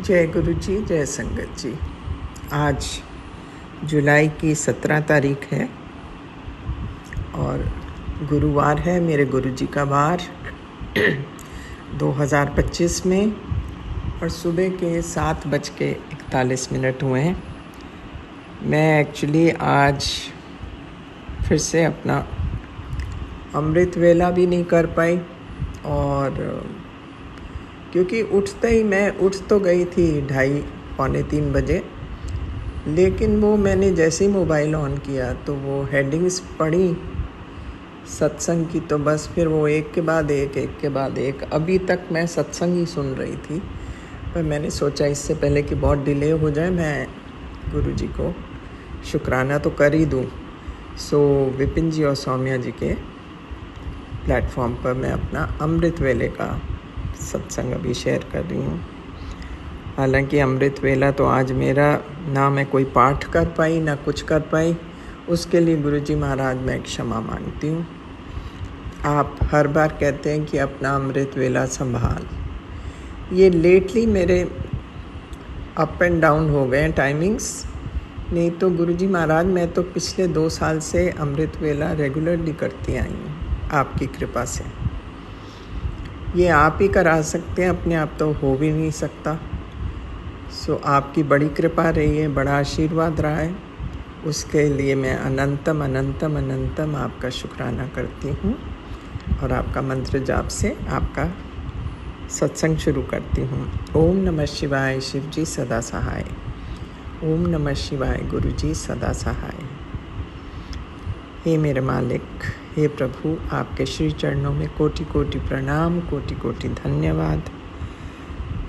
जय गुरु जी, जय संगत जी। आज जुलाई की 17 तारीख है और गुरुवार है, मेरे गुरु जी का वार 2025 में, और सुबह के 7:41 हुए हैं। मैं एक्चुअली आज फिर से अपना अमृत वेला भी नहीं कर पाई, और क्योंकि मैं उठ तो गई थी 2:30-3 बजे, लेकिन वो मैंने जैसे ही मोबाइल ऑन किया तो वो हेडिंग्स पढ़ी सत्संग की, तो बस फिर वो एक के बाद एक अभी तक मैं सत्संग ही सुन रही थी। पर मैंने सोचा इससे पहले कि बहुत डिले हो जाए, मैं गुरु जी को शुक्राना तो कर ही दूँ। सो विपिन जी और सौम्या जी के प्लेटफॉर्म पर मैं अपना अमृत वेले का सत्संग अभी शेयर कर रही हूँ। हालांकि अमृत वेला तो आज मेरा ना मैं कोई पाठ कर पाई ना कुछ कर पाई, उसके लिए गुरुजी महाराज मैं क्षमा मांगती हूँ। आप हर बार कहते हैं कि अपना अमृत वेला संभाल। ये लेटली मेरे अप एंड डाउन हो गए हैं टाइमिंग्स, नहीं तो गुरुजी महाराज मैं तो पिछले 2 साल से अमृत वेला रेगुलरली करती आई हूँ, आपकी कृपा से। ये आप ही करा सकते हैं, अपने आप तो हो भी नहीं सकता। सो आपकी बड़ी कृपा रही है, बड़ा आशीर्वाद रहा है, उसके लिए मैं अनंतम अनंतम अनंतम आपका शुक्राना करती हूँ। और आपका मंत्र जाप से आपका सत्संग शुरू करती हूँ। ओम नमः शिवाय, शिव जी सदा सहाय। ओम नमः शिवाय, गुरु जी सदा सहाय। हे मेरे मालिक, हे प्रभु, आपके श्री चरणों में कोटि कोटि प्रणाम, कोटि कोटि धन्यवाद।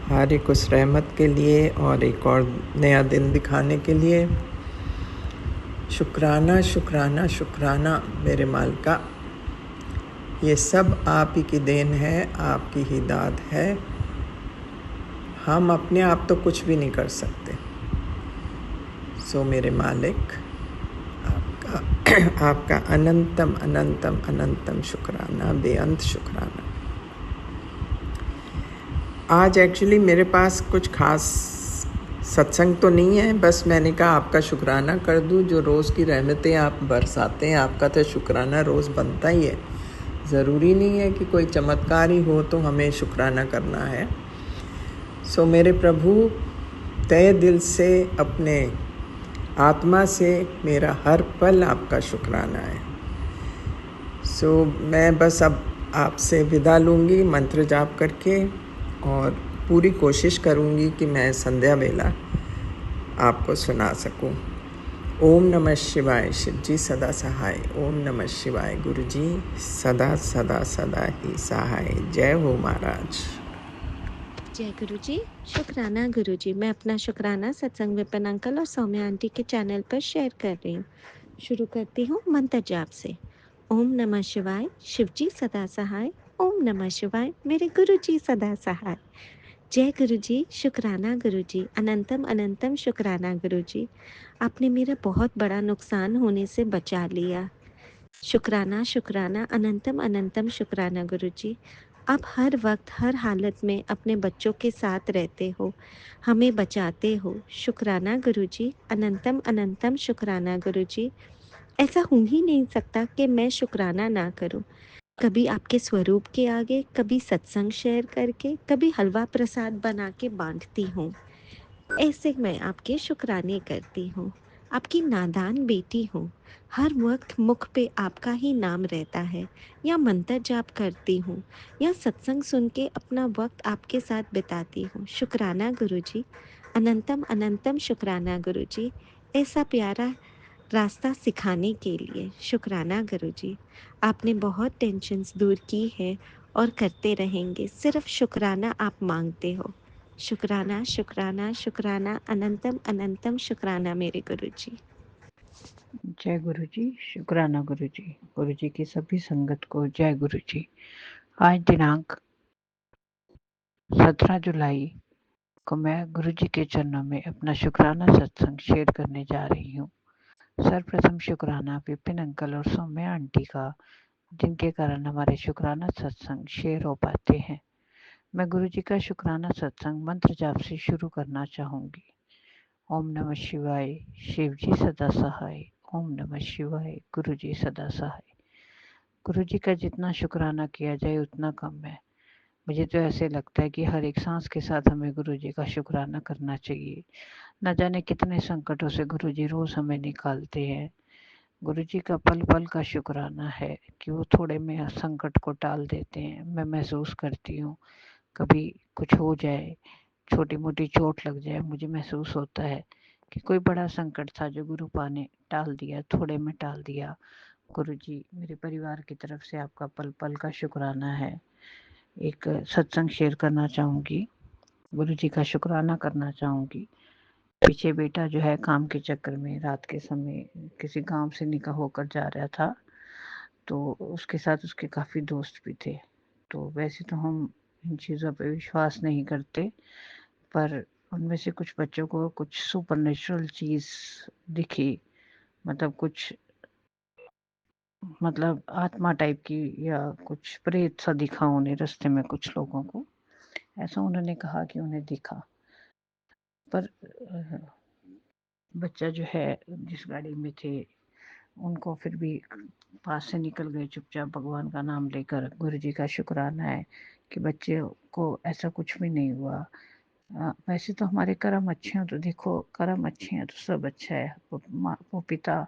हर एक उस रहमत के लिए और एक और नया दिन दिखाने के लिए शुक्राना शुक्राना शुक्राना मेरे मालिका। ये सब आप ही की देन है, आपकी ही दाद है। हम अपने आप तो कुछ भी नहीं कर सकते। सो मेरे मालिक, आपका अनंतम अनंतम अनंतम शुक्राना, बेअंत शुक्राना। आज एक्चुअली मेरे पास कुछ खास सत्संग तो नहीं है, बस मैंने कहा आपका शुक्राना कर दूं। जो रोज़ की रहमतें आप बरसाते हैं, आपका तो शुक्राना रोज़ बनता ही है। ज़रूरी नहीं है कि कोई चमत्कार ही हो तो हमें शुक्राना करना है। सो मेरे प्रभु, तहे दिल से, अपने आत्मा से मेरा हर पल आपका शुक्राना है। सो मैं बस अब आपसे विदा लूँगी मंत्र जाप करके, और पूरी कोशिश करूँगी कि मैं संध्या वेला आपको सुना सकूँ। ओम नमः शिवाय, शिव जी सदा सहाय। ओम नमः शिवाय, गुरु जी सदा सदा सदा ही सहाय। जय हो महाराज। जय गुरु जी, शुक्राना गुरु जी। मैं अपना शुक्राना सत्संग विपिन अंकल और सौम्या आंटी के चैनल पर शेयर कर रही हूँ। शुरू करती हूँ मंत्र जाप से। ओम नमः शिवाय, शिव जी सदा सहाय। ओम नमः शिवाय, मेरे गुरु जी सदा सहाय। जय गुरु जी, शुक्राना गुरु जी, अनंतम अनंतम शुक्राना गुरु जी। आपने मेरा बहुत बड़ा नुकसान होने से बचा लिया। शुक्राना शुक्राना अनंतम अनंतम शुक्राना गुरु जी। आप हर वक्त हर हालत में अपने बच्चों के साथ रहते हो, हमें बचाते हो। शुक्राना गुरु जी, अनंतम अनंतम शुक्राना गुरु जी। ऐसा हो ही नहीं सकता कि मैं शुक्राना ना करूं। कभी आपके स्वरूप के आगे, कभी सत्संग शेयर करके, कभी हलवा प्रसाद बना के बांटती हूँ। ऐसे मैं आपके शुक्राने करती हूँ। आपकी नादान बेटी हूँ। हर वक्त मुख पे आपका ही नाम रहता है, या मंत्र जाप करती हूँ, या सत्संग सुन के अपना वक्त आपके साथ बिताती हूँ। शुक्राना गुरु जी, अनंतम अनंतम शुक्राना गुरु जी, ऐसा प्यारा रास्ता सिखाने के लिए। शुक्राना गुरु जी, आपने बहुत टेंशन्स दूर की है और करते रहेंगे। सिर्फ शुक्राना आप मांगते हो। शुक्राना शुक्राना शुक्राना अनंतम अनंतम शुक्राना मेरे गुरु जी। जय गुरु जी, शुक्राना गुरु जी। गुरु जी की सभी संगत को जय गुरु जी। आज दिनांक 17 जुलाई को मैं गुरु जी के चरणों में अपना शुक्राना सत्संग शेयर करने जा रही हूँ। सर्वप्रथम शुक्राना विपिन अंकल और सौम्या आंटी का, जिनके कारण हमारे शुक्राना सत्संग शेयर हो पाते हैं। मैं गुरु जी का शुक्राना सत्संग मंत्र जाप से शुरू करना चाहूँगी। ओम नमः शिवाय, शिव जी सदा सहाय। ओम नमः शिवाय, गुरु जी सदा सहाय। गुरु जी का जितना शुक्राना किया जाए उतना कम है। मुझे तो ऐसे लगता है कि हर एक सांस के साथ हमें गुरु जी का शुक्राना करना चाहिए। न जाने कितने संकटों से गुरु जी रोज हमें निकालते हैं। गुरु जी का पल पल का शुक्राना है कि वो थोड़े में संकट को टाल देते हैं। मैं महसूस करती हूँ, कभी कुछ हो जाए, छोटी मोटी चोट लग जाए, मुझे महसूस होता है कि कोई बड़ा संकट था जो गुरु पा ने टाल दिया, थोड़े में टाल दिया। गुरु जी, मेरे परिवार की तरफ से आपका पल पल का शुक्राना है। एक सत्संग शेयर करना चाहूँगी, गुरु जी का शुक्राना करना चाहूँगी। पीछे बेटा जो है काम के चक्कर में रात के समय किसी गांव से निकाह होकर जा रहा था, तो उसके साथ उसके काफ़ी दोस्त भी थे। तो वैसे तो हम इन चीज़ों पे विश्वास नहीं करते, पर उनमें से कुछ बच्चों को कुछ सुपरनेचुरल चीज़ दिखी, मतलब कुछ मतलब आत्मा टाइप की या कुछ प्रेत सा दिखा उन्हें रास्ते में कुछ लोगों को, ऐसा उन्होंने कहा कि उन्हें दिखा। पर बच्चा जो है जिस गाड़ी में थे उनको फिर भी पास से निकल गए चुपचाप भगवान का नाम लेकर। गुरु जी का शुक्राना है कि बच्चे को ऐसा कुछ भी नहीं हुआ। वैसे तो हमारे कर्म अच्छे हैं तो देखो, कर्म अच्छे हैं तो सब अच्छा है। वो पिता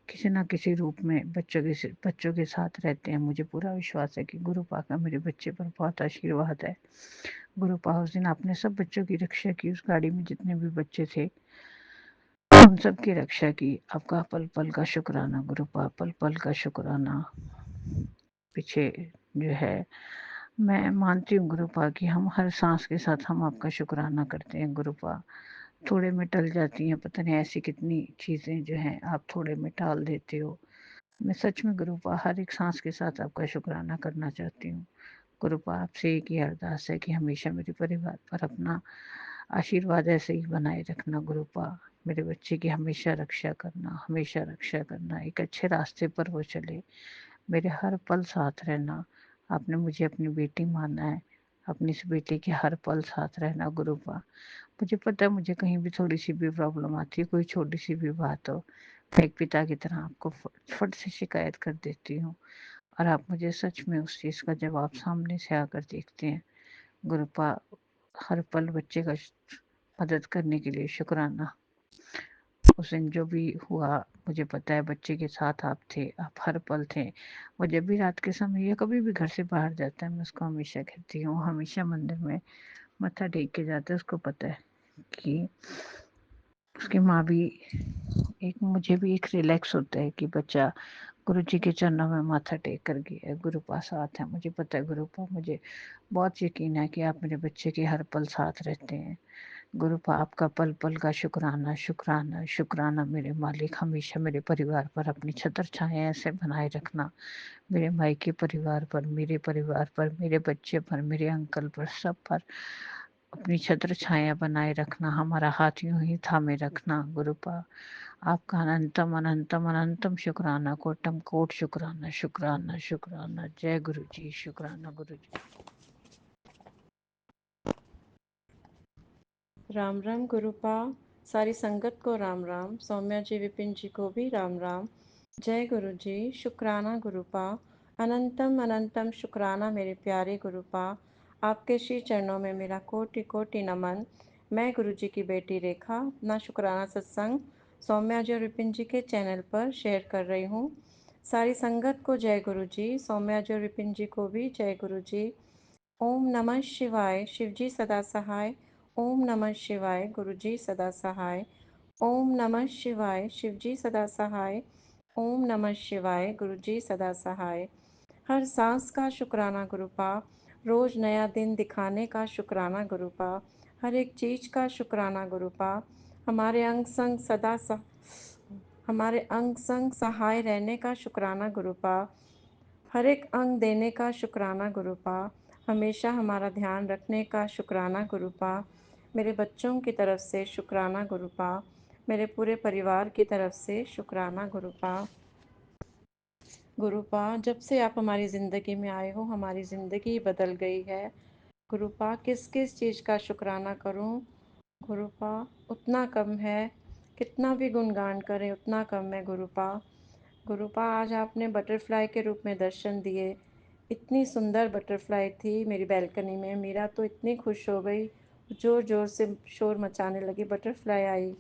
किसी ना किसी रूप में बच्चों के साथ रहते हैं। मुझे पूरा विश्वास है कि गुरु पा का मेरे बच्चे पर बहुत आशीर्वाद है। गुरु पा उस दिन आपने सब बच्चों की रक्षा की, उस गाड़ी में जितने भी बच्चे थे उन सब की रक्षा की। आपका पल पल का शुक्राना गुरुपा, पल पल का शुक्राना। पीछे जो है मैं मानती हूँ गुरुपा कि हम हर सांस के साथ हम आपका शुक्राना करते हैं गुरुपा। थोड़े में टल जाती हैं, पता नहीं ऐसी कितनी चीज़ें जो हैं आप थोड़े में टाल देते हो। मैं सच में गुरुपा हर एक सांस के साथ आपका शुक्राना करना चाहती हूँ। गुरुपा आपसे एक ही अरदास है कि हमेशा मेरे परिवार पर अपना आशीर्वाद ऐसे ही बनाए रखना गुरुपा। मेरे बच्चे की हमेशा रक्षा करना, हमेशा रक्षा करना, एक अच्छे रास्ते पर वो चले, मेरे हर पल साथ रहना। आपने मुझे अपनी बेटी माना है, अपनी इस बेटी के हर पल साथ रहना गुरुपा। मुझे पता है मुझे कहीं भी थोड़ी सी भी प्रॉब्लम आती है, कोई छोटी सी भी बात हो, मैं एक पिता की तरह आपको फट से शिकायत कर देती हूँ और आप मुझे सच में उस चीज़ का जवाब सामने से आकर देखते हैं गुरुपा। हर पल बच्चे का मदद करने के लिए शुक्राना। उस दिन जो भी हुआ मुझे पता है बच्चे के साथ आप थे, आप हर पल थे। वो जब भी रात के समय या कभी भी घर से बाहर जाता है मैं उसको हमेशा कहती हूँ, हमेशा मंदिर में मत्था टेक के जाता है। उसको पता है कि उसकी माँ भी एक, मुझे भी एक रिलैक्स होता है कि बच्चा गुरु जी के चरणों में माथा टेक कर गया है, गुरुपा साथ है। मुझे पता है गुरुपा, मुझे बहुत यकीन है कि आप मेरे बच्चे के हर पल साथ रहते हैं। गुरुपा आपका पल पल का शुक्राना, शुक्राना, शुक्राना मेरे मालिक। हमेशा मेरे परिवार पर अपनी छत्र छाया ऐसे बनाए रखना, मेरे मायके परिवार पर, मेरे परिवार पर, मेरे बच्चे पर, मेरे अंकल पर, सब पर अपनी छत्र छाया बनाए रखना। हमारा हाथ यूं ही थामे रखना गुरुपा। आपका अनंतम अनंतम अनंतम शुक्राना, कोटम कोट शुक्राना, शुक्राना शुक्राना। जय गुरु जी, शुक्राना गुरु जी। राम राम गुरुपा, सारी संगत को राम राम, सौम्या जी विपिन जी को भी राम राम। जय गुरु जी, शुक्राना गुरुपा, अनंतम अनंतम शुक्राना मेरे प्यारे गुरुपा। आपके श्री चरणों में मेरा कोटि कोटि नमन। मैं गुरु जी की बेटी रेखा अपना शुक्राना सत्संग सौम्या जी और विपिन जी के चैनल पर शेयर कर रही हूँ। सारी संगत को जय गुरु जी, सौम्या जी और विपिन जी को भी जय गुरु जी। ओम नमः शिवाय, शिव जी सदा सहाय। ओम नमः शिवाय, गुरु जी सदा सहाय। ओम नमः शिवाय, शिव जी सदा सहाय। ओम नमः शिवाय, गुरु जी सदा सहाय। हर सांस का शुक्राना गुरुपा, रोज नया दिन दिखाने का शुक्राना गुरुपा, हर एक चीज का शुक्राना गुरुपा, हमारे अंग संग सहाय रहने का शुक्राना गुरुपा, हर एक अंग देने का शुक्राना गुरुपा, हमेशा हमारा ध्यान रखने का शुक्राना गुरुपा, मेरे बच्चों की तरफ से शुक्राना गुरुपा, मेरे पूरे परिवार की तरफ से शुक्राना गुरुपा। गुरुपा, जब से आप हमारी ज़िंदगी में आए हो हमारी ज़िंदगी बदल गई है। गुरुपा किस किस चीज़ का शुक्राना करूं? गुरुपा उतना कम है, कितना भी गुणगान करें उतना कम है गुरुपा। गुरुपा आज आपने बटरफ्लाई के रूप में दर्शन दिए, इतनी सुंदर बटरफ्लाई थी मेरी बैल्कनी में, मीरा तो इतनी खुश हो गई, ज़ोर ज़ोर से शोर मचाने लगी। बटरफ्लाई आई,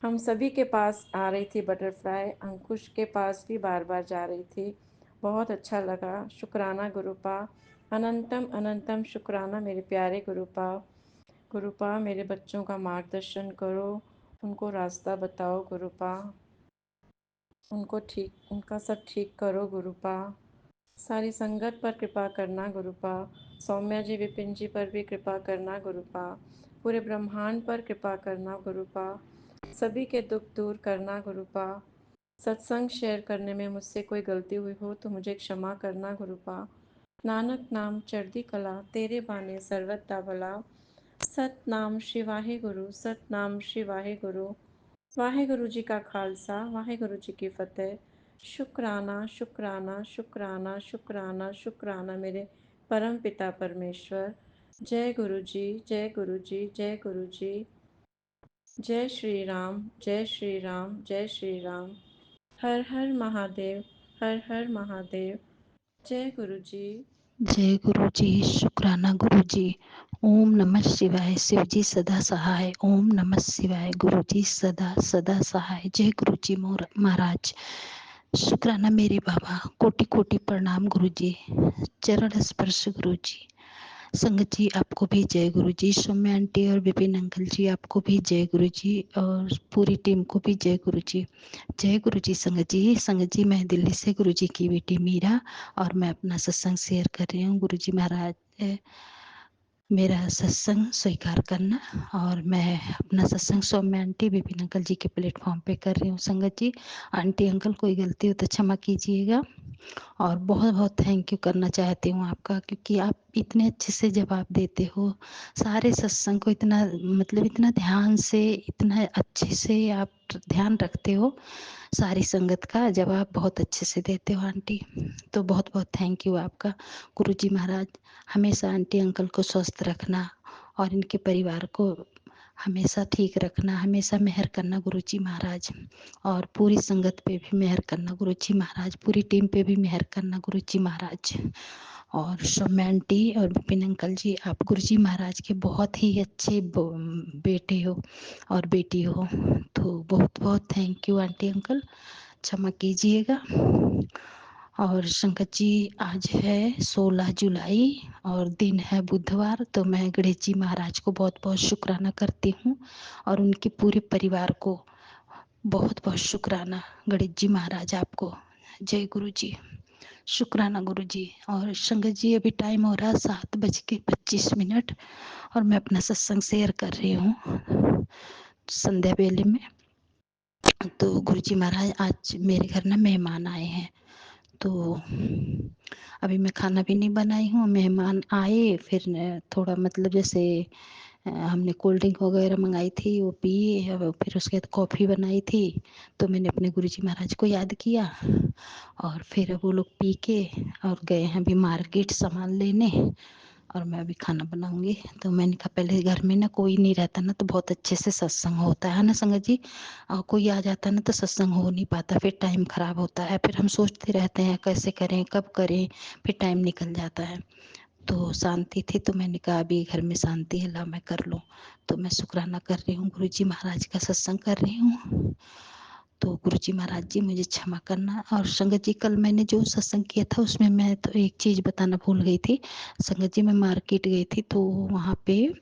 हम सभी के पास आ रही थी बटरफ्लाई, अंकुश के पास भी बार बार जा रही थी। बहुत अच्छा लगा। शुक्राना गुरुपा, अनंतम अनंतम शुक्राना मेरे प्यारे गुरुपा। गुरुपा मेरे बच्चों का मार्गदर्शन करो, उनको रास्ता बताओ गुरुपा, उनका सब ठीक करो गुरुपा। सारी संगत पर कृपा करना गुरुपा, सौम्या जी विपिन जी पर भी कृपा करना गुरुपा, पूरे ब्रह्मांड पर कृपा करना गुरुपा, सभी के दुख दूर करना गुरुपा। सत्संग शेयर करने में मुझसे कोई गलती हुई हो तो मुझे क्षमा करना गुरुपा। नानक नाम चढ़दी कला, तेरे बाने सर्वदा भला। सतनाम श्री वाहे गुरु, सतनाम श्री वाहे गुरु। वाहेगुरु जी का खालसा, वाहेगुरु जी की फतेह। शुक्राना शुक्राना शुक्राना शुक्राना शुक्राना मेरे परम पिता परमेश्वर। जय गुरु जी, जय गुरु जी, जय गुरु जी। जय श्री राम, जय श्री राम, जय श्री राम। हर हर महादेव, हर हर महादेव। जय गुरु जी। जय गुरु जी, शुक्राना गुरु जी। ओम नमः शिवाय, शिव जी सदा सहाय। ओम नमः शिवाय, गुरु जी सदा सदा सहाय। जय गुरु जी महाराज। शुक्राना मेरे बाबा, कोटि कोटि प्रणाम गुरु जी, चरण स्पर्श गुरु जी। संगत जी आपको भी जय गुरु जी। सौम्या आंटी और विपिन अंकल जी आपको भी जय गुरु जी, और पूरी टीम को भी जय गुरु जी। जय गुरु जी। संगत जी, संगत जी मैं दिल्ली से गुरु जी की बेटी मीरा, और मैं अपना सत्संग शेयर कर रही हूँ। गुरु जी महाराज मेरा सत्संग स्वीकार करना, और मैं अपना सत्संग सौम्या आंटी विपिन अंकल जी के प्लेटफॉर्म पे कर रही हूँ। संगत जी, आंटी अंकल कोई गलती हो तो क्षमा कीजिएगा, और बहुत बहुत थैंक यू करना चाहती हूँ आपका, क्योंकि आप इतने अच्छे से जवाब देते हो सारे सत्संग को, इतना मतलब इतना ध्यान से, इतना अच्छे से आप ध्यान रखते हो, सारी संगत का जवाब बहुत अच्छे से देते हो आंटी। तो बहुत बहुत थैंक यू आपका। गुरुजी महाराज हमेशा आंटी अंकल को स्वस्थ रखना, और इनके परिवार को हमेशा ठीक रखना, हमेशा मेहर करना गुरुजी महाराज, और पूरी संगत पे भी मेहर करना गुरुजी महाराज, पूरी टीम पे भी मेहर करना गुरुजी महाराज। और सौम्या आंटी और विपिन अंकल जी, आप गुरुजी महाराज के बहुत ही अच्छे बेटे हो और बेटी हो, तो बहुत बहुत थैंक यू आंटी अंकल, क्षमा कीजिएगा। और शंकर जी, आज है 16 जुलाई और दिन है बुधवार, तो मैं गणेश जी महाराज को बहुत बहुत शुक्राना करती हूँ, और उनके पूरे परिवार को बहुत बहुत शुक्राना। गणेश जी महाराज आपको जय गुरु जी, शुक्राना गुरु जी। और शंकर जी, अभी टाइम हो रहा है 7:25, और मैं अपना सत्संग शेयर कर रही हूँ संध्या बेले में। तो गुरु जी महाराज, आज मेरे घर ना मेहमान आए हैं, तो अभी मैं खाना भी नहीं बनाई हूँ। मेहमान आए, फिर थोड़ा मतलब जैसे हमने कोल्ड ड्रिंक वगैरह मंगाई थी, वो पिए, फिर उसके बाद कॉफ़ी बनाई थी, तो मैंने अपने गुरुजी महाराज को याद किया, और फिर वो लोग पी के और गए हैं अभी मार्केट सामान लेने, और मैं अभी खाना बनाऊंगी। तो मैंने कहा पहले घर में ना कोई नहीं रहता ना तो बहुत अच्छे से सत्संग होता है ना संगत जी, और कोई आ जाता है ना तो सत्संग हो नहीं पाता, फिर टाइम खराब होता है, फिर हम सोचते रहते हैं कैसे करें कब करें, फिर टाइम निकल जाता है। तो शांति थी, तो मैंने कहा अभी घर में शांति है, ला मैं कर लूँ। तो मैं शुक्राना कर रही हूँ, गुरुजी महाराज का सत्संग कर रही हूँ। तो गुरुजी महाराज जी मुझे क्षमा करना। और संगत जी, कल मैंने जो सत्संग किया था उसमें मैं तो एक चीज़ बताना भूल गई थी। संगत जी, मैं मार्केट गई थी, तो वहाँ पे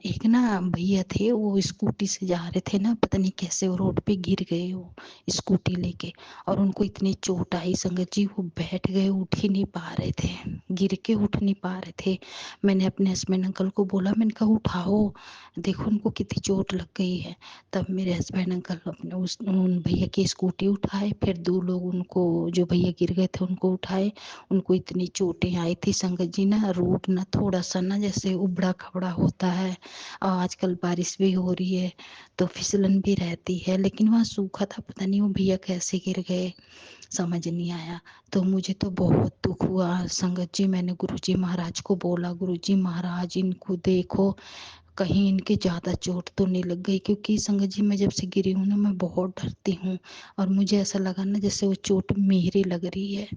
एक ना भैया थे, वो स्कूटी से जा रहे थे ना, पता नहीं कैसे वो रोड पे गिर गए, वो स्कूटी लेके, और उनको इतनी चोट आई संगत जी, वो बैठ गए, उठ ही नहीं पा रहे थे, गिर के उठ नहीं पा रहे थे। मैंने अपने हस्बैंड अंकल को बोला, मैंने कहा उठाओ, देखो उनको कितनी चोट लग गई है। तब मेरे हस्बैंड अंकल अपने उन भैया भैया की स्कूटी उठाए, फिर 2 लोग उनको, जो भैया गिर गए थे उनको उठाए। उनको इतनी चोटें आई थी संगत जी ना, रोड ना थोड़ा सा ना जैसे उबड़ा खबड़ा होता है, और आजकल बारिश भी हो रही है तो फिसलन भी रहती है, लेकिन वहाँ सूखा था, पता नहीं वो भैया कैसे गिर गए, समझ नहीं आया। तो मुझे तो बहुत दुख हुआ संगत जी। मैंने गुरुजी महाराज को बोला, गुरुजी महाराज इनको देखो, कहीं इनके ज़्यादा चोट तो नहीं लग गई, क्योंकि संगत जी मैं जब से गिरी हूँ ना मैं बहुत डरती हूँ, और मुझे ऐसा लगा ना जैसे वो चोट मेरी लग रही है।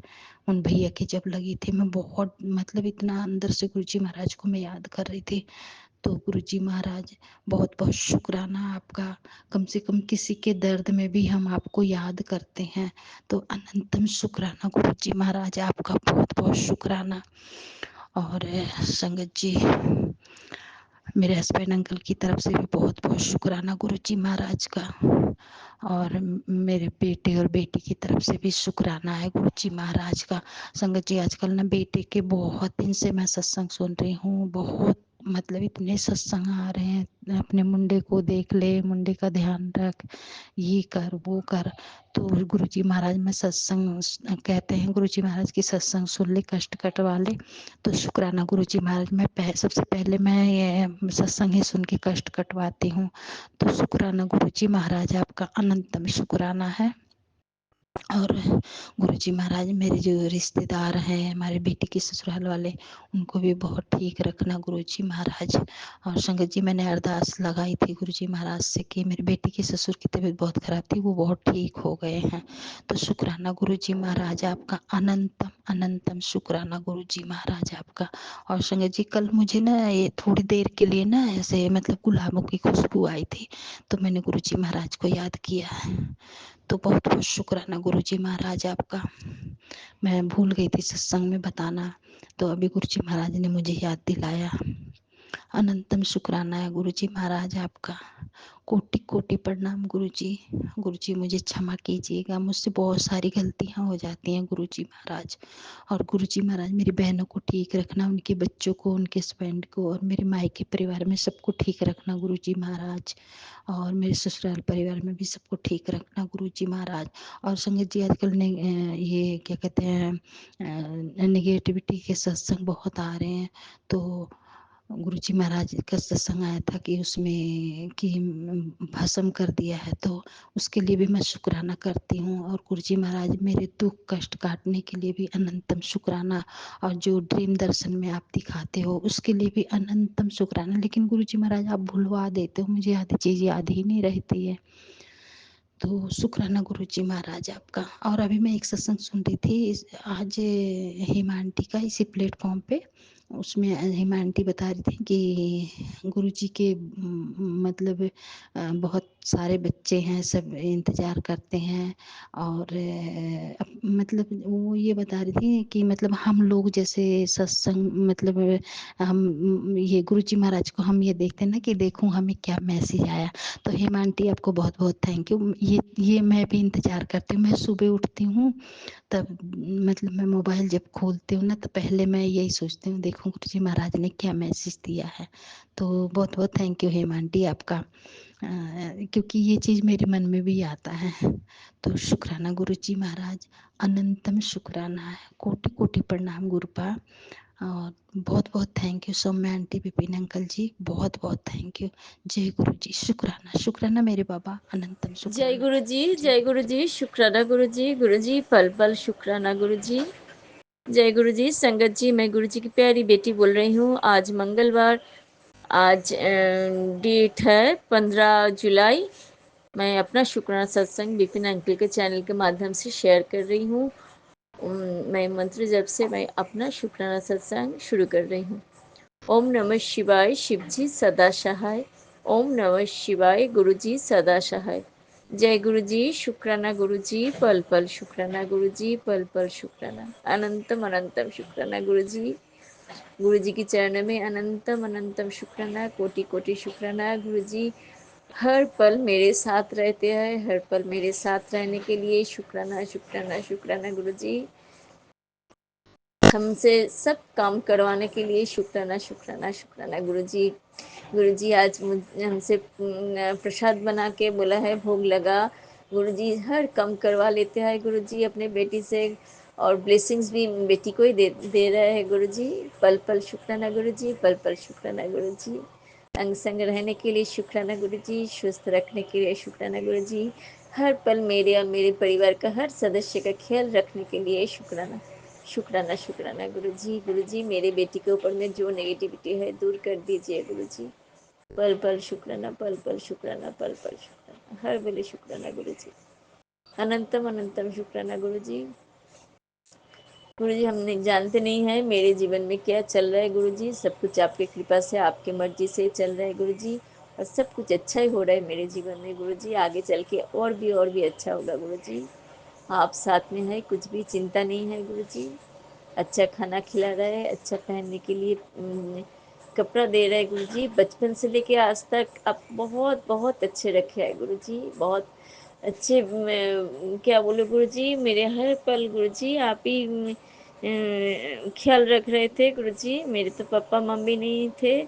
उन भैया की जब लगी थी मैं बहुत, मतलब इतना अंदर से गुरुजी महाराज को मैं याद कर रही थी। तो गुरुजी महाराज बहुत बहुत शुक्राना आपका, कम से कम किसी के दर्द में भी हम आपको याद करते हैं, तो अनंतम शुक्राना गुरुजी महाराज, आपका बहुत बहुत शुक्राना। और संगत जी मेरे हस्बैंड अंकल की तरफ से भी बहुत बहुत शुक्राना गुरुजी महाराज का, और मेरे बेटे और बेटी की तरफ से भी शुक्राना है गुरुजी महाराज का। संगत जी आजकल ना बेटे के बहुत दिन से मैं सत्संग सुन रही हूँ, बहुत मतलब इतने सत्संग आ रहे हैं, अपने मुंडे को देख ले, मुंडे का ध्यान रख, ये कर वो कर। तो गुरुजी महाराज में सत्संग कहते हैं, गुरुजी महाराज की सत्संग सुन ले, कष्ट कटवा ले। तो शुक्राना गुरुजी महाराज, मैं सबसे पहले मैं ये सत्संग ही सुन के कष्ट कटवाती हूँ। तो शुक्राना गुरुजी महाराज, आपका अनंतम शुक्राना है। और गुरुजी महाराज मेरे जो रिश्तेदार हैं, हमारे बेटी के ससुराल वाले, उनको भी बहुत ठीक रखना गुरुजी महाराज। और संगत जी मैंने अरदास लगाई थी गुरुजी महाराज से कि मेरी बेटी के ससुर की तबीयत बहुत खराब थी, वो बहुत ठीक हो गए हैं। तो शुक्राना गुरुजी महाराज आपका, अनंतम अनंतम शुक्राना गुरुजी महाराज आपका। और संगत जी कल मुझे ना ये थोड़ी देर के लिए ना ऐसे मतलब गुलाबों की खुशबू आई थी, तो मैंने गुरुजी महाराज को याद किया। तो बहुत बहुत शुक्राना गुरुजी महाराज आपका। मैं भूल गई थी सत्संग में बताना, तो अभी गुरुजी महाराज ने मुझे याद दिलाया। अनंतम शुक्राना है गुरुजी महाराज आपका, कोटि कोटि प्रणाम गुरुजी। गुरुजी मुझे क्षमा कीजिएगा, मुझसे बहुत सारी गलतियां हो जाती हैं गुरुजी महाराज। और गुरुजी महाराज मेरी बहनों को ठीक रखना, उनके बच्चों को, उनके हस्बैंड को, और मेरे मायके परिवार में सबको ठीक रखना गुरुजी महाराज। और मेरे ससुराल परिवार में भी सबको ठीक रखना गुरुजी महाराज। और संगत जी आजकल ने ये क्या कहते हैं नेगेटिविटी के सत्संग बहुत आ रहे हैं, तो गुरुजी महाराज का सत्संग आया था कि उसमें कि भस्म कर दिया है, तो उसके लिए भी मैं शुक्राना करती हूँ। और गुरुजी महाराज मेरे दुख कष्ट काटने के लिए भी अनंतम शुक्राना, और जो ड्रीम दर्शन में आप दिखाते हो उसके लिए भी अनंतम शुक्राना। लेकिन गुरुजी महाराज आप भुलवा देते हो, मुझे आधी चीज़ याद ही नहीं रहती है। तो शुक्राना गुरुजी महाराज आपका। और अभी मैं एक सत्संग सुन रही थी आज हेमा आंटी का इसी प्लेटफॉर्म पे, उसमें हेमा आंटी बता रही थी कि गुरुजी के मतलब बहुत सारे बच्चे हैं, सब इंतज़ार करते हैं। और मतलब वो ये बता रही थी कि मतलब हम लोग जैसे सत्संग मतलब हम ये गुरुजी महाराज को हम ये देखते हैं ना कि देखूं हमें क्या मैसेज आया। तो हेमा आंटी आपको बहुत बहुत थैंक यू। ये मैं भी इंतज़ार करती हूँ, मैं सुबह उठती हूँ तब मतलब मैं मोबाइल जब खोलती हूँ ना तो पहले मैं यही सोचती हूँ देखूँ गुरुजी महाराज ने क्या मैसेज दिया है। तो बहुत बहुत थैंक यू हेमा आंटी आपका, क्योंकि ये चीज़ मेरे मन में भी आता है। तो शुक्राना गुरुजी महाराज, अनंतम शुक्राना है, कोटि कोटि प्रणाम गुरुपा। और बहुत बहुत thank you Saumya aunty, Vipin uncle ji, बहुत बहुत थैंक यू। जय गुरु जी, शुक्राना शुक्राना मेरे बाबा, अनंतम जय शुक्राना। गुरु जी, जय गुरु जी, शुक्राना गुरु जी पल पल शुक्राना गुरु जी। जय गुरु जी। संगत जी मैं गुरु जी की प्यारी बेटी बोल रही हूँ। आज मंगलवार, आज डेट है 15 जुलाई। मैं अपना शुक्राना सत्संग विपिन अंकल के चैनल के माध्यम से शेयर कर रही हूँ। मैं मंत्र जप से मैं अपना शुक्राना सत्संग शुरू कर रही हूँ। ओम नमः शिवाय, शिव जी सदा सहाय। ओम नमः शिवाय, गुरु जी सदा सहाय। जय गुरु जी, शुक्राना गुरु जी, पल पल शुक्राना गुरु जी, पल पल शुक्राना। अनंतम अनंतम शुक्राना गुरु जी की चरण में अनंतम अनंतम शुक्राना, कोटि कोटि शुक्राना गुरु जी। हर पल मेरे साथ रहते हैं, हर पल मेरे साथ रहने के लिए शुक्राना शुक्राना शुक्राना गुरु जी। हमसे सब काम करवाने के लिए शुक्राना शुक्राना शुक्राना गुरु जी आज हमसे प्रसाद बना के बोला है भोग लगा, गुरुजी हर कम करवा लेते हैं गुरुजी अपने बेटी से, और ब्लेसिंग्स भी बेटी को ही दे रहे हैं गुरुजी। पल पल शुक्राना गुरुजी, पल पल शुक्राना गुरुजी। अंग संग रहने के लिए शुक्राना गुरुजी, स्वस्थ रखने के लिए शुक्राना गुरुजी, हर पल मेरे और मेरे परिवार का हर सदस्य का ख्याल रखने के लिए शुक्राना शुक्राना शुक्राना गुरुजी। गुरुजी मेरे बेटी के ऊपर में जो नेगेटिविटी है दूर कर दीजिए गुरुजी। पल पल शुक्राना, पल पल शुक्राना, पल पल शुक्राना, हर वेले शुक्राना गुरुजी। अनंतम अनंतम शुक्राना गुरुजी। गुरुजी हम नहीं जानते नहीं है मेरे जीवन में क्या चल रहा है गुरुजी, सब कुछ आपकी कृपा से आपकी मर्जी से चल रहा है गुरुजी, और सब कुछ अच्छा ही हो रहा है मेरे जीवन में गुरुजी। आगे चल के और भी अच्छा होगा गुरुजी। आप साथ में है, कुछ भी चिंता नहीं है गुरुजी। अच्छा खाना खिला रहा है, अच्छा पहनने के लिए कपड़ा दे रहा है गुरुजी। बचपन से लेके आज तक आप बहुत बहुत अच्छे रखे हैं गुरुजी, बहुत अच्छे। क्या बोले गुरुजी, मेरे हर पल गुरुजी आप ही ख्याल रख रहे थे गुरुजी। मेरे तो पापा मम्मी नहीं थे,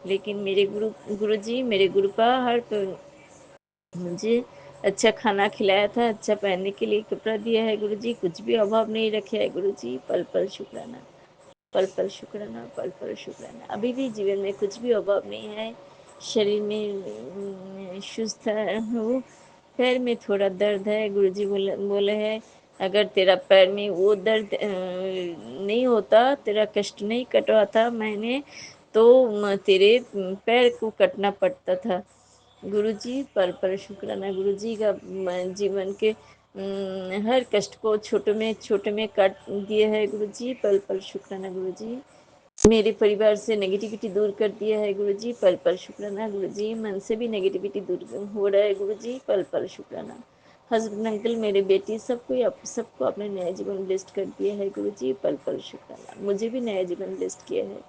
लेकिन मेरे गुरुजी मेरे गुरुपा हर पल मुझे अच्छा खाना खिलाया था, अच्छा पहनने के लिए कपड़ा दिया है गुरुजी, कुछ भी अभाव नहीं रखे है गुरुजी। पल पल शुक्राना, पल पल शुक्राना, पल पल शुक्राना। अभी भी जीवन में कुछ भी अभाव नहीं है, शरीर में सुस्त हूँ, पैर में थोड़ा दर्द है गुरुजी। बोले हैं अगर तेरा पैर में वो दर्द नहीं होता, तेरा कष्ट नहीं कटवाता मैंने, तो तेरे पैर को कटना पड़ता था गुरुजी। पर शुक्राना गुरुजी का जीवन के हर कष्ट को छोटे में काट दिए है गुरुजी। पल पल शुक्राना गुरुजी। मेरे परिवार से नेगेटिविटी दूर कर दिया है गुरुजी। पल पल शुक्राना गुरुजी। मन से भी नेगेटिविटी दूर हो रहा है गुरुजी। पल पल शुक्राना। हस्बैंड अंकल मेरे बेटी सबको अपने नया जीवन ब्लेस्ड कर दिया है गुरुजी। पल पल शुक्राना। मुझे भी नया जीवन ब्लेस्ड किया है।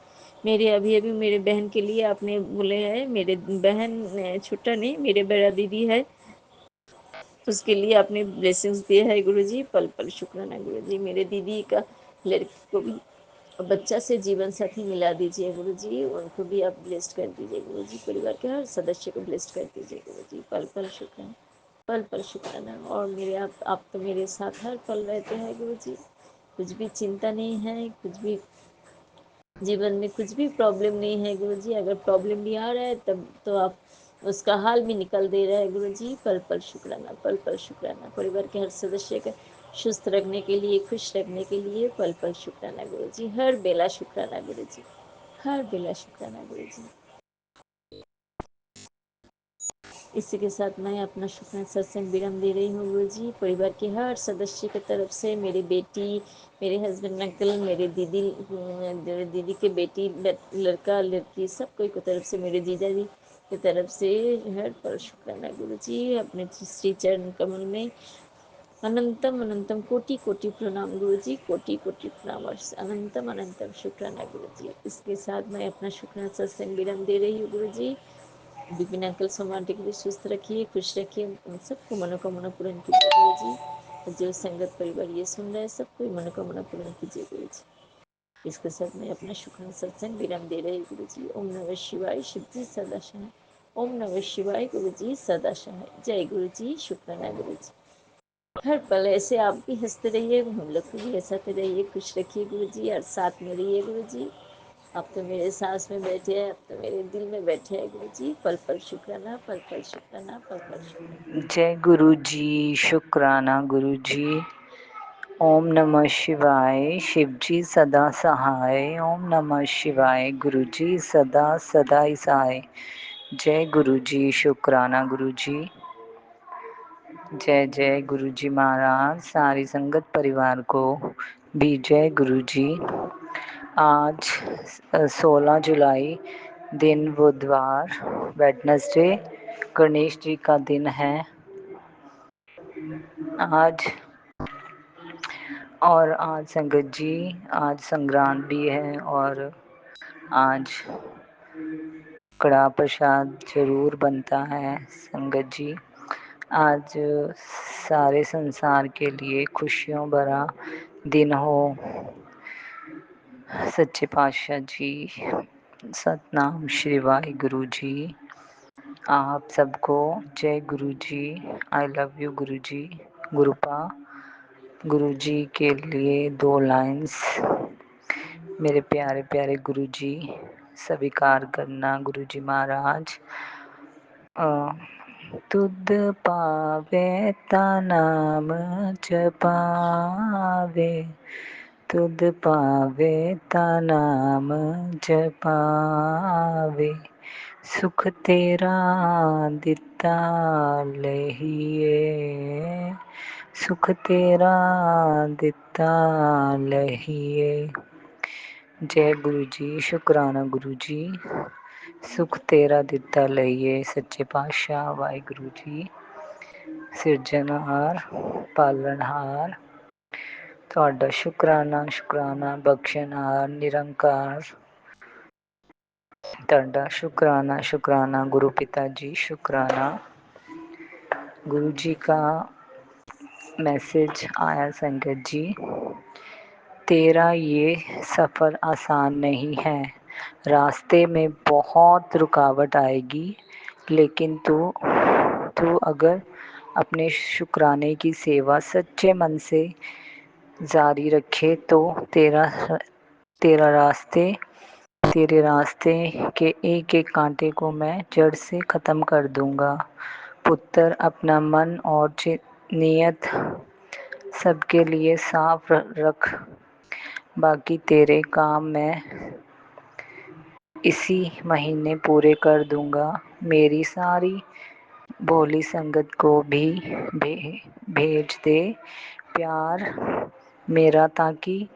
मेरे अभी मेरे बहन के लिए आपने बोले हैं, मेरे बहन छोटा नहीं, मेरे बड़ा दीदी है, उसके लिए आपने ब्लेसिंग्स दिए है गुरुजी। पल पल शुक्राना गुरुजी। मेरे दीदी का लड़की को भी बच्चा से जीवन साथी मिला दीजिए गुरुजी, उनको भी आप ब्लेस्ड कर दीजिए गुरुजी, परिवार के हर सदस्य को ब्लेस्ड कर दीजिए गुरुजी। पल पल शुक्राना, पल पल शुक्राना। और मेरे आप तो मेरे साथ हर पल रहते हैं गुरुजी, कुछ भी चिंता नहीं है, कुछ भी जीवन में कुछ भी प्रॉब्लम नहीं है गुरुजी। अगर प्रॉब्लम भी आ रहा है तब तो आप उसका हाल भी निकल दे रहे हैं गुरुजी। पल पल शुक्राना, पल पल शुक्राना। परिवार के हर सदस्य का सुस्त रखने के लिए, खुश रखने के लिए पल पल शुक्राना गुरुजी। हर बेला शुक्राना गुरुजी, हर बेला शुक्राना गुरुजी। इसी के साथ मैं अपना शुक्राना सत्संग विराम दे रही हूँ गुरुजी। परिवार के हर सदस्य की तरफ से, मेरी बेटी, मेरे हस्बैंड अंकल, मेरे दीदी के बेटी, लड़का लड़की, सब कोई की तरफ से, मेरे जीजा जी की तरफ से हर पर शुक्राना गुरुजी। अपने श्री चरण कमल में अनंतम अनंतम कोटि कोटि प्रणाम गुरुजी, कोटि कोटि प्रणाम और अनंतम अनंतम शुक्राना गुरुजी। इसके साथ मैं अपना शुक्राना सत्संग विराम दे रही हूँ गुरुजी। विपिन अंकल सोमांटी को भी सुस्त रखिए, खुश रखिए, उन सबको मनोकामना पूर्ण कीजिए गुरु जी। जो संगत परिवार ये सुन रहे हैं सबको मनोकामना पूर्ण कीजिए गुरु जी। इसके साथ मैं अपना शुक्राना सत्संग विराम दे रहे गुरु जी। ओम नमः शिवाय, शिव जी सदा सहाय। ओम नमः शिवाय, गुरु जी सदा सहाय। जय गुरु जी, शुक्राना गुरु जी। हर पल ऐसे आप भी हंसते रहिए, हम लोग को भी हंसाते रहिए, खुश रखिए गुरु जी, और साथ में रहिए गुरु जी। आप तो मेरे सांस में बैठे हैं, आप तो मेरे दिल में बैठे हैं गुरु जी। पल पल शुक्राना, पल पल शुक्राना, पल पल शुक्राना। जय गुरु जी, शुक्राना गुरु जी। ओम नमः शिवाय, शिव जी सदा सहाय। ओम नमः शिवाय, गुरु जी सदा सदा ही सहाय। जय गुरु जी, शुक्राना गुरु जी। जय जय गुरु जी महाराज। सारी संगत परिवार को भी जय गुरु जी। आज 16 जुलाई दिन बुधवार, वेडनेसडे, गणेश जी का दिन है आज। और आज संगत जी, आज संक्रांत भी है, और आज कड़ा प्रसाद जरूर बनता है संगत जी। आज सारे संसार के लिए खुशियों भरा दिन हो। सच्चे पातशाह जी, सतनाम श्री वाहिगुरु जी। आप सबको जय गुरु जी। आई लव यू गुरु जी। गुरुपा, गुरु जी के लिए 2 लाइंस। मेरे प्यारे प्यारे गुरु जी, स्वीकार करना गुरु जी महाराज। तुद पावे ता नाम जपावे, तुद पावे ता नाम जपावे, सुख तेरा दिता लहिए, सुख तेरा दिता लहिए। जय गुरु जी, शुक्राना गुरु जी। सुख तेरा दिता लइए सच्चे पातशाह वाहिगुरु जी। ਸਿਰਜਣਹਾਰ ਪਾਲਣਹਾਰ, ਤੁਹਾਡਾ ਸ਼ੁਕਰਾਨਾ ਸ਼ੁਕਰਾਨਾ। ਬਖਸ਼ਣਹਾਰ ਨਿਰੰਕਾਰ, ਤੁਹਾਡਾ ਸ਼ੁਕਰਾਨਾ ਸ਼ੁਕਰਾਨਾ। गुरु पिता जी शुक्राना। गुरु जी का मैसेज आया संगत जी। तेरा ये सफ़र आसान नहीं है, रास्ते में बहुत रुकावट आएगी, लेकिन तू अगर अपने शुक्राने की सेवा सच्चे मन से जारी रखे तो तेरे रास्ते के एक एक कांटे को मैं जड़ से ख़त्म कर दूंगा। पुत्र, अपना मन और नीयत सबके लिए साफ रख, बाकी तेरे काम मैं इसी महीने पूरे कर दूंगा। मेरी सारी भोली संगत को भी भेज दे प्यार मेरा, ताकि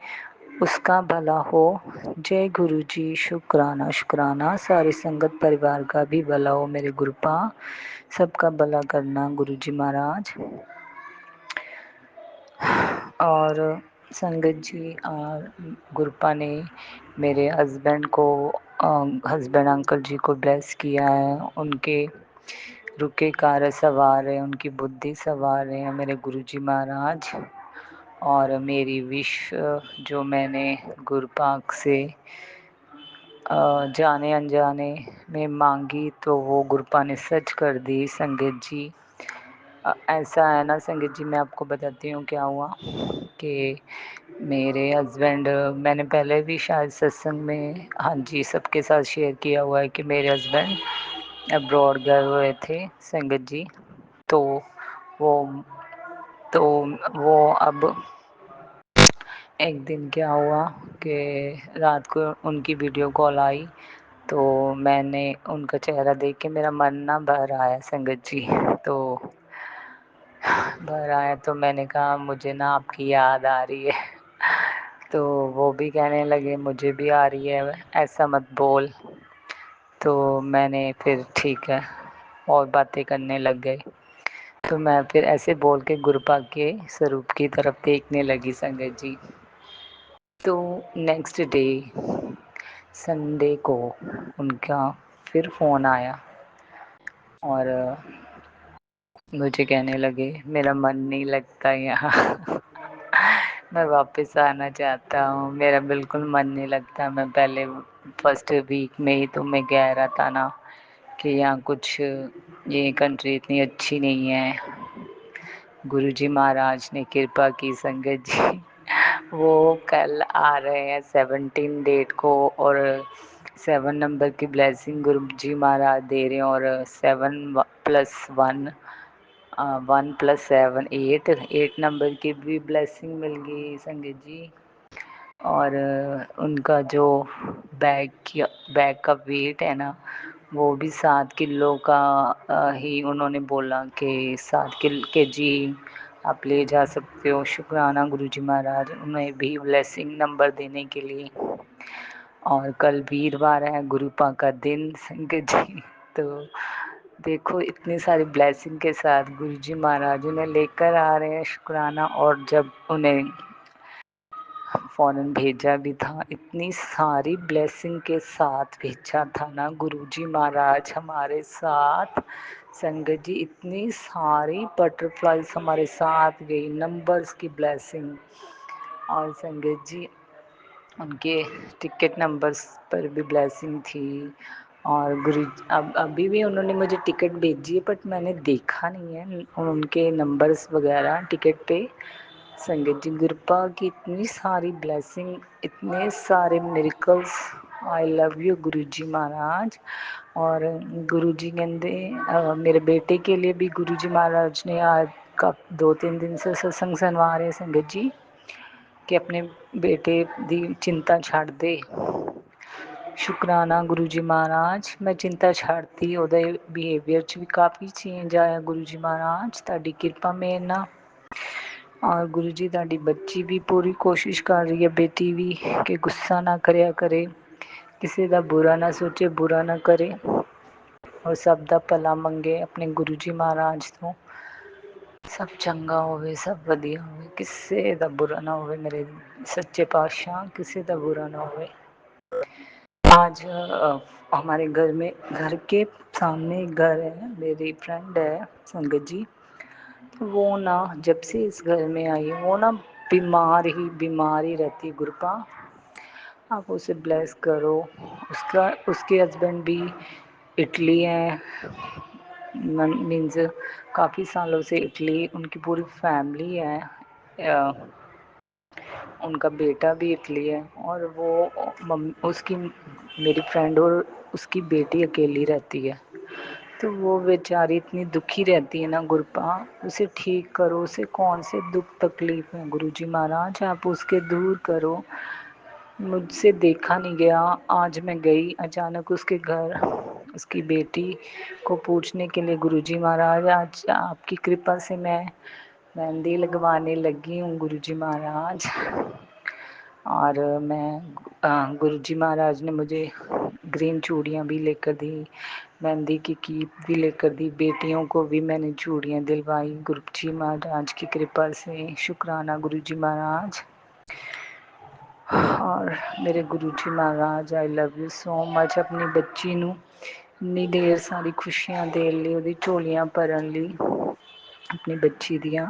उसका भला हो। जय गुरु जी, शुक्राना शुक्राना। सारी संगत परिवार का भी भला हो मेरे गुरुपा, सबका भला करना गुरु जी महाराज। और संगत जी, और गुरुपा ने मेरे हस्बैंड अंकल जी को ब्लेस किया है। उनके रुके कार्य सवार है, उनकी बुद्धि सवार है मेरे गुरु जी महाराज। और मेरी विश जो मैंने गुरुपाक से जाने अनजाने में मांगी, तो वो गुरुपा ने सच कर दी संगत जी। ऐसा है ना संगत जी, मैं आपको बताती हूँ क्या हुआ कि मेरे हस्बैंड, मैंने पहले भी शायद सत्संग में, हाँ जी, सबके साथ शेयर किया हुआ है कि मेरे हस्बैंड अब्रॉड गए हुए थे संगत जी। तो वो अब एक दिन क्या हुआ कि रात को उनकी वीडियो कॉल आई, तो मैंने उनका चेहरा देख के मेरा मन ना भर आया संगत जी। तो भर आया तो मैंने कहा मुझे ना आपकी याद आ रही है। तो वो भी कहने लगे मुझे भी आ रही है, ऐसा मत बोल। तो मैंने फिर ठीक है और बातें करने लग गए। तो मैं फिर ऐसे बोल के गुरुपा के स्वरूप की तरफ देखने लगी संगत जी। तो नेक्स्ट डे संडे को उनका फिर फ़ोन आया और मुझे कहने लगे मेरा मन नहीं लगता यहाँ। मैं वापस आना चाहता हूँ, मेरा बिल्कुल मन नहीं लगता। मैं पहले फर्स्ट वीक में ही तो मैं कह रहा था ना कि यहाँ कुछ, ये कंट्री इतनी अच्छी नहीं है। गुरुजी महाराज ने कृपा की संगत जी। वो कल आ रहे हैं 17 डेट को, और 7 नंबर की ब्लेसिंग गुरुजी महाराज दे रहे हैं। और 7+1 1+7 8 नंबर की भी ब्लेसिंग मिल गई संगत जी। और उनका जो बैग का वेट है ना, वो भी 7 किलो का ही उन्होंने बोला कि 7 केजी आप ले जा सकते हो। शुक्राना गुरुजी महाराज, उन्हें भी ब्लेसिंग नंबर देने के लिए। और कल वीरवार है, गुरुपा का दिन संगत जी। तो देखो इतनी सारी ब्लेसिंग के साथ गुरुजी महाराज उन्हें लेकर आ रहे हैं, शुक्राना। और जब उन्हें फ़ौरन भेजा भी था, इतनी सारी ब्लेसिंग के साथ भेजा था ना गुरुजी महाराज हमारे साथ संगत जी। इतनी सारी बटरफ्लाइज हमारे साथ गई, नंबर्स की ब्लेसिंग। और संगत जी उनके टिकट नंबर्स पर भी ब्लेसिंग थी। और गुरु अब अभी भी उन्होंने मुझे टिकट भेजी है, बट मैंने देखा नहीं है उनके नंबर्स वगैरह टिकट पे। संगत जी, कृपा की इतनी सारी ब्लेसिंग, इतने सारे मिरेकल्स। आई लव यू गुरु जी महाराज। और गुरु जी कहते मेरे बेटे के लिए भी गुरु जी महाराज ने आज का 2-3 दिन से सत्संग सुनवा रहे संगत जी कि अपने बेटे दी चिंता छड़ दे। शुकराना गुरु जी महाराज, मैं चिंता छाड़ती, ਉਹਦੇ ਬਿਹੇਵੀਅਰ 'ਚ ਵੀ ਕਾਫੀ ਚੇਂਜ ਆਇਆ ਗੁਰੂ ਜੀ ਮਹਾਰਾਜ, ਤੁਹਾਡੀ ਕਿਰਪਾ ਮੇਰੇ ਨਾਲ। और गुरु जी ਤੁਹਾਡੀ ਬੱਚੀ ਵੀ ਪੂਰੀ ਕੋਸ਼ਿਸ਼ ਕਰ ਰਹੀ ਹੈ, ਬੇਟੀ ਵੀ, ਕਿ ਗੁੱਸਾ ਨਾ ਕਰਿਆ ਕਰੇ, ਕਿਸੇ ਦਾ ਬੁਰਾ ਨਾ ਸੋਚੇ, ਬੁਰਾ ਨਾ ਕਰੇ, ਔਰ ਸਭ ਦਾ ਭਲਾ ਮੰਗੇ ਆਪਣੇ ਗੁਰੂ ਜੀ ਮਹਾਰਾਜ ਤੋਂ। ਸਭ ਚੰਗਾ ਹੋਵੇ, ਸਭ ਵਧੀਆ ਹੋਵੇ, ਕਿਸੇ ਦਾ ਬੁਰਾ ਨਾ ਹੋਵੇ, ਮੇਰੇ सच्चे पातशाह किसी का बुरा ना होवे। आज हमारे घर में, घर के सामने एक घर है, मेरी फ्रेंड है संगत जी, तो वो ना जब से इस घर में आई है वो ना बीमार ही रहती। गुरपा आप उसे ब्लेस करो। उसके हस्बैंड भी इटली हैं, मीन्स काफ़ी सालों से इटली, उनकी पूरी फैमिली है, उनका बेटा भी इटली है, और वो उसकी मेरी फ्रेंड और उसकी बेटी अकेली रहती है। तो वो बेचारी इतनी दुखी रहती है ना गुरपा, उसे ठीक करो, उसे कौन से दुख तकलीफ़ है गुरु जी महाराज, आप उसके दूर करो। मुझसे देखा नहीं गया, आज मैं गई अचानक उसके घर, उसकी बेटी को पूछने के लिए। गुरु जी महाराज, आज आपकी कृपा से मैं मेहंदी लगवाने लगी हूँ गुरु जी महाराज। और मैं गुरु जी महाराज ने मुझे ग्रीन चूड़ियाँ भी लेकर दी, मेहंदी की कीप भी लेकर दी, बेटियों को भी मैंने चूड़ियाँ दिलवाई गुरु जी महाराज की कृपा से। शुक्राना गुरु जी महाराज। और मेरे Guru ji Maharaj, I love you so much. अपनी बच्ची ਨੂੰ ਇੰਨੀ ਢੇਰ ਸਾਰੀ ਖੁਸ਼ੀਆਂ ਦੇਣ ਲਈ, ਉਹਦੀ ਝੋਲੀਆਂ ਭਰਨ ਲਈ, अपनी बच्ची दिया।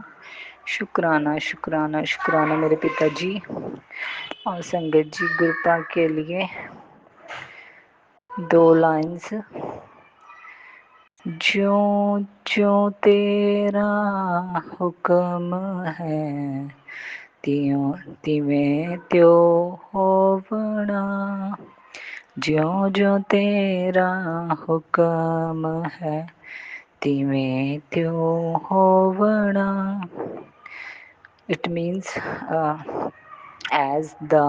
शुक्राना शुक्राना शुक्राना मेरे पिताजी। और संगत जी, गुरपा के लिए 2 लाइन्स। ज्यों ज्यों तेरा हुक्म है, त्यों तिवें त्यों होवना। ज्यों ज्यों तेरा हुक्म है, तिवें त्यों होवना। It means as the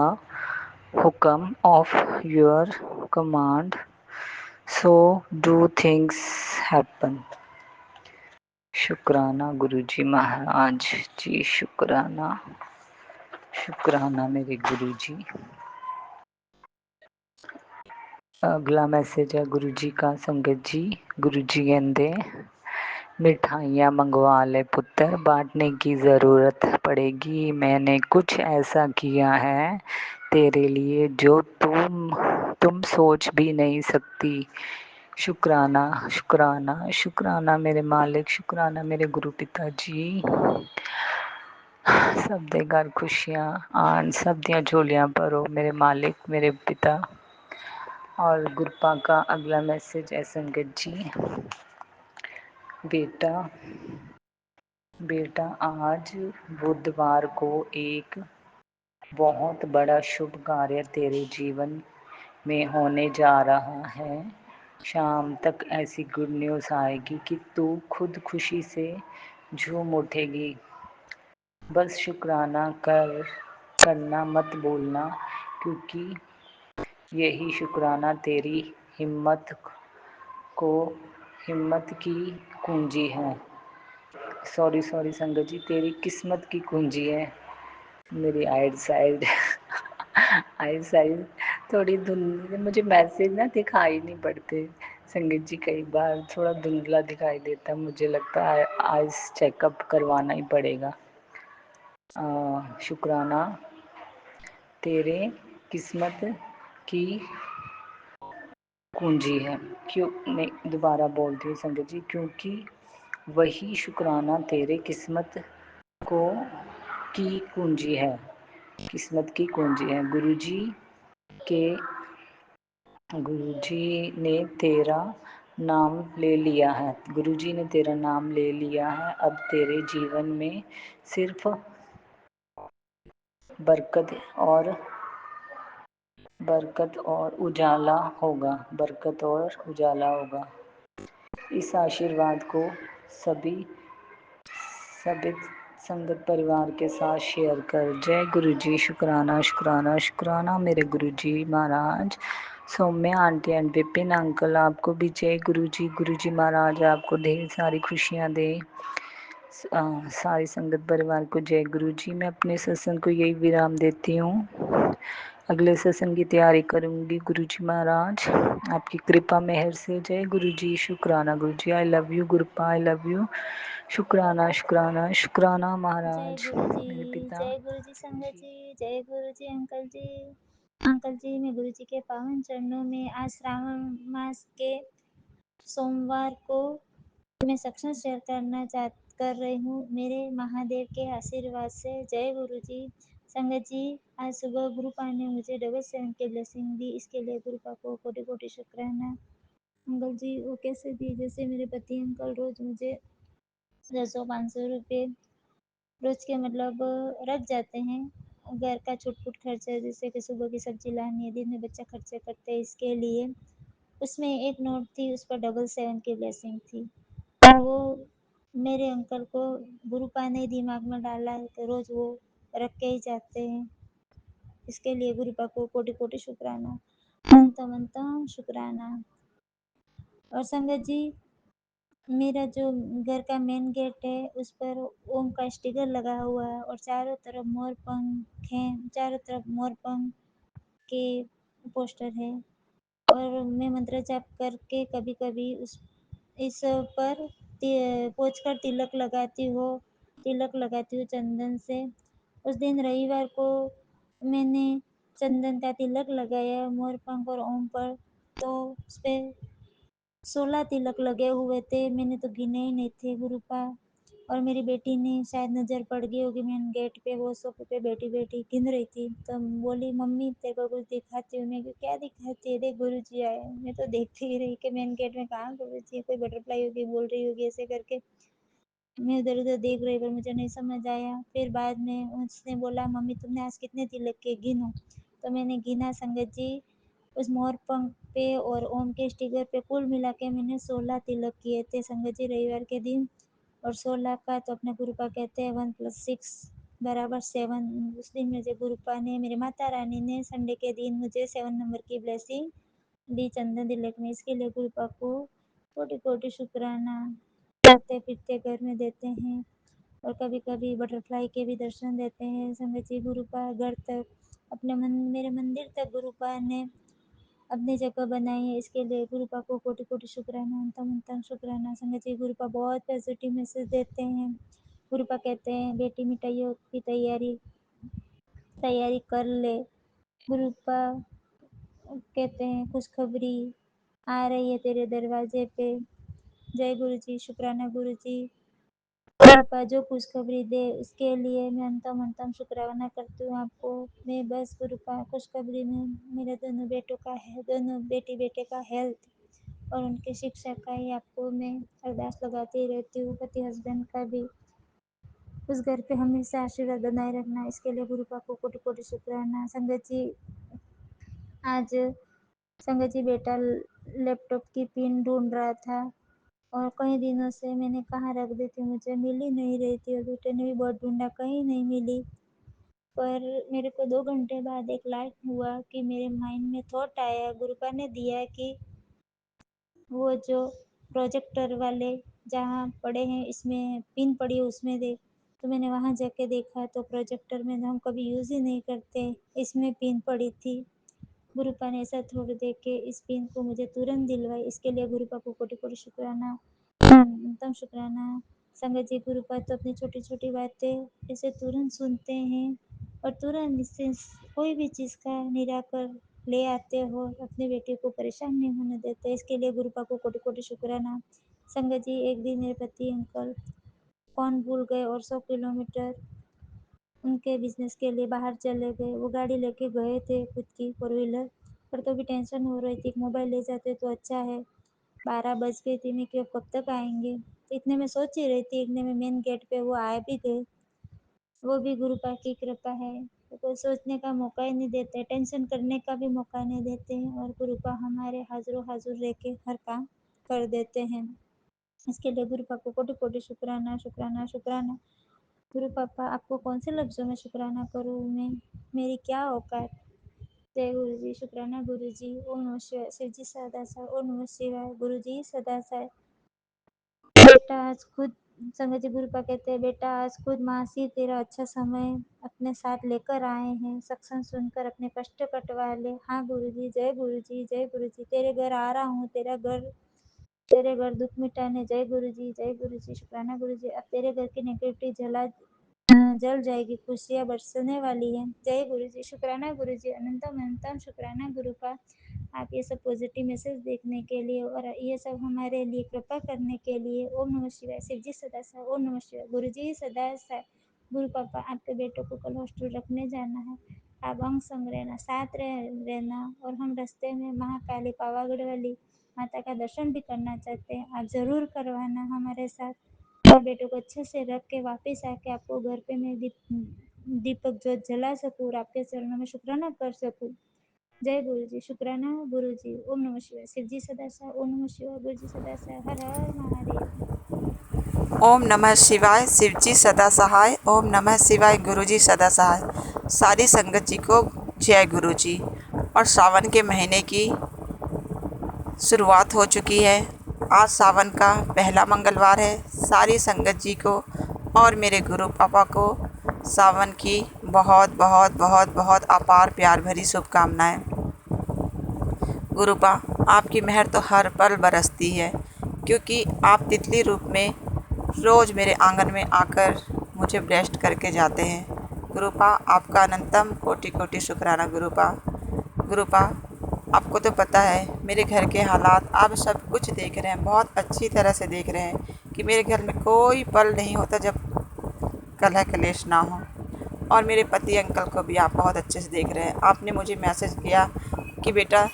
hukam of your command, so do things happen. शुक्राना गुरु जी महाराज जी, शुक्राना शुक्राना मेरे गुरु जी। अगला मैसेज है गुरु जी का संगत जी। गुरु जी कहते, मिठाइयाँ मंगवा ले पुत्र, बांटने की ज़रूरत पड़ेगी। मैंने कुछ ऐसा किया है तेरे लिए जो तुम सोच भी नहीं सकती। शुक्राना शुक्राना शुक्राना मेरे मालिक, शुक्राना मेरे गुरु पिता जी। सब दे घर खुशियाँ आन, सब दियाँ झोलियाँ भरो मेरे मालिक, मेरे पिता। और गुरपा का अगला मैसेज है संगत जी। बेटा आज बुधवार को एक बहुत बड़ा शुभ कार्य तेरे जीवन में होने जा रहा है। शाम तक ऐसी गुड न्यूज़ आएगी कि तू खुद खुशी से झूम उठेगी। बस शुक्राना करना मत भूलना, क्योंकि यही शुक्राना तेरी हिम्मत की कुंजी है। सॉरी संगत जी, तेरी किस्मत की कुंजी है। मेरी आई साइड थोड़ी धुंधली, मुझे मैसेज ना दिखाई नहीं पड़ते संगत जी, कई बार थोड़ा धुंधला दिखाई देता, मुझे लगता है आइस चेकअप करवाना ही पड़ेगा। शुक्राना तेरे किस्मत की कुंजी है। क्यों नहीं, दोबारा बोलती हूँ संगत जी, क्योंकि वही शुक्राना तेरे किस्मत की कुंजी है। किस्मत की कुंजी है। गुरु जी के गुरुजी ने तेरा नाम ले लिया है। गुरुजी ने तेरा नाम ले लिया है। अब तेरे जीवन में सिर्फ बरकत और उजाला होगा। बरकत और उजाला होगा। इस आशीर्वाद को सभी सभी संगत परिवार के साथ शेयर कर। जय गुरुजी। शुक्राना शुक्राना शुक्राना मेरे Guruji Maharaj. Saumya aunty and Vipin uncle, आपको भी जय गुरुजी। गुरुजी महाराज आपको ढेर सारी खुशियाँ दे। सारी संगत परिवार को जय गुरुजी। मैं अपने सत्संग को यही विराम देती हूँ। अगले सत्संग की तैयारी करूँगी गुरुजी महाराज आपकी कृपा मेहर से। जय गुरुजी। शुक्राना Guruji. I love you Gurupa, I love you. शुक्राना शुक्राना शुक्राना जय महाराज गुरु जी। मेरे पिता। जय गुरु जी संगत जी। जय गुरु जी अंकल जी। अंकल जी, मैं गुरु जी के पावन चरणों में आज श्रावण मास के सोमवार को मैं सत्संग शेयर कर रही हूँ मेरे महादेव के आशीर्वाद से। जय गुरु जी। संगत जी, आज सुबह गुरुपा ने मुझे डबल 7 की ब्लेसिंग दी, इसके लिए गुरुपा को कोटि कोटि शुक्राना। अंकल जी वो कैसे दी, जैसे मेरे पति अंकल रोज मुझे 200-500 रुपये रोज के मतलब रख जाते हैं घर का छुट-पुट खर्चा, जैसे कि सुबह की सब्जी लानी है, दिन में बच्चा खर्चे करते हैं, इसके लिए उसमें एक नोट थी, उस पर 777 की ब्लेसिंग थी। और वो मेरे अंकल को गुरुपा ने दिमाग में डाला है कि रोज़ वो रख के ही जाते हैं, इसके लिए गुरुपा को कोटि कोटि शुक्राना। अनंतम शुक्राना। और संगत जी, मेरा जो घर का मेन गेट है उस पर ओम का स्टिकर लगा हुआ है और चारों तरफ मोर पंख हैं, चारों तरफ मोर पंख के पोस्टर है। और मैं मंत्र जाप करके कभी कभी इस पर पोंछ कर तिलक लगाती हूँ चंदन से। उस दिन रविवार को मैंने चंदन का तिलक लगाया मोर पंख और ओम पर, तो उस पर 16 तिलक लगे हुए थे, मैंने तो गिने ही नहीं थे गुरुपा। और मेरी बेटी ने शायद नज़र पड़ गई होगी, मेन गेट पे वो सोफे पे बैठी बैठी गिन रही थी, तो बोली मम्मी तेरे को कुछ दिखाती हूँ। मैं क्या दिखाती है, देख गुरुजी आए। मैं तो देखती ही रही कि मेन गेट में कहाँ गुरुजी है, कोई बटरफ्लाई होगी बोल रही होगी ऐसे करके। मैं इधर उधर देख रही पर मुझे नहीं समझ आया। फिर बाद में उसने बोला मम्मी तुमने आज कितने तिलक के गिनो, तो मैंने गिना संगत जी। उस मोर पंख पे और ओम के स्टिकर पे कुल मिला के मैंने 16 तिलक किए थे संगत जी रविवार के दिन। और 16 का तो अपने गुरुपा कहते हैं 1 + 6 = 7। उस दिन मुझे गुरुपा ने, मेरी माता रानी ने संडे के दिन मुझे 7 नंबर की ब्लेसिंग दी चंदन तिलक में, इसके लिए गुरुपा को कोटि कोटि शुक्राना। चलते फिरते घर में देते हैं और कभी कभी बटरफ्लाई के भी दर्शन देते हैं संगत जी। गुरुपा घर तक मेरे मंदिर तक गुरुपा ने अपनी जगह बनाई है, इसके लिए गुरुपा को कोटि कोटि शुक्राना। अंतम शुक्राना संगत जी। गुरुपा बहुत पॉजिटिव मैसेज देते हैं। गुरुपा कहते हैं बेटी मिठाइयों की तैयारी कर ले। गुरुपा कहते हैं खुशखबरी आ रही है तेरे दरवाजे पे। जय गुरु जी। शुक्राना गुरु जी। गुरुपा जो खुशखबरी दे उसके लिए मैं अंतम शुक्राना करती हूँ आपको। मैं बस गुरुपा खुशखबरी में मेरे दोनों बेटों का है, दोनों बेटी बेटे का हेल्थ और उनकी शिक्षा का ही आपको मैं अरदास लगाती रहती हूँ। पति हस्बैंड का भी उस घर पे हमेशा आशीर्वाद बनाए रखना, इसके लिए गुरुपा को कोटि कोटि शुक्राना। संगत जी, आज संगत जी बेटा लैपटॉप की पिन ढूंढ रहा था और कई दिनों से मैंने कहाँ रख दी थी, मुझे मिल ही नहीं रही थी और बेटे ने भी बहुत ढूंढा, कहीं नहीं मिली। पर मेरे को 2 घंटे बाद एक लाइट हुआ कि मेरे माइंड में थॉट आया, गुरुपा ने दिया कि वो जो प्रोजेक्टर वाले जहाँ पड़े हैं इसमें पिन पड़ी है उसमें देख। तो मैंने वहाँ जाके देखा तो प्रोजेक्टर में हम कभी यूज़ ही नहीं करते, इसमें पिन पड़ी थी। गुरुपा ने ऐसा थोड़ी देख के इस पिन को मुझे तुरंत दिलवाई, इसके लिए गुरुपा को कोटि कोटि शुक्राना। एकदम शुक्राना। संगत जी, गुरुपा तो अपनी छोटी छोटी बातें ऐसे तुरंत सुनते हैं और तुरंत इससे कोई भी चीज़ का निराकर ले आते हो, अपनी बेटी को परेशान नहीं होने देते, इसके लिए गुरुपा को कोटि कोटि शुक्राना। संगत जी, एक दिन मेरे पति अंकल फ़ोन भूल गए और 100 किलोमीटर उनके बिजनेस के लिए बाहर चले गए। वो गाड़ी लेके गए थे खुद की 4 व्हीलर, पर तो भी टेंशन हो रही थी, मोबाइल ले जाते तो अच्छा है। 12 बज गई थी, मैं कि कब तक आएंगे। तो इतने में सोच ही रही थी, इतने में मेन गेट पे वो आए भी गए। वो भी गुरु पाक की कृपा है। तो कोई सोचने का मौका ही नहीं देते, टेंशन करने का भी मौका नहीं देते हैं, और गुरु पाक हमारे हाजिरों हाजिर रह के हर काम कर देते हैं। इसके लिए गुरु पाक को कोटि कोटि शुक्राना शुक्राना शुक्राना। गुरु पापा, आपको कौन से लफ्ज़ों में शुक्राना करूँ मैं, मेरी क्या औकात। जय गुरु जी, शुक्राना गुरु जी। ओम नमः शिवाय। शिव जी सदा साई। ओम नमः शिवाय। गुरु जी सदा साई। बेटा आज खुद संगत जी गुरु पाक कहते हैं, बेटा आज खुद मासी तेरा अच्छा समय अपने साथ लेकर आए हैं, सत्संग सुनकर अपने कष्ट कटवा ले। हाँ गुरु जी, जय गुरु जी, जय गुरु जी। तेरे घर आ रहा हूँ, तेरे घर दुख मिटाने। जय गुरु जी, जय गुरु जी, शुक्राना गुरु जी। अब तेरे घर की नेगेटिविटी जल जाएगी, खुशियाँ बरसने वाली है। जय गुरु जी, शुक्राना गुरु जी, अनंतम अनंतम शुक्राना गुरु का। आप ये सब पॉजिटिव मैसेज देखने के लिए और ये सब हमारे लिए कृपा करने के लिए। ओम नमः शिवाय। शिव जी सदा साई। ओम नमः शिवाय। गुरु जी सदा साई। गुरु पापा, आपके बेटों को कल हॉस्टल रखने जाना है, आप अंग संग रहना, साथ रहना, और हम रास्ते में महाकाली पावागढ़ वाली माता का दर्शन भी करना चाहते हैं, आप ज़रूर करवाना हमारे साथ। और बेटों को अच्छे से रख के वापस आके आपको घर पे मैं दीपक ज्योत जला सकूँ और आपके चरणों में शुक्राना कर सकूँ। जय गुरु जी, शुक्राना गुरु जी। ओम नमः शिवाय। शिव जी सदा साई। ओम नमः शिवाय। गुरु जी सदा साई। हर हर महादेव। ओम नमः शिवाय। शिव जी सदा सहाय। ओम नमः शिवाय। गुरु जी सदा सहाय। सारी संगत जी को जय गुरु जी। और सावन के महीने की शुरुआत हो चुकी है। आज सावन का पहला मंगलवार है। सारी संगत जी को और मेरे गुरु पापा को सावन की बहुत बहुत बहुत बहुत अपार प्यार भरी शुभकामनाएं। गुरुपा, आपकी मेहर तो हर पल बरसती है, क्योंकि आप तितली रूप में रोज़ मेरे आंगन में आकर मुझे ब्लेस्ड करके जाते हैं। गुरुपा, आपका अनंतम कोटि कोटि शुक्राना गुरुपा। गुरुपा, आपको तो पता है मेरे घर के हालात, आप सब कुछ देख रहे हैं, बहुत अच्छी तरह से देख रहे हैं कि मेरे घर में कोई पल नहीं होता जब कलह कलेश ना हो। और मेरे पति अंकल को भी आप बहुत अच्छे से देख रहे हैं। आपने मुझे मैसेज किया कि बेटा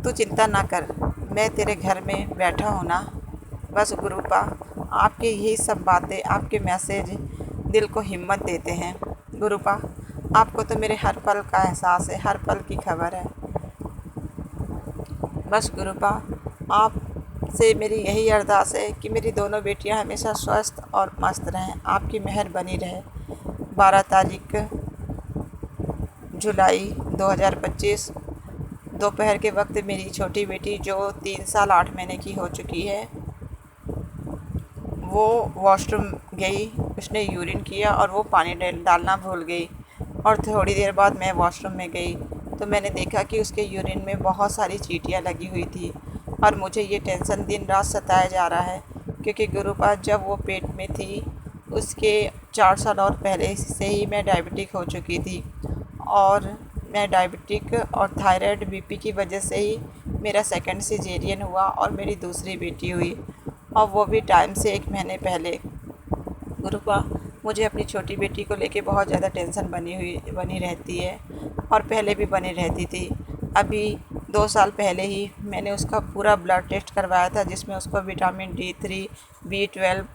तू चिंता ना कर, मैं तेरे घर में बैठा हूँ ना। बस गुरुपा, आपकी यही सब बातें, आपके मैसेज दिल को हिम्मत देते हैं। गुरुपा, आपको तो मेरे हर पल का एहसास है, हर पल की खबर है। बस गुरुपा, आपसे मेरी यही अरदास है कि मेरी दोनों बेटियां हमेशा स्वस्थ और मस्त रहें, आपकी मेहर बनी रहे। 12 तारीख जुलाई 2025 दोपहर के वक्त मेरी छोटी बेटी, जो 3 साल 8 महीने की हो चुकी है, वो वॉशरूम गई, उसने यूरिन किया और वो पानी डालना भूल गई। और थोड़ी देर बाद मैं वॉशरूम में गई तो मैंने देखा कि उसके यूरिन में बहुत सारी चींटियाँ लगी हुई थी। और मुझे ये टेंशन दिन रात सताया जा रहा है, क्योंकि गुरुपा जब वो पेट में थी उसके 4 साल और पहले से ही मैं डायबिटिक हो चुकी थी। और मैं डायबिटिक और थायराइड बीपी की वजह से ही मेरा सेकंड सिजेरियन हुआ और मेरी दूसरी बेटी हुई, और वो भी टाइम से 1 महीने पहले। गुरुपा, मुझे अपनी छोटी बेटी को लेके बहुत ज़्यादा टेंशन बनी रहती है, और पहले भी बनी रहती थी। अभी 2 साल पहले ही मैंने उसका पूरा ब्लड टेस्ट करवाया था, जिसमें उसको विटामिन D3, B12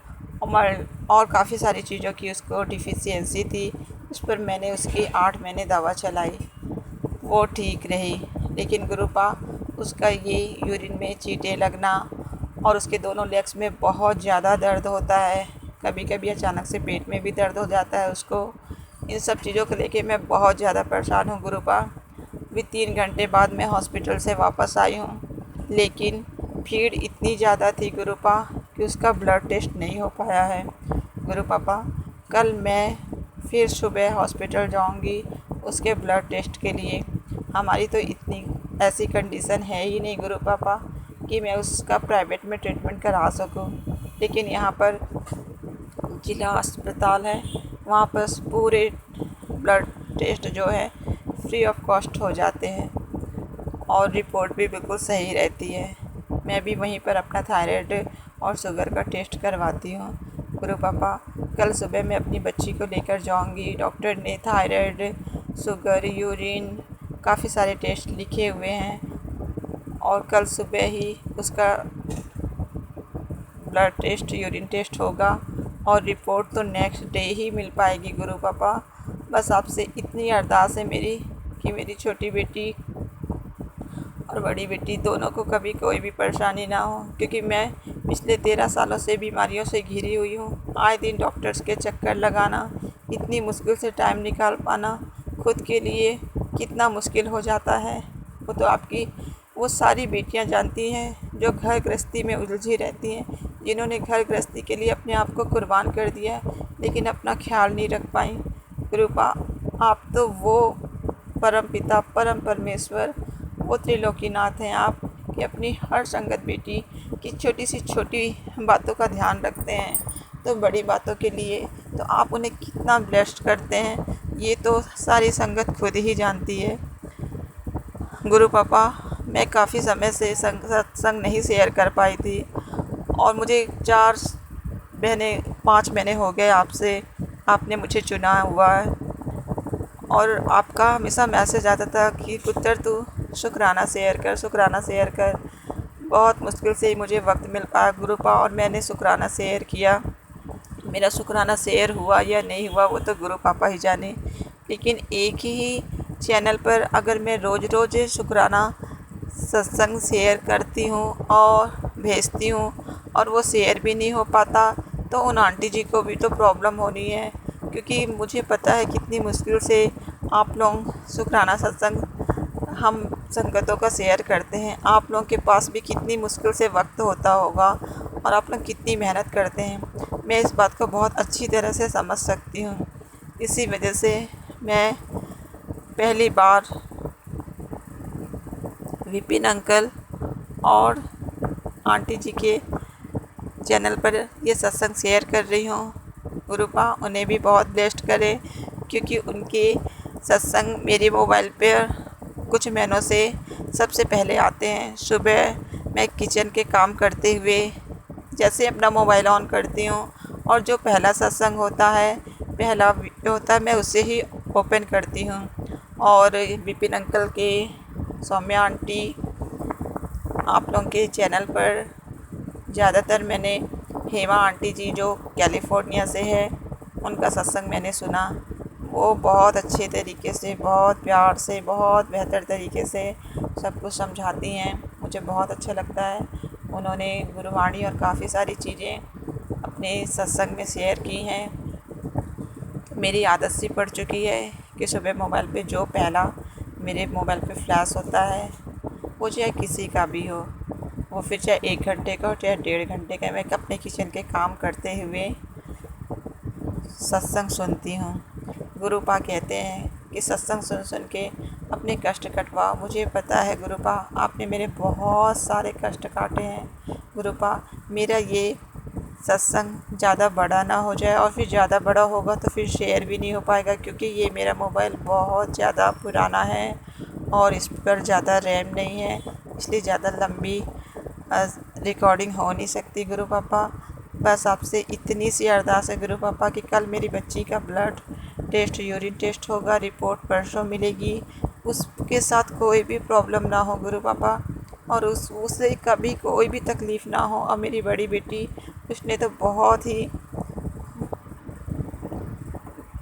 और काफ़ी सारी चीज़ों की उसको डिफिशियंसी थी। उस पर मैंने उसकी 8 महीने दवा चलाई, वो ठीक रही। लेकिन गुरुपा, उसका ये यूरिन में चींटे लगना और उसके दोनों लेग्स में बहुत ज़्यादा दर्द होता है, कभी कभी अचानक से पेट में भी दर्द हो जाता है उसको। इन सब चीज़ों को लेके मैं बहुत ज़्यादा परेशान हूँ गुरुपा। अभी 3 घंटे बाद मैं हॉस्पिटल से वापस आई हूँ, लेकिन भीड़ इतनी ज़्यादा थी गुरुपा कि उसका ब्लड टेस्ट नहीं हो पाया है। गुरुपापा, कल मैं फिर सुबह हॉस्पिटल जाऊँगी उसके ब्लड टेस्ट के लिए। हमारी तो इतनी ऐसी कंडीशन है ही नहीं गुरुपापा कि मैं उसका प्राइवेट में ट्रीटमेंट करा सकूं। लेकिन यहाँ पर जिला अस्पताल है, वहाँ पर पूरे ब्लड टेस्ट जो है फ्री ऑफ कॉस्ट हो जाते हैं और रिपोर्ट भी बिल्कुल सही रहती है। मैं भी वहीं पर अपना थायराइड और शुगर का टेस्ट करवाती हूँ। गुरुपापा, कल सुबह मैं अपनी बच्ची को लेकर जाऊँगी। डॉक्टर ने थायराइड, शुगर, यूरिन काफ़ी सारे टेस्ट लिखे हुए हैं और कल सुबह ही उसका ब्लड टेस्ट, यूरिन टेस्ट होगा और रिपोर्ट तो नेक्स्ट डे ही मिल पाएगी गुरु पापा। बस आपसे इतनी अरदास है मेरी कि मेरी छोटी बेटी और बड़ी बेटी दोनों को कभी कोई भी परेशानी ना हो, क्योंकि मैं पिछले 13 सालों से बीमारियों से घिरी हुई हूँ। आए दिन डॉक्टर्स के चक्कर लगाना, इतनी मुश्किल से टाइम निकाल पाना खुद के लिए कितना मुश्किल हो जाता है, वो तो आपकी वो सारी बेटियां जानती हैं जो घर गृहस्थी में उलझी रहती हैं, जिन्होंने घर गृहस्थी के लिए अपने आप को कुर्बान कर दिया लेकिन अपना ख्याल नहीं रख पाई। गुरुपा, आप तो वो परम पिता, परम परमेश्वर, वो त्रिलोकीनाथ हैं आप, कि अपनी हर संगत बेटी की छोटी सी छोटी बातों का ध्यान रखते हैं, तो बड़ी बातों के लिए तो आप उन्हें कितना ब्लेस्ड करते हैं, ये तो सारी संगत खुद ही जानती है। गुरु पापा, मैं काफ़ी समय से सत्संग नहीं शेयर कर पाई थी और मुझे 5 महीने हो गए आपने मुझे चुना हुआ है और आपका हमेशा मैसेज आता था कि पुत्र तू शुक्राना शेयर कर। बहुत मुश्किल से ही मुझे वक्त मिल पाया गुरुपा और मैंने शुक्राना शेयर किया। मेरा शुक्राना शेयर हुआ या नहीं हुआ वो तो गुरु पापा ही जाने, लेकिन एक ही चैनल पर अगर मैं रोज़ शुक्राना सत्संग शेयर करती हूँ और भेजती हूँ और वो शेयर भी नहीं हो पाता तो उन आंटी जी को भी तो प्रॉब्लम होनी है, क्योंकि मुझे पता है कितनी मुश्किल से आप लोग शुक्राना सत्संग हम संगतों का शेयर करते हैं। आप लोगों के पास भी कितनी मुश्किल से वक्त होता होगा और आप लोग कितनी मेहनत करते हैं, मैं इस बात को बहुत अच्छी तरह से समझ सकती हूँ। इसी वजह से मैं पहली बार विपिन अंकल और आंटी जी के चैनल पर ये सत्संग शेयर कर रही हूँ। गुरुपा उन्हें भी बहुत ब्लेस्ड करे, क्योंकि उनके सत्संग मेरे मोबाइल पर कुछ महीनों से सबसे पहले आते हैं। सुबह मैं किचन के काम करते हुए जैसे अपना मोबाइल ऑन करती हूँ और जो पहला सत्संग होता है, पहला वीडियो होता है, मैं उसे ही ओपन करती हूँ। और विपिन अंकल के, सौम्या आंटी, आप लोगों के चैनल पर ज़्यादातर मैंने हेमा आंटी जी जो कैलिफोर्निया से है उनका सत्संग मैंने सुना। वो बहुत अच्छे तरीके से, बहुत प्यार से, बहुत बेहतर तरीके से सब कुछ समझाती हैं, मुझे बहुत अच्छा लगता है। उन्होंने गुरुवाणी और काफ़ी सारी चीज़ें अपने सत्संग में शेयर की हैं। मेरी आदत सी पड़ चुकी है कि सुबह मोबाइल पे जो पहला मेरे मोबाइल पे फ्लैश होता है, वो चाहे किसी का भी हो, वो फिर चाहे 1 घंटे का हो चाहे 1.5 घंटे का, मैं अपने किचन के काम करते हुए सत्संग सुनती हूँ। गुरुपा कहते हैं कि सत्संग सुन के अपने कष्ट कटवा। मुझे पता है गुरुपा, आपने मेरे बहुत सारे कष्ट काटे हैं। गुरुपा, मेरा ये सत्संग ज़्यादा बड़ा ना हो जाए, और फिर ज़्यादा बड़ा होगा तो फिर शेयर भी नहीं हो पाएगा, क्योंकि ये मेरा मोबाइल बहुत ज़्यादा पुराना है और इस पर ज़्यादा रैम नहीं है, इसलिए ज़्यादा लंबी रिकॉर्डिंग हो नहीं सकती। गुरु पापा, बस आपसे इतनी सी अरदास है गुरु पापा कि कल मेरी बच्ची का ब्लड टेस्ट, यूरिन टेस्ट होगा, रिपोर्ट परसों मिलेगी, उसके साथ कोई भी प्रॉब्लम ना हो गुरु पापा, और उससे कभी कोई भी तकलीफ़ ना हो। और मेरी बड़ी बेटी, उसने तो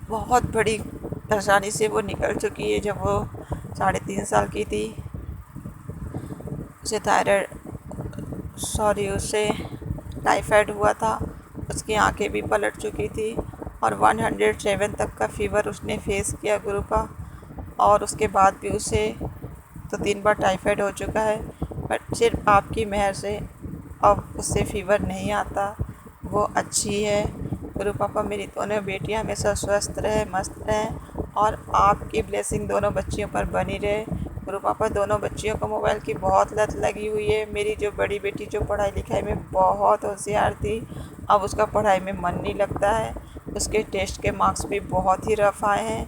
बहुत बड़ी परेशानी से वो निकल चुकी है। जब वो 3.5 साल की थी, उसे उसे टाइफाइड हुआ था, उसकी आंखें भी पलट चुकी थी और 107 तक का फ़ीवर उसने फेस किया गुरुपा, और उसके बाद भी उसे तो 3 बार टाइफाइड हो चुका है, बट सिर्फ आपकी मेहर से अब उससे फ़ीवर नहीं आता, वो अच्छी है। गुरु पापा, मेरी दोनों बेटियां हमेशा स्वस्थ रहे, मस्त रहें, और आपकी ब्लेसिंग दोनों बच्चियों पर बनी रहे। गुरु पापा, दोनों बच्चियों को मोबाइल की बहुत लत लगी हुई है। मेरी जो बड़ी बेटी जो पढ़ाई लिखाई में बहुत होशियार थी, अब उसका पढ़ाई में मन नहीं लगता है, उसके टेस्ट के मार्क्स भी बहुत ही रफ आए हैं।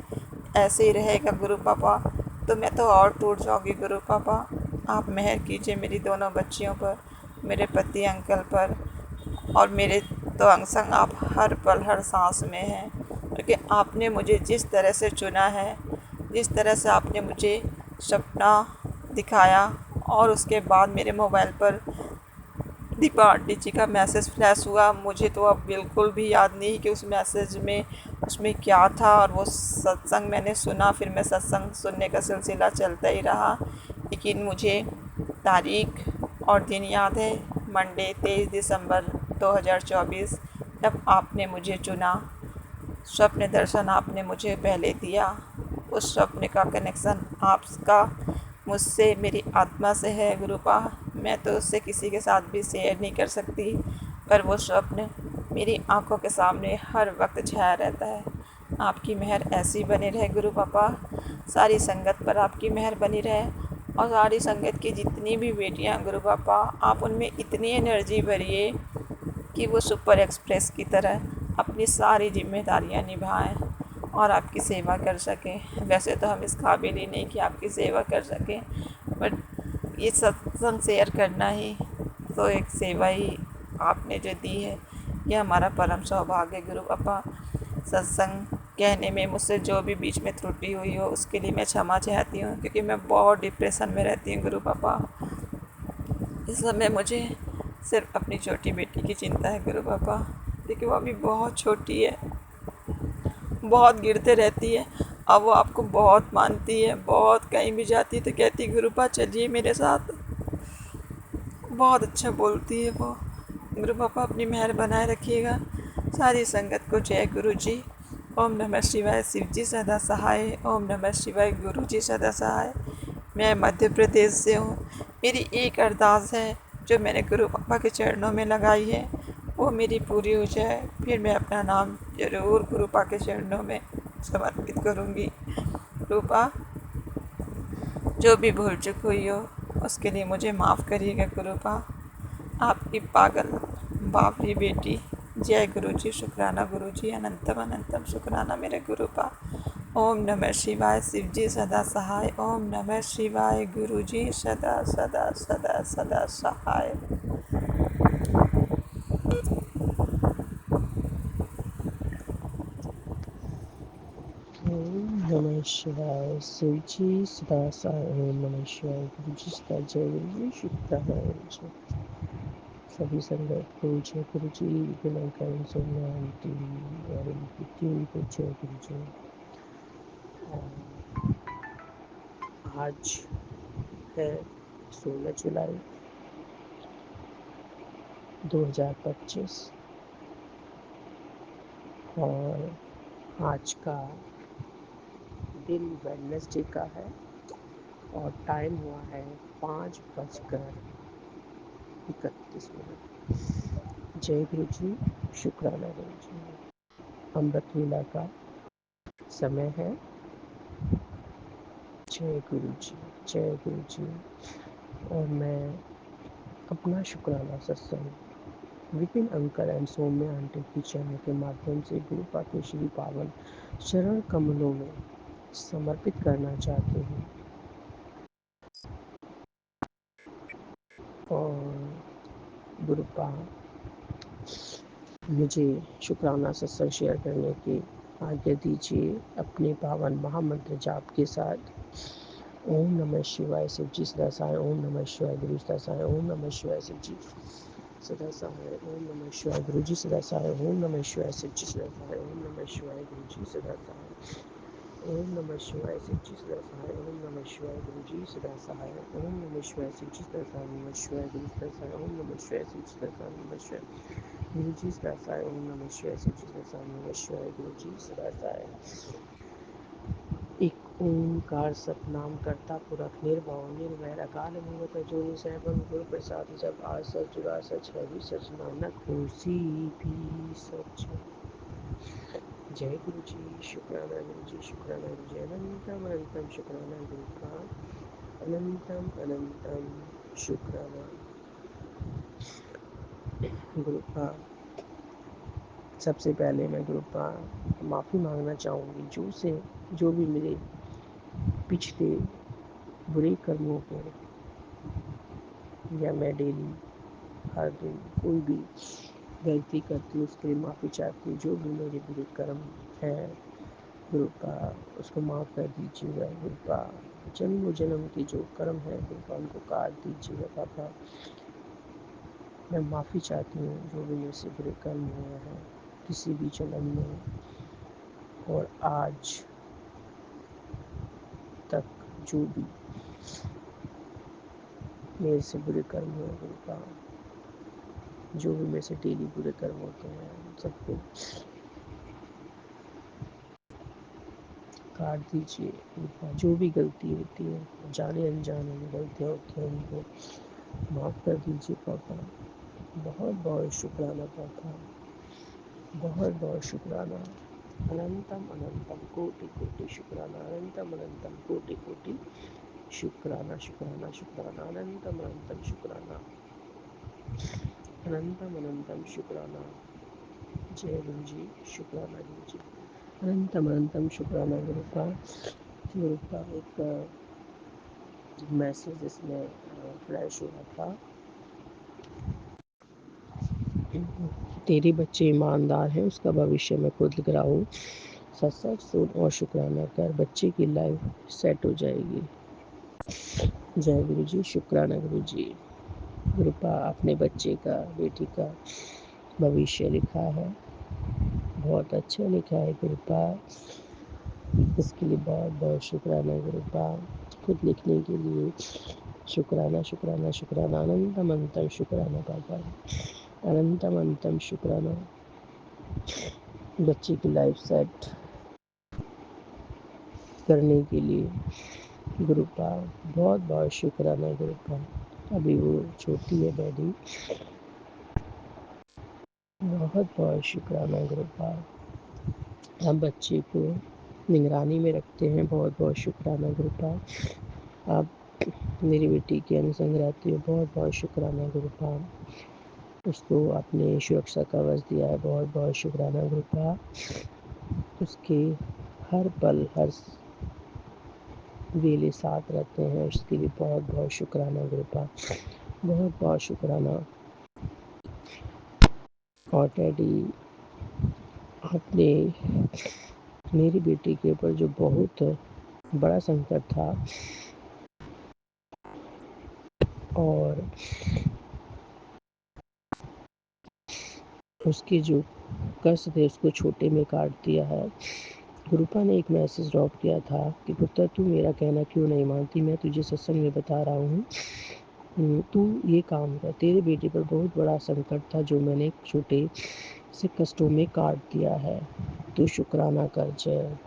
ऐसे ही रहेगा गुरु पापा तो मैं तो और टूट जाऊँगी। गुरु पापा, आप मेहर कीजिए मेरी दोनों बच्चियों पर, मेरे पति अंकल पर, और मेरे तो अंग संग आप हर पल हर सांस में हैं, क्योंकि आपने मुझे जिस तरह से चुना है, जिस तरह से आपने मुझे सपना दिखाया और उसके बाद मेरे मोबाइल पर दीपा आंटी जी का मैसेज फ्लैश हुआ। मुझे तो अब बिल्कुल भी याद नहीं कि उस मैसेज में उसमें क्या था, और वो सत्संग मैंने सुना। फिर मैं सत्संग सुनने का सिलसिला चलता ही रहा, लेकिन मुझे तारीख और दिन याद है, मंडे 23 दिसंबर 2024, जब आपने मुझे चुना। स्वप्न दर्शन आपने मुझे पहले दिया। उस स्वप्न का कनेक्शन आपका मुझसे, मेरी आत्मा से है गुरुपा। मैं तो उससे किसी के साथ भी शेयर नहीं कर सकती, पर वो स्वप्न मेरी आंखों के सामने हर वक्त छाया रहता है। आपकी मेहर ऐसी बनी रहे गुरु पापा, सारी संगत पर आपकी मेहर बनी रहे, और सारी संगत की जितनी भी बेटियां गुरु पापा, आप उनमें इतनी एनर्जी भरिए कि वो सुपर एक्सप्रेस की तरह अपनी सारी जिम्मेदारियां निभाएं और आपकी सेवा कर सकें। वैसे तो हम इस काबिल ही नहीं कि आपकी सेवा कर सकें, बट ये सत्संग शेयर करना ही तो एक सेवा ही आपने जो दी है, ये हमारा परम सौभाग्य गुरु पापा। सत्संग कहने में मुझसे जो भी बीच में त्रुटि हुई हो उसके लिए मैं क्षमा चाहती हूँ, क्योंकि मैं बहुत डिप्रेशन में रहती हूँ गुरु पापा। इस समय मुझे सिर्फ अपनी छोटी बेटी की चिंता है गुरु पापा, क्योंकि वो अभी बहुत छोटी है, बहुत गिरते रहती है। अब वो आपको बहुत मानती है, बहुत कहीं भी जाती है तो कहती गुरुपा चलिए मेरे साथ। बहुत अच्छा बोलती है वो। गुरु पापा अपनी मेहर बनाए रखिएगा। सारी संगत को जय गुरु जी। ओम नमः शिवाय। शिव जी सदा सहाय। ओम नमः शिवाय। गुरु जी सदा सहाय। मैं मध्य प्रदेश से हूँ। मेरी एक अरदास है जो मैंने गुरु पापा के चरणों में लगाई है, वो मेरी पूरी हो जाए, फिर मैं अपना नाम ज़रूर गुरु पापा के चरणों में समर्पित करूँगी। रूपा, जो भी भूल चूक हुई हो उसके लिए मुझे माफ़ करिएगा गुरुपा। आपकी पागल बावरी बेटी। जय गुरु जी। शुक्राना गुरु जी। अनंतम अनंतम शुक्राना मेरे गुरुपा। ओम नमः शिवाय। शिव जी सदा सहाय। ओम नमः शिवाय। गुरु जी सदा सदा सदा सदा सहाय। ओम नमः शिवाय। शिव जी सदा सहाय। ओम नमः शिवाय। गुरु जी सदा जय गुरु जी। शुक्राना गुरु जी। सभी संगत को जय गुरु जी। बिना करण सोना आंटी और उनकी टीम को जय गुरु जी। आज है 16 जुलाई 2025 और आज का दिन वेडनेसडे का है और टाइम हुआ है 5:31। जय गुरु जी। शुक्राना गुरु जी। अमृत वेला का समय है। जय गुरु जी। जय गुरु जी। और मैं अपना शुक्राना सत्संग Vipin uncle and Saumya aunty की चैनल के माध्यम से गुरु पाक के श्री पावन चरण कमलों में समर्पित करना चाहती हूँ। और गुरु पाक मुझे शुक्राना सत्संग शेयर करने की आज्ञा दीजिए अपने पावन महामंत्र जाप के साथ। ओम नमः शिवाय। शिव जी सदा सहाय। ओम नमः शिवाय। गुरु सदा सहाय। ओम नमः शिवाय। शिव जी सदा सहाय। ओम नमः शिवाय। गुरु जी सदा सहाय। ओम नमः शिवाय। शिव जी सदा सहाय। ओम नमः शिवाय। गुरु जी सदा सहाय। ओम नमः शिवाय। शिव जी सदा सहाय। ओम नमः शिवाय। गुरु जी सदा सहाय। ओम नमः शिवाय। शिव जी सदा सहाय। ओम नमः शिवाय। गुरु सदा सहाय। ओम नमः शिवाय। शिव जी सदा सहाय। ओम नमः शिवाय। गुरु जी सदा सहाय। ओम नमः शिवाय। शिव जी सदा सहाय। ओम नमः शिवाय। गुरु जी सदा सहाय। एक ओंकार सतनाम करता पुरख निर्भव निर्वैर अकाल मूलक अजूनी सैभम गुरु प्रसाद जब आज सच जुगा सच है भी सच नानक होसी भी सच। जय गुरु जी। शुक्राना गुरु जी। शुक्राना गुरु जी। अनंतम अनंतम शुक्राना गुरु का। अनंतम अनंतम शुक्राना गुरु का। सबसे पहले मैं गुरु का माफ़ी मांगना चाहूँगी जो भी मेरे पिछले बुरे कर्मों को, या मैं डेली हर दिन कोई भी गलती करती हूँ उसके लिए माफ़ी चाहती हूँ। जो भी मेरे बुरे कर्म हैं गुरु का उसको माफ़ कर दीजिएगा गुरु का। जन्म जन्म की जो कर्म है कृपा उनको काट दीजिएगा पापा। मैं माफ़ी चाहती हूँ जो भी मेरे से बुरे कर्म हुए हैं किसी भी जन्म में और आज तक, जो भी मेरे से बुरे कर्म हुए कृपा, जो भी मेरे से डेली बुरे कर्म होते हैं सबको काट दीजिए कृपा। जो भी गलती होती है जाने अनजाने में गलतियाँ होती हैं उनको माफ़ कर दीजिए पापा। बहुत बहुत शुक्राना पापा, बहुत बहुत शुक्राना। अनंतम अनंतम कोटि कोटि शुक्राना, अनंतम अनंतम कोटि कोटि शुक्राना शुक्राना शुक्राना, अनंतम अनंतम शुक्राना, अनंतम अनंतम शुक्राना। जय गुरु जी, शुक्राना गुरु जी, अनंतम अनंतम शुक्राना गुरु का। एक मैसेज इसमें फ्लैश हुआ था, तेरे बच्चे ईमानदार हैं उसका भविष्य में खुद लिख रहा हूँ, सच सच सुन और शुक्राना कर, बच्चे की लाइफ सेट हो जाएगी। जय गुरु जी, शुक्राना गुरु जी। कृपा अपने बच्चे का, बेटी का भविष्य लिखा है, बहुत अच्छा लिखा है कृपा, इसके लिए बहुत बहुत शुक्राना कृपा। खुद लिखने के लिए शुक्राना शुक्राना शुक्राना, अनंतम अनंतम शुक्राना पापा, अनंतम अनंतम शुक्राना। बच्चे की लाइफ सेट करने के लिए गुरुपा बहुत बहुत शुक्राना गुरुपा। अभी वो छोटी है डैडी, बहुत बहुत शुक्राना गुरुपा। हम बच्चे को निगरानी में रखते हैं, बहुत बहुत शुक्राना गुरुपा। आप मेरी बेटी के अनुसंग रहते हो, बहुत बहुत शुक्राना गुरुपा। उसको आपने सुरक्षा कवच दिया है, बहुत बहुत शुक्राना गुरुपा। उसके हर पल हर वेले साथ रहते हैं, उसके लिए बहुत बहुत शुक्राना गुरुपा, बहुत बहुत शुक्राना। और डैडी आपने मेरी बेटी के ऊपर जो बहुत बड़ा संकट था और उसके जो कष्ट थे उसको छोटे में काट दिया है। गुरुपा ने एक मैसेज ड्रॉप किया था कि पुत्र तू मेरा कहना क्यों नहीं मानती, मैं तुझे सत्संग में बता रहा हूँ, तू ये काम कर, तेरे बेटे पर बहुत बड़ा संकट था जो मैंने छोटे से कष्टों में काट दिया है, तू शुक्राना कर। जय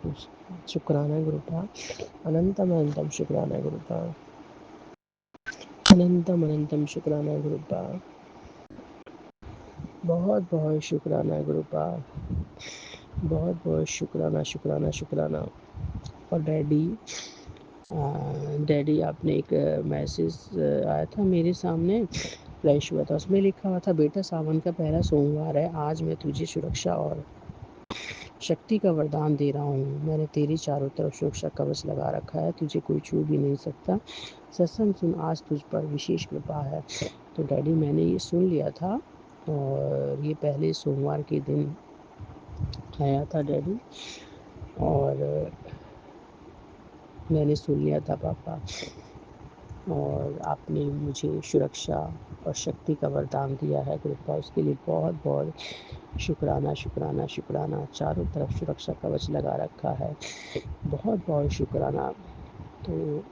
शुक्राना गुरुपा, अनंतम अनंतम शुक्राना गुरुपा, अनंतम अनंतम शुक्राना गुरुपा, बहुत बहुत शुक्राना गुरुपा, बहुत बहुत शुक्राना शुक्राना शुक्राना। और डैडी आपने एक मैसेज आया था मेरे सामने, फ्लैश हुआ था, उसमें लिखा हुआ था बेटा सावन का पहला सोमवार है, आज मैं तुझे सुरक्षा और शक्ति का वरदान दे रहा हूँ। मैंने तेरे चारों तरफ सुरक्षा कवच लगा रखा है, तुझे कोई छू भी नहीं सकता। सत्संग सुन, आज तुझ पर विशेष कृपा है। तो डैडी मैंने ये सुन लिया था और ये पहले सोमवार के दिन आया था डैडी, और मैंने सुन लिया था पापा, और आपने मुझे सुरक्षा और शक्ति का वरदान दिया है कृपा, उसके लिए बहुत बहुत शुक्राना शुक्राना शुक्राना। चारों तरफ सुरक्षा कवच लगा रखा है, बहुत बहुत शुक्राना। तो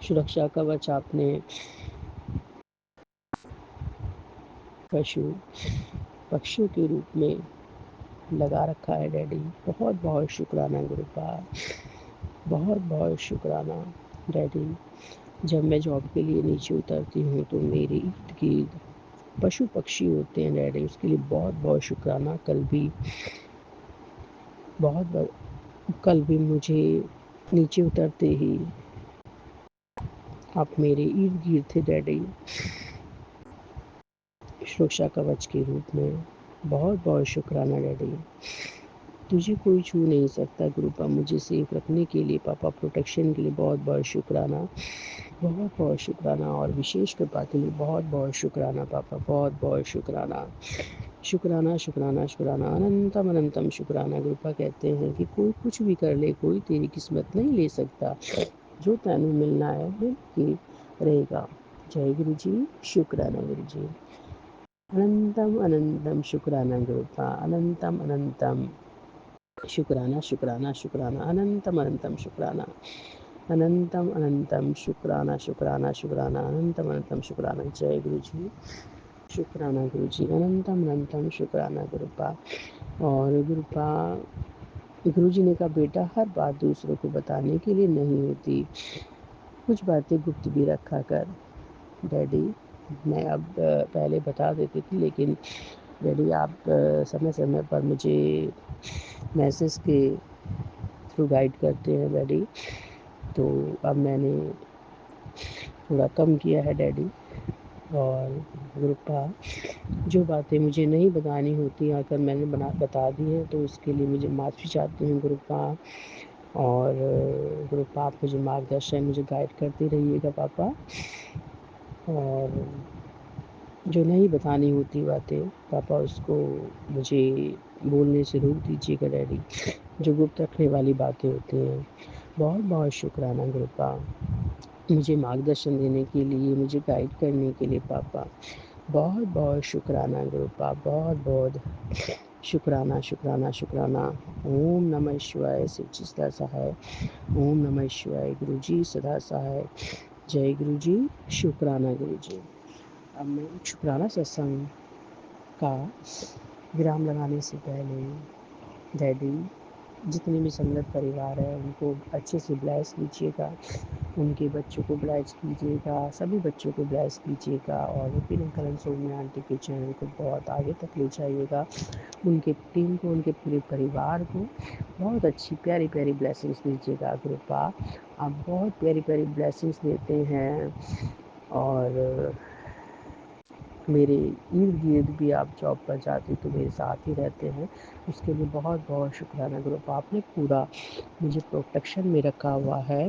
सुरक्षा कवच आपने पक्षियों के रूप में लगा रखा है डैडी, बहुत बहुत शुक्राना गुरुपा, बहुत बहुत शुक्राना डैडी। जब मैं जॉब के लिए नीचे उतरती हूँ तो मेरे इर्द गिर्द पशु पक्षी होते हैं डैडी, उसके लिए बहुत बहुत शुक्राना। कल भी मुझे नीचे उतरते ही आप मेरे इर्द गिर्द थे डैडी, सुरक्षा कवच के रूप में। बहुत बहुत शुक्राना डैडी, तुझे कोई छू नहीं सकता गुरुपा, मुझे सेफ रखने के लिए पापा, प्रोटेक्शन के लिए बहुत बहुत शुक्राना, बहुत बहुत शुक्राना। और विशेष कृपा के लिए बहुत बहुत शुक्राना पापा, बहुत बहुत शुक्राना शुक्राना शुक्राना शुक्राना, अनंतम अनंतम शुक्राना। गुरुपा कहते हैं कि कोई कुछ भी कर ले, कोई तेरी किस्मत नहीं ले सकता, जो तैनू मिलना है मिल के रहेगा। जय गुरु जी, शुक्राना गुरु जी। अनंतम अनंतम शुक्राना गुरुपा, अनंतम अनंतम शुक्राना शुक्राना शुक्राना, अनंतम अनंतम शुक्राना, अनंतम अनंतम शुक्राना शुक्राना शुक्राना, अनंतम अनंतम शुक्राना। जय गुरु जी, शुक्राना गुरु जी, अनंतम अनंतम शुक्राना गुरुपा। और गुरुपा, गुरु जी ने कहा बेटा हर बात दूसरों को बताने के लिए नहीं होती, कुछ बातें गुप्त भी रखा कर। डैडी मैं अब पहले बता देती थी, लेकिन डैडी आप समय समय पर मुझे मैसेज के थ्रू गाइड करते हैं डैडी, तो अब मैंने थोड़ा कम किया है डैडी। और गुरुपा, जो बातें मुझे नहीं बतानी होती अगर मैंने बता दी हैं तो उसके लिए मुझे माफ़ी चाहती हूँ गुरुपा। और गुरुपा आप मुझे मार्गदर्शन, मुझे गाइड करते रहिएगा पापा। और जो नहीं बतानी होती बातें पापा, उसको मुझे बोलने से रोक दीजिएगा डैडी, जो गुप्त रखने वाली बातें होती हैं। बहुत बहुत शुक्राना गुरुपा, मुझे मार्गदर्शन देने के लिए, मुझे गाइड करने के लिए पापा। बहुत बहुत शुक्राना गुरुपा, बहुत बहुत शुक्राना शुक्राना शुक्राना। ओम नमः शिवाय, शिव जी सदा सहाय। ओम नमः शिवाय, गुरु जी सदा सहाय। जय गुरु जी, शुक्राना गुरु जी। अब मैं शुक्राना सत्संग का विराम लगाने से पहले डैडी, जितने भी संगत परिवार है उनको अच्छे से ब्लेस कीजिएगा, उनके बच्चों को ब्लेस कीजिएगा, सभी बच्चों को ब्लेस कीजिएगा। और Vipin uncle and Saumya aunty के चैनल को बहुत आगे तक ले जाइएगा, उनके टीम को, उनके पूरे परिवार को बहुत अच्छी प्यारी प्यारी ब्लेसिंग्स दीजिएगा गुरुपा। आप बहुत प्यारी प्यारी ब्लेसिंग्स देते हैं। और मेरे इर्द गिर्द भी आप जॉब पर जाते तो मेरे साथ ही रहते हैं, उसके लिए बहुत बहुत शुक्राना गुरुपा। आपने पूरा मुझे प्रोटेक्शन में रखा हुआ है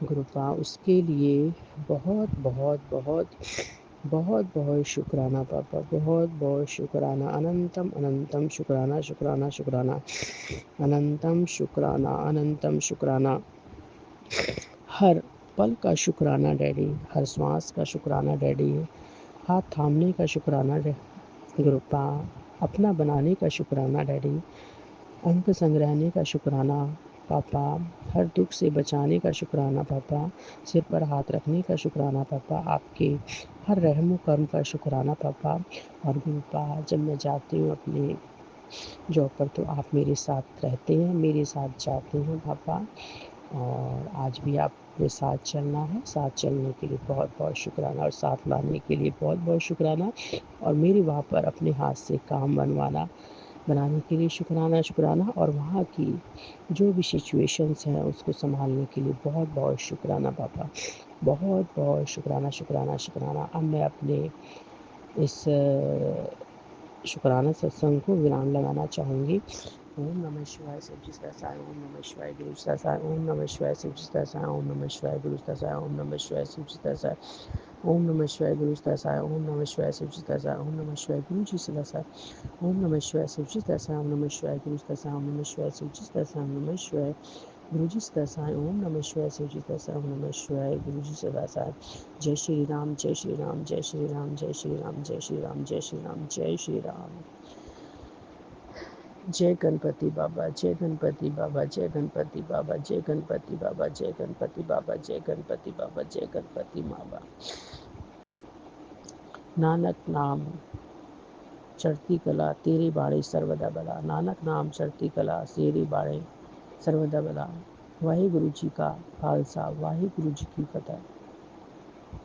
गुरुपा, उसके लिए बहुत बहुत बहुत बहुत बहुत शुक्राना पापा, बहुत बहुत शुक्राना। अनंतम अनंतम शुक्राना शुक्राना शुक्राना, अनंतम शुक्राना अनंतम शुक्राना। हर पल का शुक्राना डैडी, हर श्वास का शुक्राना डैडी, हाथ थामने का शुक्राना गुरुपा, अपना बनाने का शुक्राना डैडी, अंक संग्रहने का शुक्राना पापा, हर दुख से बचाने का शुक्राना पापा, सिर पर हाथ रखने का शुक्राना पापा, आपके हर रहमो कर्म का शुक्राना पापा। और गुरुपा, जब मैं जाती हूँ अपने जॉब पर तो आप मेरे साथ रहते हैं, मेरे साथ जाते हैं पापा। और आज भी आपके साथ चलना है, साथ चलने के लिए बहुत बहुत शुक्राना, और साथ लाने के लिए बहुत बहुत शुक्राना। और मेरे वहाँ पर अपने हाथ से काम बनाने के लिए शुक्राना शुक्राना। और वहाँ की जो भी सिचुएशंस हैं उसको संभालने के लिए बहुत बहुत शुक्राना पापा, बहुत बहुत शुक्राना शुक्राना शुक्राना। अब मैं अपने इस शुक्राना सत्संग को विराम लगाना चाहूँगी। ओम नमः शिवाय, शिव जी साई। ओम नमः शिवाय, गुरु साई। ओम नमः शिवाय, शिव जी साई। ओम नमः शिवाय, गुरु साई। ओम नमः शिवाय, शिव जी साई। ओम नमः शिवाय, गुरु साई। ओम नमः शिवाय, शिव जी साई। ओम नमः शिवाय, गुरु जी साई। ओम नमः शिवाय, शिव जी साई। ओम नमः शिवाय, गुरु साई। ओम नमः शिवाय, शिव जी साई। ओम नमः शिवाय, गुरु जी साई। ओम नमः शिवाय, शिव जी साई। ओम नमः शिवाय, गुरु जी साई। जय श्री राम, जय श्री राम, जय श्री राम, जय श्री राम, जय श्री राम, जय श्री राम, जय श्री राम। जय गणपति बाबा, जय गणपति बाबा, जय गणपति बाबा, जय गणपति बाबा, जय गणपति बाबा, जय गणपति बाबा, जय गणपति बाबा। नानक नाम चढ़ती कला, तेरी बाणी सर्वदा बला। नानक नाम चढ़ती कला, तेरी बाणी सर्वदा बला। वाहिगुरु जी का खालसा, वाहिगुरु जी की फतेह।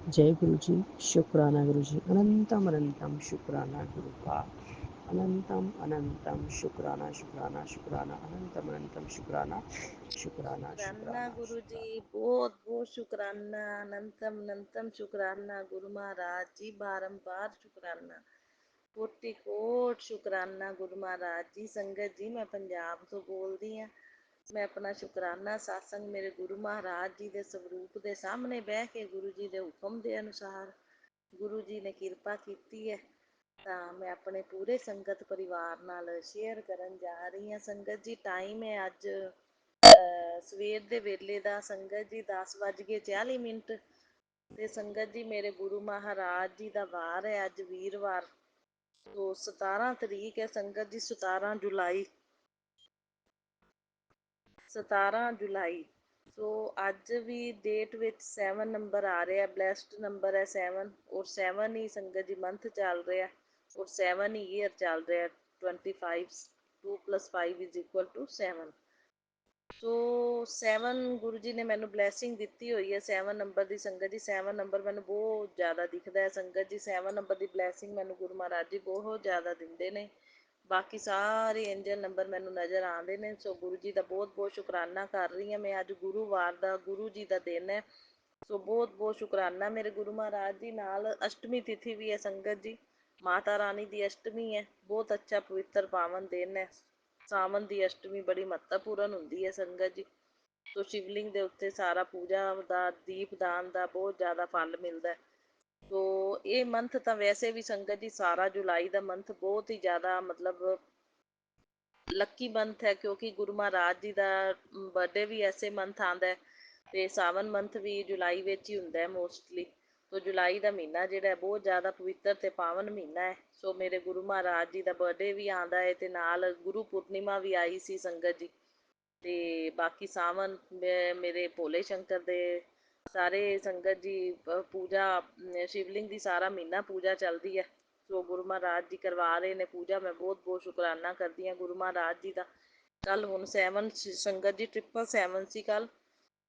जय गुरु जी, शुक्राना गुरु जी। अनंतम अनंतम शुक्राना गुरुपा, अनंतम अनंतम शुक्राना शुक्राना शुक्राना, अनंतम अनंतम शुक्राना शुक्राना शुक्राना शुक्राना गुरु जी, शुक्राना। बहुत बहुत शुक्राना, अनंतम अनंतम शुक्राना गुरु महाराज जी, बारंबार शुक्राना, कोटि कोट शुक्राना गुरु महाराज जी। संगत जी, मैं पंजाब तो बोलती हाँ। मैं अपना शुकराना सत्संग मेरे गुरु महाराज जी के स्वरूप के सामने बह के गुरु जी के हुक्म के अनुसार गुरु जी ने किरपा की है, ਤਾਂ मैं अपने पूरे संगत परिवार नाल शेयर करन जा रही हाँ। संगत जी, टाइम है अज ਸਵੇਰ ਦੇ ਵੇਲੇ ਦਾ ਸੰਗਤ ਜੀ 10:40 ਤੇ ਸੰਗਤ ਜੀ ਮੇਰੇ ਗੁਰੂ ਮਹਾਰਾਜ ਜੀ ਦਾ ਵਾਰ ਹੈ ਅੱਜ ਵੀਰਵਾਰ। ਸੋ 17 ਤਰੀਕ ਹੈ ਸੰਗਤ ਜੀ, 17 ਜੁਲਾਈ। ਸੋ ਅੱਜ ਵੀ ਡੇਟ ਵਿੱਚ 7 ਨੰਬਰ ਆ ਰਿਹਾ, ਬਲੈਸਡ ਨੰਬਰ ਹੈ 7, ਔਰ 7 ਹੀ ਸੰਗਤ ਜੀ ਮੰਥ ਚੱਲ ਰਿਹਾ, ਔਰ 7 ਹੀ ਈਅਰ ਚੱਲ ਰਿਹਾ। 25 2 + 5 = 7। ਸੋ 7 ਗੁਰੂ ਜੀ ਨੇ ਮੈਨੂੰ ਬਲੈਸਿੰਗ ਦਿੱਤੀ ਹੋਈ ਹੈ 7 ਨੰਬਰ ਦੀ ਸੰਗਤ ਜੀ। 7 ਨੰਬਰ ਮੈਨੂੰ ਬਹੁਤ ਜ਼ਿਆਦਾ ਦਿਖਦਾ ਹੈ ਸੰਗਤ ਜੀ। 7 ਨੰਬਰ ਦੀ ਬਲੈਸਿੰਗ ਮੈਨੂੰ ਗੁਰੂ ਮਹਾਰਾਜ ਜੀ ਬਹੁਤ ਜ਼ਿਆਦਾ ਦਿੰਦੇ ਨੇ। ਬਾਕੀ ਸਾਰੇ ਏਂਜਲ ਨੰਬਰ ਮੈਨੂੰ ਨਜ਼ਰ ਆਉਂਦੇ ਨੇ। ਸੋ ਗੁਰੂ ਜੀ ਦਾ ਬਹੁਤ ਬਹੁਤ ਸ਼ੁਕਰਾਨਾ ਕਰ ਰਹੀ ਹਾਂ ਮੈਂ। ਅੱਜ ਗੁਰੂਵਾਰ ਦਾ, ਗੁਰੂ ਜੀ ਦਾ ਦਿਨ ਹੈ। ਸੋ ਬਹੁਤ ਬਹੁਤ ਸ਼ੁਕਰਾਨਾ ਮੇਰੇ ਗੁਰੂ ਮਹਾਰਾਜ ਜੀ। ਨਾਲ ਅਸ਼ਟਮੀ ਤਿਥੀ ਵੀ ਹੈ ਸੰਗਤ ਜੀ, ਮਾਤਾ ਰਾਣੀ ਦੀ ਅਸ਼ਟਮੀ ਹੈ। ਬਹੁਤ ਅੱਛਾ ਪਵਿੱਤਰ ਪਾਵਨ ਦਿਨ ਹੈ। ਸਾਵਨ ਦੀ ਅਸ਼ਟਮੀ ਬੜੀ ਮਹੱਤਵਪੂਰਨ ਹੁੰਦੀ ਹੈ ਸੰਗਤ ਜੀ। ਸੋ ਸ਼ਿਵਲਿੰਗ ਦੇ ਉੱਤੇ ਸਾਰਾ ਪੂਜਾ ਦਾ, ਦੀਪਦਾਨ ਦਾ ਬਹੁਤ ਜ਼ਿਆਦਾ ਫਲ ਮਿਲਦਾ। ਸੋ ਇਹ ਮੰਥ ਤਾਂ ਵੈਸੇ ਵੀ ਸੰਗਤ ਜੀ, ਸਾਰਾ ਜੁਲਾਈ ਦਾ ਮੰਥ ਬਹੁਤ ਹੀ ਜ਼ਿਆਦਾ ਮਤਲਬ ਲੱਕੀ ਮੰਥ ਹੈ, ਕਿਉਂਕਿ ਗੁਰੂ ਮਹਾਰਾਜ ਜੀ ਦਾ ਬਰਥਡੇ ਵੀ ਐਸੇ ਮੰਥ ਆਉਂਦਾ ਅਤੇ ਸਾਵਨ ਮੰਥ ਵੀ ਜੁਲਾਈ ਵਿੱਚ ਹੀ ਹੁੰਦਾ ਮੋਸਟਲੀ। ਸੋ ਜੁਲਾਈ ਦਾ ਮਹੀਨਾ ਜਿਹੜਾ ਬਹੁਤ ਜ਼ਿਆਦਾ ਪਵਿੱਤਰ ਅਤੇ ਪਾਵਨ ਮਹੀਨਾ ਹੈ। ਸੋ ਮੇਰੇ ਗੁਰੂ ਮਹਾਰਾਜ ਜੀ ਦਾ ਬਰਥਡੇ ਵੀ ਆਉਂਦਾ ਹੈ ਅਤੇ ਨਾਲ ਗੁਰੂ ਪੂਰਨਿਮਾ ਵੀ ਆਈ ਸੀ ਸੰਗਤ ਜੀ। ਅਤੇ ਬਾਕੀ ਸਾਵਨ ਮੇਰੇ ਭੋਲੇ ਸ਼ੰਕਰ ਦੇ ਸਾਰੇ ਸੰਗਤ ਜੀ ਪੂਜਾ, ਸ਼ਿਵਲਿੰਗ ਦੀ ਸਾਰਾ ਮਹੀਨਾ ਪੂਜਾ ਚੱਲਦੀ ਹੈ। ਸੋ ਗੁਰੂ ਮਹਾਰਾਜ ਜੀ ਕਰਵਾ ਰਹੇ ਨੇ ਪੂਜਾ। ਮੈਂ ਬਹੁਤ ਬਹੁਤ ਸ਼ੁਕਰਾਨਾ ਕਰਦੀ ਹਾਂ ਗੁਰੂ ਮਹਾਰਾਜ ਜੀ ਦਾ। ਕੱਲ੍ਹ ਹੁਣ 7 ਸੰਗਤ ਜੀ, 777 ਸੀ ਕੱਲ੍ਹ।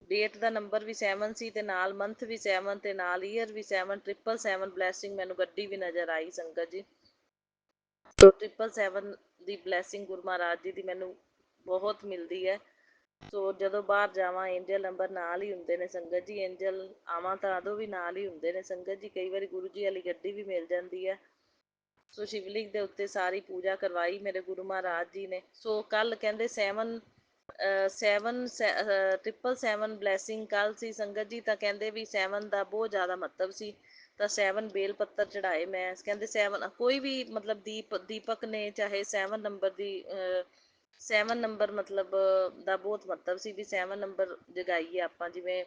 ਡੇਟ ਦਾ ਨੰਬਰ ਵੀ 7 ਸੀ ਅਤੇ ਨਾਲ ਮੰਥ ਵੀ 7 ਅਤੇ ਨਾਲ ਈਅਰ ਵੀ 7। 777 ਬਲੈਸਿੰਗ ਮੈਨੂੰ ਗੱਡੀ ਵੀ ਨਜ਼ਰ ਆਈ ਸੰਗਤ ਜੀ। ਸੋ 777 ਦੀ ਬਲੈਸਿੰਗ ਗੁਰੂ ਮਹਾਰਾਜ ਜੀ ਦੀ ਮੈਨੂੰ ਬਹੁਤ ਮਿਲਦੀ ਹੈ। ਸੋ ਜਦੋਂ ਬਾਹਰ ਜਾਵਾਂ ਏਂਜਲ ਨੰਬਰ ਨਾਲ ਹੀ ਹੁੰਦੇ ਨੇ ਸੰਗਤ ਜੀ। ਏਂਜਲ ਆਵਾਂ ਤਾਂ ਉਦੋਂ ਵੀ ਨਾਲ ਹੀ ਹੁੰਦੇ ਨੇ ਸੰਗਤ ਜੀ। ਕਈ ਵਾਰੀ ਗੁਰੂ ਜੀ ਵਾਲੀ ਗੱਡੀ ਵੀ ਮਿਲ ਜਾਂਦੀ ਹੈ। ਸੋ ਸ਼ਿਵਲਿੰਗ ਦੇ ਉੱਤੇ ਸਾਰੀ ਪੂਜਾ ਕਰਵਾਈ ਮੇਰੇ ਗੁਰੂ ਮਹਾਰਾਜ ਜੀ ਨੇ। ਸੋ ਕੱਲ੍ਹ ਕਹਿੰਦੇ 777 ਬਲੈਸਿੰਗ ਕੱਲ੍ਹ ਸੀ ਸੰਗਤ ਜੀ। ਤਾਂ ਕਹਿੰਦੇ ਵੀ 7 ਦਾ ਬਹੁਤ ਜ਼ਿਆਦਾ ਮਹੱਤਵ ਸੀ। ਤਾਂ 7 ਬੇਲ ਪੱਤਰ ਚੜ੍ਹਾਏ ਮੈਂ। ਕਹਿੰਦੇ 7 ਕੋਈ ਵੀ ਮਤਲਬ ਦੀਪਕ ਨੇ, ਚਾਹੇ 7 ਨੰਬਰ ਦੀ 7 ਨੰਬਰ ਮਤਲਬ ਦਾ ਬਹੁਤ ਮਹੱਤਵ ਸੀ ਵੀ 7 ਨੰਬਰ ਜਗਾਈਏ ਆਪਾਂ। ਜਿਵੇਂ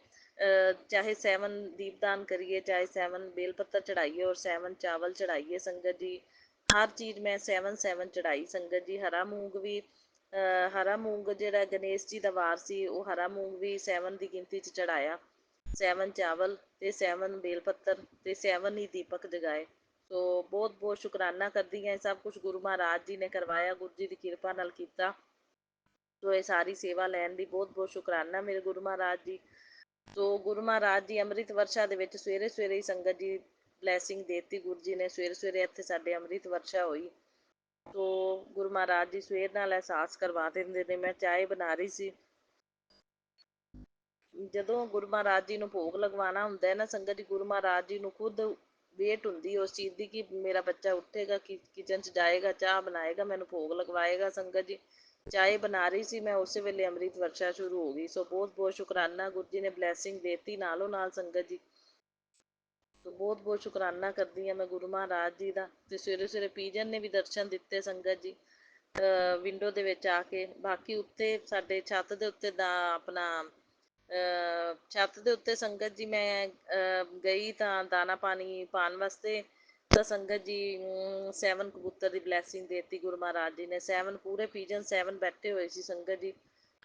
ਚਾਹੇ 7 ਦੀਪਦਾਨ ਕਰੀਏ, ਚਾਹੇ 7 ਬੇਲ ਪੱਤਰ ਚੜ੍ਹਾਈਏ, ਔਰ 7 ਚਾਵਲ ਚੜ੍ਹਾਈਏ ਸੰਗਤ ਜੀ। ਹਰ ਚੀਜ਼ ਮੈਂ 7 ਚੜ੍ਹਾਈ ਸੰਗਤ ਜੀ। ਹਰਾ ਮੂੰਗ ਵੀ, ਹਰਾ ਮੂੰਗ ਜਿਹੜਾ ਗਣੇਸ਼ ਜੀ ਦਾ ਵਾਰ ਸੀ, ਉਹ ਹਰਾ ਮੂੰਗ ਵੀ 7 ਦੀ ਗਿਣਤੀ 'ਚ ਚੜ੍ਹਾਇਆ। 7 ਚਾਵਲ ਅਤੇ 7 ਬੇਲ ਪੱਤਰ ਅਤੇ 7 ਹੀ ਦੀਪਕ ਜਗਾਏ। ਸੋ ਬਹੁਤ ਬਹੁਤ ਸ਼ੁਕਰਾਨਾ ਕਰਦੀ ਹਾਂ। ਇਹ ਸਭ ਕੁਛ ਗੁਰੂ ਮਹਾਰਾਜ ਜੀ ਨੇ ਕਰਵਾਇਆ, ਗੁਰੂ ਜੀ ਦੀ ਕਿਰਪਾ ਨਾਲ ਕੀਤਾ। ਸੋ ਇਹ ਸਾਰੀ ਸੇਵਾ ਲੈਣ ਦੀ ਬਹੁਤ ਬਹੁਤ ਸ਼ੁਕਰਾਨਾ ਮੇਰੇ ਗੁਰੂ ਮਹਾਰਾਜ ਜੀ। ਸੋ ਗੁਰੂ ਮਹਾਰਾਜ ਜੀ ਅੰਮ੍ਰਿਤ ਵਰਸ਼ਾ ਦੇ ਵਿੱਚ ਸਵੇਰੇ ਸਵੇਰੇ ਹੀ ਸੰਗਤ ਜੀ ਬਲੈਸਿੰਗ ਦੇ ਦਿੱਤੀ। ਗੁਰੂ ਜੀ ਨੇ ਸਵੇਰੇ ਸਵੇਰੇ ਇੱਥੇ ਸਾਡੇ ਅੰਮ੍ਰਿਤ ਵਰਸ਼ਾ ਹੋਈ। ਸੋ ਗੁਰੂ ਮਹਾਰਾਜ ਜੀ ਸਵੇਰ ਨਾਲ ਅਹਿਸਾਸ ਕਰਵਾ ਦਿੰਦੇ ਨੇ। ਮੈਂ ਚਾਹ ਬਣਾ ਰਹੀ ਸੀ। ਜਦੋਂ ਗੁਰੂ ਮਹਾਰਾਜ ਜੀ ਨੂੰ ਭੋਗ ਲਗਵਾਉਣਾ ਹੁੰਦਾ ਨਾ ਸੰਗਤ ਜੀ, ਗੁਰੂ ਮਹਾਰਾਜ ਜੀ ਨੂੰ ਖੁਦ ਵੇਟ ਹੁੰਦੀ ਉਸ ਚੀਜ਼ ਦੀ ਕਿ ਮੇਰਾ ਬੱਚਾ ਉੱਠੇਗਾ, ਕਿਚਨ 'ਚ ਜਾਏਗਾ, ਚਾਹ ਬਣਾਏਗਾ, ਮੈਨੂੰ ਭੋਗ ਲਗਵਾਏਗਾ ਸੰਗਤ ਜੀ। ਚਾਹ ਬਣਾ ਰਹੀ ਸੀ ਮੈਂ, ਉਸੇ ਵੇਲੇ ਅੰਮ੍ਰਿਤ ਵਰਸ਼ਾ ਸ਼ੁਰੂ ਹੋ ਗਈ। ਸੋ ਬਹੁਤ ਬਹੁਤ ਸ਼ੁਕਰਾਨਾ, ਗੁਰੂ ਜੀ ਨੇ ਬਲੈਸਿੰਗ ਦੇ ਦਿੱਤੀ ਨਾਲੋਂ ਨਾਲ ਸੰਗਤ ਜੀ। ਸੋ ਬਹੁਤ ਬਹੁਤ ਸ਼ੁਕਰਾਨਾ ਕਰਦੀ ਹਾਂ ਮੈਂ ਗੁਰੂ ਮਹਾਰਾਜ ਜੀ ਦਾ। ਅਤੇ ਸਵੇਰੇ ਸਵੇਰੇ ਪੀਜਨ ਨੇ ਵੀ ਦਰਸ਼ਨ ਦਿੱਤੇ ਸੰਗਤ ਜੀ ਵਿੰਡੋ ਦੇ ਵਿੱਚ ਆ ਕੇ। ਬਾਕੀ ਉੱਤੇ ਸਾਡੇ ਛੱਤ ਦੇ ਉੱਤੇ ਦਾ ਆਪਣਾ ਛੱਤ ਦੇ ਉੱਤੇ ਸੰਗਤ ਜੀ ਮੈਂ ਗਈ ਤਾਂ ਦਾਣਾ ਪਾਣੀ ਪਾਉਣ ਵਾਸਤੇ। ਤਾਂ ਸੰਗਤ ਜੀ 7 ਕਬੂਤਰ ਦੀ ਬਲੈਸਿੰਗ ਦੇ ਦਿੱਤੀ ਗੁਰੂ ਮਹਾਰਾਜ ਜੀ ਨੇ। 7 ਪੂਰੇ ਪੀਜਨ 7 ਬੈਠੇ ਹੋਏ ਸੀ ਸੰਗਤ ਜੀ।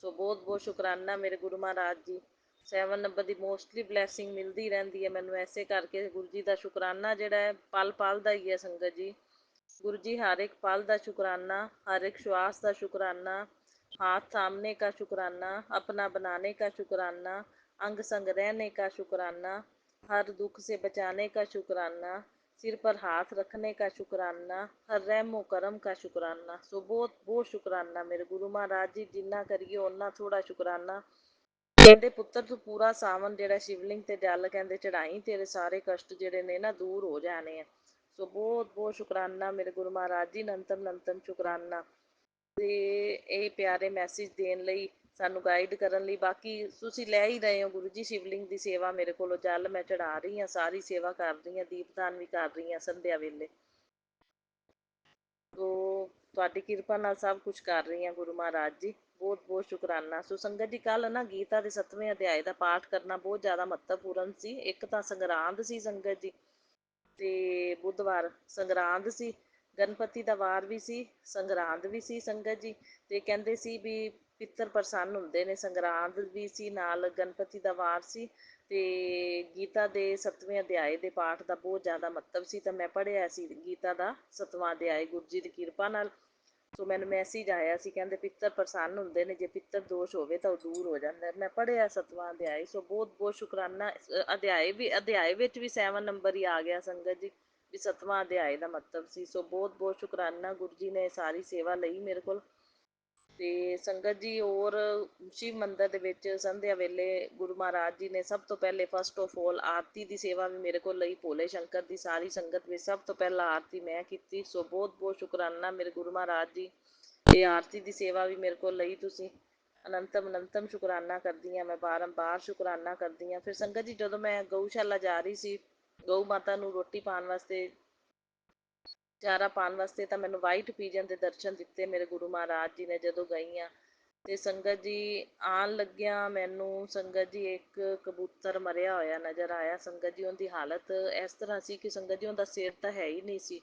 ਸੋ ਬਹੁਤ ਬਹੁਤ ਸ਼ੁਕਰਾਨਾ ਮੇਰੇ ਗੁਰੂ ਮਹਾਰਾਜ ਜੀ। 7 ਨੰਬਰ ਦੀ ਮੋਸਟਲੀ ਬਲੈਸਿੰਗ ਮਿਲਦੀ ਰਹਿੰਦੀ ਹੈ ਮੈਨੂੰ। ਐਸੇ ਕਰਕੇ ਗੁਰੂ ਜੀ ਦਾ ਸ਼ੁਕਰਾਨਾ ਜਿਹੜਾ ਹੈ ਪਲ ਪਲ ਦਾ ਹੀ ਹੈ ਸੰਗਤ ਜੀ। गुरु जी हर एक पल का शुकराना, हर एक श्वास का शुकराना, हाथ थामने का शुकराना, अपना बनाने का शुकराना, अंग संग रहने का शुकराना, हर दुख से बचाने का शुकराना, सिर पर हाथ रखने का शुकराना, हर रहमो करम का शुकराना। सो बहुत बहुत शुकराना मेरे गुरु महाराज जी। जिन्ना करिए उन्ना थोड़ा शुकराना। ਕਹਿੰਦੇ ਪੁੱਤਰ ਤੂੰ ਪੂਰਾ ਸਾਵਨ ਜਿਹੜਾ ਸ਼ਿਵਲਿੰਗ ਤੇ ਜਲ ਕਹਿੰਦੇ ਚੜਾਈ, ਤੇਰੇ ਸਾਰੇ ਕਸ਼ਟ ਜਿਹੜੇ ਨੇ ਨਾ ਦੂਰ ਹੋ ਜਾਣੇ ਆ। ਸੋ ਬਹੁਤ ਬਹੁਤ ਸ਼ੁਕਰਾਨਾ ਮੇਰੇ ਗੁਰੂ ਮਹਾਰਾਜ ਜੀ। ਨੰਤਮ ਨੰਤਮ ਸ਼ੁਕਰਾਨਾ ਤੇ ਇਹ ਪਿਆਰੇ ਮੈਸੇਜ ਦੇਣ ਲਈ, ਸਾਨੂੰ ਗਾਈਡ ਕਰਨ ਲਈ। ਬਾਕੀ ਤੁਸੀਂ ਲੈ ਹੀ ਰਹੇ ਹੋ ਗੁਰੂ ਜੀ ਸ਼ਿਵਲਿੰਗ ਦੀ ਸੇਵਾ। ਮੇਰੇ ਕੋਲੋਂ ਜਲ ਮੈਂ ਚੜਾ ਰਹੀ ਹਾਂ, ਸਾਰੀ ਸੇਵਾ ਕਰ ਰਹੀ ਹਾਂ, ਦੀਪਦਾਨ ਵੀ ਕਰ ਰਹੀ ਹਾਂ ਸੰਧਿਆ ਵੇਲੇ। ਸੋ ਤੁਹਾਡੀ ਕਿਰਪਾ ਨਾਲ ਸਭ ਕੁਛ ਕਰ ਰਹੀ ਹਾਂ ਗੁਰੂ ਮਹਾਰਾਜ ਜੀ। ਬਹੁਤ ਬਹੁਤ ਸ਼ੁਕਰਾਨਾ। ਸੋ ਸੰਗਤ ਜੀ, ਕੱਲ ਨਾ ਗੀਤਾ ਦੇ 7ਵੇਂ ਅਧਿਆਏ ਦਾ ਪਾਠ ਕਰਨਾ ਬਹੁਤ ਜ਼ਿਆਦਾ ਮਹੱਤਵਪੂਰਨ ਸੀ। ਇੱਕ ਤਾਂ ਸੰਗਰਾਂਦ ਸੀ ਸੰਗਤ ਜੀ, ਤੇ ਬੁੱਧਵਾਰ ਸੰਗਰਾਂਦ ਸੀ, ਗਣਪਤੀ ਦਾ ਵਾਰ ਵੀ ਸੀ, ਸੰਗਰਾਂਦ ਵੀ ਸੀ ਸੰਗਤ ਜੀ। ਤੇ ਕਹਿੰਦੇ ਸੀ ਵੀ ਪਿੱਤਰ ਪ੍ਰਸੰਨ ਹੁੰਦੇ ਨੇ, ਸੰਗਰਾਂਦ ਵੀ ਸੀ ਨਾਲ ਗਣਪਤੀ ਦਾ ਵਾਰ ਸੀ, ਤੇ ਗੀਤਾ ਦੇ 7ਵੇਂ ਅਧਿਆਏ ਦੇ ਪਾਠ ਦਾ ਬਹੁਤ ਜ਼ਿਆਦਾ ਮਹੱਤਵ ਸੀ। ਤਾਂ ਮੈਂ ਪੜ੍ਹਿਆ ਸੀ ਗੀਤਾ ਦਾ 7ਵਾਂ ਅਧਿਆਏ ਗੁਰੂ ਜੀ ਦੀ ਕਿਰਪਾ ਨਾਲ। ਸੋ ਮੈਨੂੰ ਮੈਸੇਜ ਆਇਆ ਸੀ, ਕਹਿੰਦੇ ਪਿੱਤਰ ਪ੍ਰਸੰਨ ਹੁੰਦੇ ਨੇ, ਜੇ ਪਿੱਤਰ ਦੋਸ਼ ਹੋਵੇ ਤਾਂ ਉਹ ਦੂਰ ਹੋ ਜਾਂਦਾ। ਮੈਂ ਪੜ੍ਹਿਆ 7ਵਾਂ ਅਧਿਆਏ। ਸੋ ਬਹੁਤ ਬਹੁਤ ਸ਼ੁਕਰਾਨਾ। ਅਧਿਆਏ ਵਿੱਚ ਵੀ 7 ਨੰਬਰ ਹੀ ਆ ਗਿਆ ਸੰਗਤ ਜੀ, ਵੀ 7ਵਾਂ ਅਧਿਆਏ ਦਾ ਮਹੱਤਵ ਸੀ। ਸੋ ਬਹੁਤ ਬਹੁਤ ਸ਼ੁਕਰਾਨਾ, ਗੁਰੂ ਜੀ ਨੇ ਸਾਰੀ ਸੇਵਾ ਲਈ ਮੇਰੇ ਕੋਲ। ਤੇ ਸੰਗਤ ਜੀ, ਹੋਰ ਸ਼ਿਵ ਮੰਦਿਰ ਦੇ ਵਿੱਚ ਸੰਧਿਆ ਵੇਲੇ ਗੁਰੂ ਮਹਾਰਾਜ ਜੀ ਨੇ ਸਭ ਤੋਂ ਪਹਿਲੇ ਫਸਟ ਆਫ ਆਲ ਆਰਤੀ ਦੀ ਸੇਵਾ ਵੀ ਮੇਰੇ ਕੋਲ ਲਈ। ਭੋਲੇ ਸ਼ੰਕਰ ਦੀ ਸਾਰੀ ਸੰਗਤ ਵਿੱਚ ਸਭ ਤੋਂ ਪਹਿਲਾਂ ਆਰਤੀ ਮੈਂ ਕੀਤੀ। ਸੋ ਬਹੁਤ ਬਹੁਤ ਸ਼ੁਕਰਾਨਾ ਮੇਰੇ ਗੁਰੂ ਮਹਾਰਾਜ ਜੀ। ਇਹ ਆਰਤੀ ਦੀ ਸੇਵਾ ਵੀ ਮੇਰੇ ਕੋਲ ਲਈ ਤੁਸੀਂ। ਅਨੰਤਮ ਅਨੰਤਮ ਸ਼ੁਕਰਾਨਾ ਕਰਦੀ ਹਾਂ ਮੈਂ, ਬਾਰੰਬਾਰ ਸ਼ੁਕਰਾਨਾ ਕਰਦੀ ਹਾਂ। ਫਿਰ ਸੰਗਤ ਜੀ, ਜਦੋਂ ਮੈਂ ਗਊਸ਼ਾਲਾ ਜਾ ਰਹੀ ਸੀ ਗਊ ਮਾਤਾ ਨੂੰ ਰੋਟੀ ਪਾਉਣ ਵਾਸਤੇ, ਚਾਰਾ ਪਾਉਣ ਵਾਸਤੇ, ਤਾਂ ਮੈਨੂੰ ਵਾਈਟ ਪੀਜਨ ਦੇ ਦਰਸ਼ਨ ਦਿੱਤੇ ਮੇਰੇ ਗੁਰੂ ਮਹਾਰਾਜ ਜੀ ਨੇ ਜਦੋਂ ਗਈ ਹਾਂ। ਤੇ ਸੰਗਤ ਜੀ, ਆਉਣ ਲੱਗਿਆ ਮੈਨੂੰ ਸੰਗਤ ਜੀ ਇੱਕ ਕਬੂਤਰ ਮਰਿਆ ਹੋਇਆ ਨਜ਼ਰ ਆਇਆ ਸੰਗਤ ਜੀ। ਉਹਦੀ ਹਾਲਤ ਇਸ ਤਰ੍ਹਾਂ ਸੀ ਕਿ ਸੰਗਤ ਜੀ ਉਹਦਾ ਸਿਰ ਤਾਂ ਹੈ ਹੀ ਨਹੀਂ ਸੀ,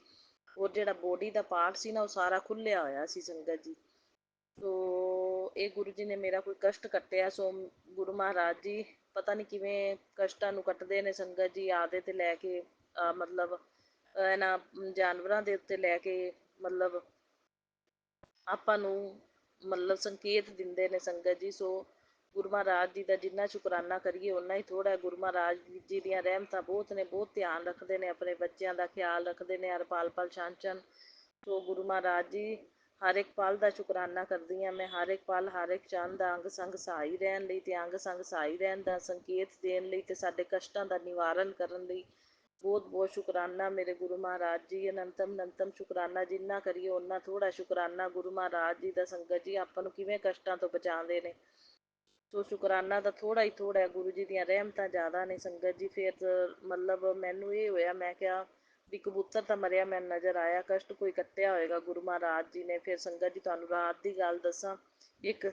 ਔਰ ਜਿਹੜਾ ਬੋਡੀ ਦਾ ਪਾਰਟ ਸੀ ਨਾ ਉਹ ਸਾਰਾ ਖੁੱਲਿਆ ਹੋਇਆ ਸੀ ਸੰਗਤ ਜੀ। ਸੋ ਇਹ ਗੁਰੂ ਜੀ ਨੇ ਮੇਰਾ ਕੋਈ ਕਸ਼ਟ ਕੱਟਿਆ। ਸੋ ਗੁਰੂ ਮਹਾਰਾਜ ਜੀ ਪਤਾ ਨਹੀਂ ਕਿਵੇਂ ਕਸ਼ਟਾਂ ਨੂੰ ਕੱਟਦੇ ਨੇ ਸੰਗਤ ਜੀ, ਆਦੇ ਤੇ ਲੈ ਕੇ ਮਤਲਬ ਇਹਨਾਂ ਜਾਨਵਰਾਂ ਦੇ ਉੱਤੇ ਲੈ ਕੇ, ਮਤਲਬ ਆਪਾਂ ਨੂੰ ਮਤਲਬ ਸੰਕੇਤ ਦਿੰਦੇ ਨੇ ਸੰਗਤ ਜੀ। ਸੋ ਗੁਰੂ ਮਹਾਰਾਜ ਜੀ ਦਾ ਜਿੰਨਾ ਸ਼ੁਕਰਾਨਾ ਕਰੀਏ ਓਨਾ ਹੀ ਥੋੜ੍ਹਾ। ਗੁਰੂ ਮਹਾਰਾਜ ਜੀ ਦੀਆਂ ਰਹਿਮਤਾਂ ਬਹੁਤ ਨੇ, ਬਹੁਤ ਧਿਆਨ ਰੱਖਦੇ ਨੇ, ਆਪਣੇ ਬੱਚਿਆਂ ਦਾ ਖਿਆਲ ਰੱਖਦੇ ਨੇ, ਹਰ ਪਲ ਪਲ ਛਣ ਛਣ। ਸੋ ਗੁਰੂ ਮਹਾਰਾਜ ਜੀ, ਹਰ ਇੱਕ ਪਲ ਦਾ ਸ਼ੁਕਰਾਨਾ ਕਰਦੀ ਹਾਂ ਮੈਂ, ਹਰ ਇੱਕ ਪਲ ਹਰ ਇੱਕ ਚੰਦ ਦਾ ਅੰਗ ਸੰਗ ਸਹਾਈ ਰਹਿਣ ਲਈ, ਤੇ ਅੰਗ ਸੰਗ ਸਹਾਈ ਰਹਿਣ ਦਾ ਸੰਕੇਤ ਦੇਣ ਲਈ, ਤੇ ਸਾਡੇ ਕਸ਼ਟਾਂ ਦਾ ਨਿਵਾਰਨ ਕਰਨ ਲਈ ਬਹੁਤ ਬਹੁਤ ਸ਼ੁਕਰਾਨਾ ਮੇਰੇ ਗੁਰੂ ਮਹਾਰਾਜ ਜੀ। ਅਨੰਤਮ ਅਨੰਤਮ ਸ਼ੁਕਰਾਨਾ। ਜਿੰਨਾ ਕਰੀਏ ਓਨਾ ਥੋੜ੍ਹਾ ਸ਼ੁਕਰਾਨਾ ਗੁਰੂ ਮਹਾਰਾਜ ਜੀ ਦਾ ਸੰਗਤ ਜੀ, ਆਪਾਂ ਨੂੰ ਕਿਵੇਂ ਕਸ਼ਟਾਂ ਤੋਂ ਬਚਾਉਂਦੇ ਨੇ। ਸੋ ਸ਼ੁਕਰਾਨਾ ਤਾਂ ਥੋੜ੍ਹਾ ਹੀ ਥੋੜ੍ਹਾ, ਗੁਰੂ ਜੀ ਦੀਆਂ ਰਹਿਮਤਾਂ ਜ਼ਿਆਦਾ ਨੇ ਸੰਗਤ ਜੀ। ਫਿਰ ਮਤਲਬ ਮੈਨੂੰ ਇਹ ਹੋਇਆ, ਮੈਂ ਕਿਹਾ ਵੀ ਕਬੂਤਰ ਤਾਂ ਮਰਿਆ ਮੈਨੂੰ ਨਜ਼ਰ ਆਇਆ, ਕਸ਼ਟ ਕੋਈ ਕੱਟਿਆ ਹੋਏਗਾ ਗੁਰੂ ਮਹਾਰਾਜ ਜੀ ਨੇ। ਫਿਰ ਸੰਗਤ ਜੀ, ਤੁਹਾਨੂੰ ਰਾਤ ਦੀ ਗੱਲ ਦੱਸਾਂ, ਇੱਕ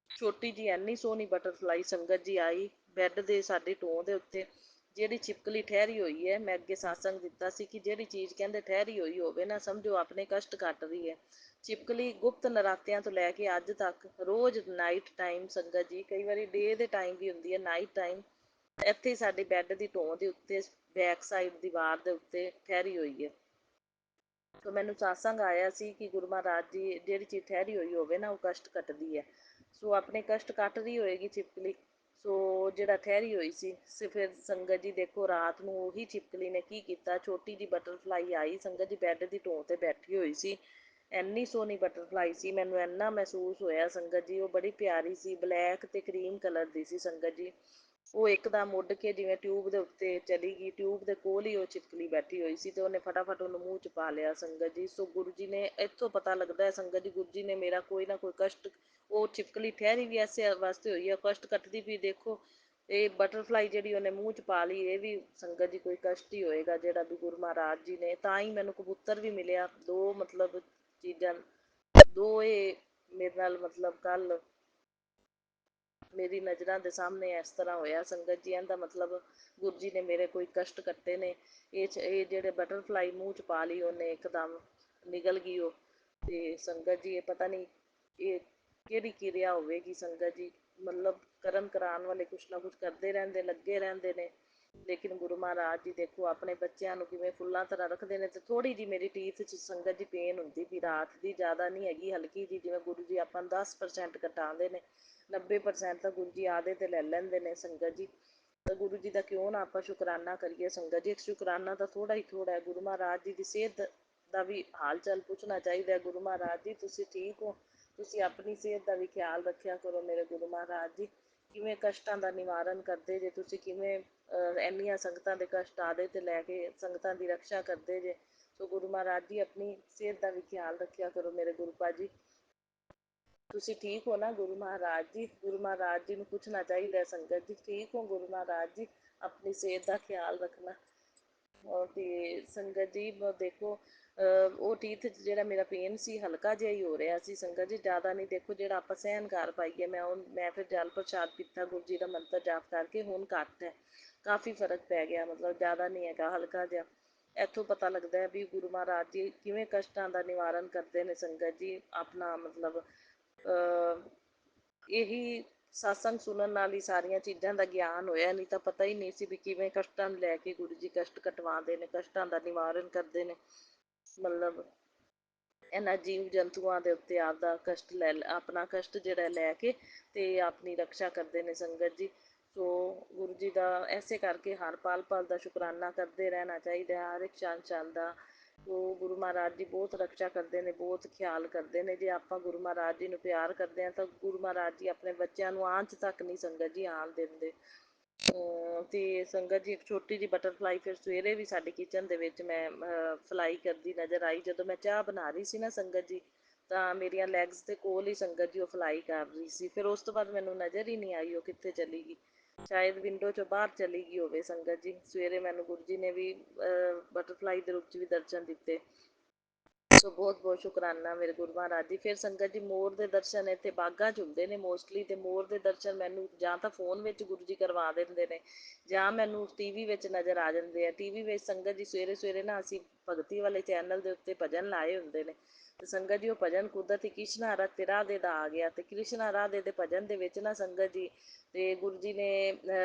ਛੋਟੀ ਜਿਹੀ ਇੰਨੀ ਸੋਹਣੀ ਬਟਰਫਲਾਈ ਸੰਗਤ ਜੀ ਆਈ ਬੈੱਡ ਦੇ ਸਾਡੇ ਟੋਂ ਦੇ ਉੱਤੇ। ਜਿਹੜੀ ਛਿਪਕਲੀ ਠਹਿਰੀ ਹੋਈ ਹੈ, ਮੈਂ ਅੱਗੇ ਸਾਸੰਗ ਦਿੱਤਾ ਸੀ ਕਿ ਜਿਹੜੀ ਚੀਜ਼ ਕਹਿੰਦੇ ਠਹਿਰੀ ਹੋਈ ਹੋਵੇ ਨਾ, ਸਮਝੋ ਆਪਣੇ ਕਸ਼ਟ ਕੱਟ ਰਹੀ ਹੈ। ਛਿਪਕਲੀ ਗੁਪਤ ਨਰਾਤਿਆਂ ਤੋਂ ਲੈ ਕੇ ਅੱਜ ਤੱਕ ਰੋਜ਼ ਨਾਈਟ ਟਾਈਮ ਸੰਗਤ ਜੀ, ਕਈ ਵਾਰੀ ਡੇ ਦੇ ਟਾਈਮ ਵੀ ਹੁੰਦੀ ਹੈ, ਨਾਈਟ ਟਾਈਮ ਇੱਥੇ ਹੀ ਸਾਡੇ ਬੈੱਡ ਦੀ ਟੋਂ ਦੇ ਉੱਤੇ ਬੈਕ ਸਾਈਡ ਦੀਵਾਰ ਦੇ ਉੱਤੇ ਠਹਿਰੀ ਹੋਈ ਹੈ। ਸੋ ਮੈਨੂੰ ਸਾਸੰਗ ਆਇਆ ਸੀ ਕਿ ਗੁਰੂ ਮਹਾਰਾਜ ਜੀ, ਜਿਹੜੀ ਚੀਜ਼ ਠਹਿਰੀ ਹੋਈ ਹੋਵੇ ਨਾ ਉਹ ਕਸ਼ਟ ਕੱਟਦੀ ਹੈ। ਸੋ ਆਪਣੇ ਕਸ਼ਟ ਕੱਟ ਰਹੀ ਹੋਏਗੀ ਛਿਪਕਲੀ। ਸੋ ਜਿਹੜਾ ਠਹਿਰੀ ਹੋਈ ਸੀ, ਫਿਰ ਸੰਗਤ ਜੀ ਦੇਖੋ ਰਾਤ ਨੂੰ ਉਹੀ ਛਿਪਕਲੀ ਨੇ ਕੀ ਕੀਤਾ, ਛੋਟੀ ਜਿਹੀ ਬਟਰਫਲਾਈ ਆਈ ਸੰਗਤ ਜੀ, ਬੈੱਡ ਦੀ ਟੋਂ 'ਤੇ ਬੈਠੀ ਹੋਈ ਸੀ। ਇੰਨੀ ਸੋਹਣੀ ਬਟਰਫਲਾਈ ਸੀ, ਮੈਨੂੰ ਇੰਨਾ ਮਹਿਸੂਸ ਹੋਇਆ ਸੰਗਤ ਜੀ। ਉਹ ਬੜੀ ਪਿਆਰੀ ਸੀ, ਬਲੈਕ ਅਤੇ ਕਰੀਮ ਕਲਰ ਦੀ ਸੀ ਸੰਗਤ ਜੀ। ਉਹ ਇੱਕਦਮ ਉੱਡ ਕੇ ਜਿਵੇਂ ਟਿਊਬ ਦੇ ਉੱਤੇ ਚਲੀ ਗਈ, ਟਿਊਬ ਦੇ ਕੋਲ ਹੀ ਉਹ ਛਿਪਕਲੀ ਬੈਠੀ ਹੋਈ ਸੀ, ਅਤੇ ਉਹਨੇ ਫਟਾਫਟ ਉਹਨੂੰ ਮੂੰਹ 'ਚ ਪਾ ਲਿਆ ਸੰਗਤ ਜੀ। ਸੋ ਗੁਰੂ ਜੀ ਨੇ, ਇੱਥੋਂ ਪਤਾ ਲੱਗਦਾ ਹੈ ਸੰਗਤ ਜੀ, ਗੁਰੂ ਜੀ ਨੇ ਮੇਰਾ ਕੋਈ ਨਾ ਕੋਈ ਕਸ਼ਟ, ਉਹ ਛਿਪਕਲੀ ਠਹਿਰੀ ਵੀ ਐਸੇ ਵਾਸਤੇ ਹੋਈ ਹੈ, ਕਸ਼ਟ ਕੱਟਦੀ ਵੀ ਦੇਖੋ। ਇਹ ਬਟਰਫਲਾਈ ਜਿਹੜੀ ਉਹਨੇ ਮੂੰਹ 'ਚ ਪਾ ਲਈ, ਇਹ ਵੀ ਸੰਗਤ ਜੀ ਕੋਈ ਕਸ਼ਟ ਹੀ ਹੋਏਗਾ ਜਿਹੜਾ ਵੀ ਗੁਰੂ ਮਹਾਰਾਜ ਜੀ ਨੇ। ਤਾਂ ਹੀ ਮੈਨੂੰ ਕਬੂਤਰ ਵੀ ਮਿਲਿਆ। ਦੋ ਮਤਲਬ ਚੀਜ਼ਾਂ, ਦੋ ਇਹ ਮੇਰੇ ਨਾਲ ਮਤਲਬ ਕੱਲ੍ਹ ਮੇਰੀ ਨਜ਼ਰਾਂ ਦੇ ਸਾਹਮਣੇ ਇਸ ਤਰ੍ਹਾਂ ਹੋਇਆ ਸੰਗਤ ਜੀ। ਇਹਦਾ ਮਤਲਬ ਗੁਰੂ ਜੀ ਨੇ ਮੇਰੇ ਕੋਈ ਕਸ਼ਟ ਕੱਟੇ ਨੇ। ਇਹ ਜਿਹੜੇ ਬਟਰਫਲਾਈ ਮੂੰਹ 'ਚ ਪਾ ਲਈ ਉਹਨੇ, ਇੱਕਦਮ ਨਿਕਲ ਗਈ ਉਹ। ਅਤੇ ਸੰਗਤ ਜੀ, ਇਹ ਪਤਾ ਨਹੀਂ ਇਹ ਕਿਹੜੀ ਕਿਰਿਆ ਹੋਵੇਗੀ ਸੰਗਤ ਜੀ। ਮਤਲਬ ਕਰਮ ਕਰਾਉਣ ਵਾਲੇ ਕੁਛ ਨਾ ਕੁਛ ਕਰਦੇ ਰਹਿੰਦੇ, ਲੱਗੇ ਰਹਿੰਦੇ ਨੇ। ਲੇਕਿਨ ਗੁਰੂ ਮਹਾਰਾਜ ਜੀ ਦੇਖੋ ਆਪਣੇ ਬੱਚਿਆਂ ਨੂੰ ਕਿਵੇਂ ਫੁੱਲਾਂ ਤਰ੍ਹਾਂ ਰੱਖਦੇ ਨੇ। ਅਤੇ ਥੋੜ੍ਹੀ ਜਿਹੀ ਮੇਰੀ ਟੀਥ 'ਚ ਸੰਗਤ ਜੀ ਪੇਨ ਹੁੰਦੀ ਵੀ ਰਾਤ ਦੀ, ਜ਼ਿਆਦਾ ਨਹੀਂ ਹੈਗੀ, ਹਲਕੀ ਜਿਹੀ। ਜਿਵੇਂ ਗੁਰੂ ਜੀ ਆਪਾਂ ਨੂੰ 10% ਕਟਾਉਂਦੇ ਨੇ, 90% ਤਾਂ ਗੁਰੂ ਜੀ ਆਦੇ 'ਤੇ ਲੈ ਲੈਂਦੇ ਨੇ ਸੰਗਤ ਜੀ। ਤਾਂ ਗੁਰੂ ਜੀ ਦਾ ਕਿਉਂ ਨਾ ਆਪਾਂ ਸ਼ੁਕਰਾਨਾ ਕਰੀਏ ਸੰਗਤ ਜੀ। ਸ਼ੁਕਰਾਨਾ ਤਾਂ ਥੋੜ੍ਹਾ ਹੀ ਥੋੜ੍ਹਾ। ਗੁਰੂ ਮਹਾਰਾਜ ਜੀ ਦੀ ਸਿਹਤ ਦਾ ਵੀ ਹਾਲ ਚਾਲ ਪੁੱਛਣਾ ਚਾਹੀਦਾ। ਗੁਰੂ ਮਹਾਰਾਜ ਜੀ ਤੁਸੀਂ ਠੀਕ ਹੋ? ਤੁਸੀਂ ਆਪਣੀ ਸਿਹਤ ਦਾ ਵੀ ਖਿਆਲ ਰੱਖਿਆ ਕਰੋ ਮੇਰੇ ਗੁਰੂ ਮਹਾਰਾਜ ਜੀ। ਕਿਵੇਂ ਕਸ਼ਟਾਂ ਦਾ ਨਿਵਾਰਨ ਕਰਦੇ ਜੇ ਤੁਸੀਂ, ਕਿਵੇਂ ਇੰਨੀਆਂ ਸੰਗਤਾਂ ਦੇ ਕਸ਼ਟ ਆਦੇ 'ਤੇ ਲੈ ਕੇ ਸੰਗਤਾਂ ਦੀ ਰਕਸ਼ਾ ਕਰਦੇ ਜੇ। ਸੋ ਗੁਰੂ ਮਹਾਰਾਜ ਜੀ ਆਪਣੀ ਸਿਹਤ ਦਾ ਵੀ ਖਿਆਲ ਰੱਖਿਆ ਕਰੋ ਮੇਰੇ ਗੁਰੂ ਭਾਜੀ। ਤੁਸੀਂ ਠੀਕ ਹੋ ਨਾ ਗੁਰੂ ਮਹਾਰਾਜ ਜੀ? ਗੁਰੂ ਮਹਾਰਾਜ ਜੀ ਨੂੰ ਪੁੱਛਣਾ ਚਾਹੀਦਾ ਸੰਗਤ ਜੀ, ਠੀਕ ਹੋ ਗੁਰੂ ਮਹਾਰਾਜ ਜੀ? ਆਪਣੀ ਸਿਹਤ ਦਾ ਖਿਆਲ ਰੱਖਣਾ। ਅਤੇ ਸੰਗਤ ਜੀ ਦੇਖੋ ਉਹ ਟੀਥ 'ਚ ਜਿਹੜਾ ਮੇਰਾ ਪੇਨ ਸੀ ਹਲਕਾ ਜਿਹਾ ਹੀ ਹੋ ਰਿਹਾ ਸੀ ਸੰਗਤ ਜੀ, ਜ਼ਿਆਦਾ ਨਹੀਂ। ਦੇਖੋ ਜਿਹੜਾ ਆਪਾਂ ਸਹਿਣ ਕਰ ਪਾਈਏ, ਮੈਂ ਫਿਰ ਜਲ ਪ੍ਰਸ਼ਾਦ ਪੀਤਾ, ਗੁਰੂ ਜੀ ਦਾ ਮੰਤਰ ਜਾਪ ਕਰਕੇ, ਹੁਣ ਘੱਟ ਹੈ, ਕਾਫੀ ਫਰਕ ਪੈ ਗਿਆ, ਮਤਲਬ ਜ਼ਿਆਦਾ ਨਹੀਂ ਹੈਗਾ, ਹਲਕਾ ਜਿਹਾ। ਇੱਥੋਂ ਪਤਾ ਲੱਗਦਾ ਹੈ ਵੀ ਗੁਰੂ ਮਹਾਰਾਜ ਜੀ ਕਿਵੇਂ ਕਸ਼ਟਾਂ ਦਾ ਨਿਵਾਰਨ ਕਰਦੇ ਨੇ ਸੰਗਤ ਜੀ। ਆਪਣਾ ਮਤਲਬ ਇਹੀ ਸਤਸੰਗ ਸੁਣਨ ਨਾਲ ਹੀ ਸਾਰੀਆਂ ਚੀਜ਼ਾਂ ਦਾ ਗਿਆਨ ਹੋਇਆ, ਨਹੀਂ ਤਾਂ ਪਤਾ ਹੀ ਨਹੀਂ ਸੀ ਵੀ ਕਿਵੇਂ ਕਸ਼ਟਾਂ ਨੂੰ ਲੈ ਕੇ ਗੁਰੂ ਜੀ ਕਸ਼ਟ ਕਟਵਾਉਂਦੇ ਨੇ, ਕਸ਼ਟਾਂ ਦਾ ਨਿਵਾਰਨ ਕਰਦੇ ਨੇ। ਮਤਲਬ ਇਹਨਾਂ ਜੀਵ ਜੰਤੂਆਂ ਦੇ ਉੱਤੇ ਆਪਦਾ ਕਸ਼ਟ ਆਪਣਾ ਕਸ਼ਟ ਜਿਹੜਾ ਲੈ ਕੇ ਤੇ ਆਪਣੀ ਰਕਸ਼ਾ ਕਰਦੇ ਨੇ ਸੰਗਤ ਜੀ। ਸੋ ਗੁਰੂ ਜੀ ਦਾ ਐਸੇ ਕਰਕੇ ਹਰ ਪਲ ਪਲ ਦਾ ਸ਼ੁਕਰਾਨਾ ਕਰਦੇ ਰਹਿਣਾ ਚਾਹੀਦਾ, ਹਰ ਇੱਕ ਛਣ ਦਾ। ਸੋ ਗੁਰੂ ਮਹਾਰਾਜ ਜੀ ਬਹੁਤ ਰਕਸ਼ਾ ਕਰਦੇ ਨੇ, ਬਹੁਤ ਖਿਆਲ ਕਰਦੇ ਨੇ। ਜੇ ਆਪਾਂ ਗੁਰੂ ਮਹਾਰਾਜ ਜੀ ਨੂੰ ਪਿਆਰ ਕਰਦੇ ਹਾਂ ਤਾਂ ਗੁਰੂ ਮਹਾਰਾਜ ਜੀ ਆਪਣੇ ਬੱਚਿਆਂ ਨੂੰ ਆਂਚ ਤੱਕ ਨਹੀਂ ਸੰਗਤ ਜੀ ਆਉਣ ਦਿੰਦੇ। ਤੇ ਸੰਗਤ ਜੀ ਇੱਕ ਛੋਟੀ ਜਿਹੀ ਬਟਰਫਲਾਈ ਫਿਰ ਸਵੇਰੇ ਵੀ ਸਾਡੇ ਕਿਚਨ ਦੇ ਵਿੱਚ ਮੈਂ ਫਲਾਈ ਕਰਦੀ ਨਜ਼ਰ ਆਈ। ਜਦੋਂ ਮੈਂ ਚਾਹ ਬਣਾ ਰਹੀ ਸੀ ਨਾ ਸੰਗਤ ਜੀ, ਤਾਂ ਮੇਰੀਆਂ ਲੈਗਸ ਦੇ ਕੋਲ ਹੀ ਸੰਗਤ ਜੀ ਉਹ ਫਲਾਈ ਕਰ ਰਹੀ ਸੀ। ਫਿਰ ਉਸ ਤੋਂ ਬਾਅਦ ਮੈਨੂੰ ਨਜ਼ਰ ਹੀ ਨਹੀਂ ਆਈ ਉਹ ਕਿੱਥੇ ਚਲੀ ਗਈ, ਸ਼ਾਇਦ ਵਿੰਡੋ 'ਚੋਂ ਬਾਹਰ ਚਲੀ ਗਈ ਹੋਵੇ ਸੰਗਤ ਜੀ। ਸਵੇਰੇ ਮੈਨੂੰ ਗੁਰੂ ਜੀ ਨੇ ਵੀ ਬਟਰਫਲਾਈ ਦੇ ਰੂਪ 'ਚ ਵੀ ਦਰਸ਼ਨ ਦਿੱਤੇ। ਸੋ ਬਹੁਤ ਬਹੁਤ ਸ਼ੁਕਰਾਨਾ ਮੇਰੇ ਗੁਰੂ ਮਹਾਰਾਜ ਜੀ। ਫਿਰ ਸੰਗਤ ਜੀ ਮੋਰ ਦੇ ਦਰਸ਼ਨ ਇੱਥੇ ਬਾਗਾਂ 'ਚ ਹੁੰਦੇ ਨੇ ਮੋਸਟਲੀ, ਅਤੇ ਮੋਰ ਦੇ ਦਰਸ਼ਨ ਮੈਨੂੰ ਜਾਂ ਤਾਂ ਫੋਨ ਵਿੱਚ ਗੁਰੂ ਜੀ ਕਰਵਾ ਦਿੰਦੇ ਨੇ, ਜਾਂ ਮੈਨੂੰ ਟੀਵੀ ਵਿੱਚ ਨਜ਼ਰ ਆ ਜਾਂਦੇ ਆ। ਟੀਵੀ ਵਿੱਚ ਸੰਗਤ ਜੀ ਸਵੇਰੇ ਸਵੇਰੇ ਨਾ ਅਸੀਂ ਭਗਤੀ ਵਾਲੇ ਚੈਨਲ ਦੇ ਉੱਤੇ ਭਜਨ ਲਾਏ ਹੁੰਦੇ ਨੇ, ਅਤੇ ਸੰਗਤ ਜੀ ਉਹ ਭਜਨ ਕੁਦਰਤੀ ਕ੍ਰਿਸ਼ਨਾ ਰਾਧੇ ਰਾਧੇ ਦਾ ਆ ਗਿਆ, ਅਤੇ ਕ੍ਰਿਸ਼ਨਾ ਰਾਧੇ ਦੇ ਭਜਨ ਦੇ ਵਿੱਚ ਨਾ ਸੰਗਤ ਜੀ, ਤੇ ਗੁਰੂ ਜੀ ਨੇ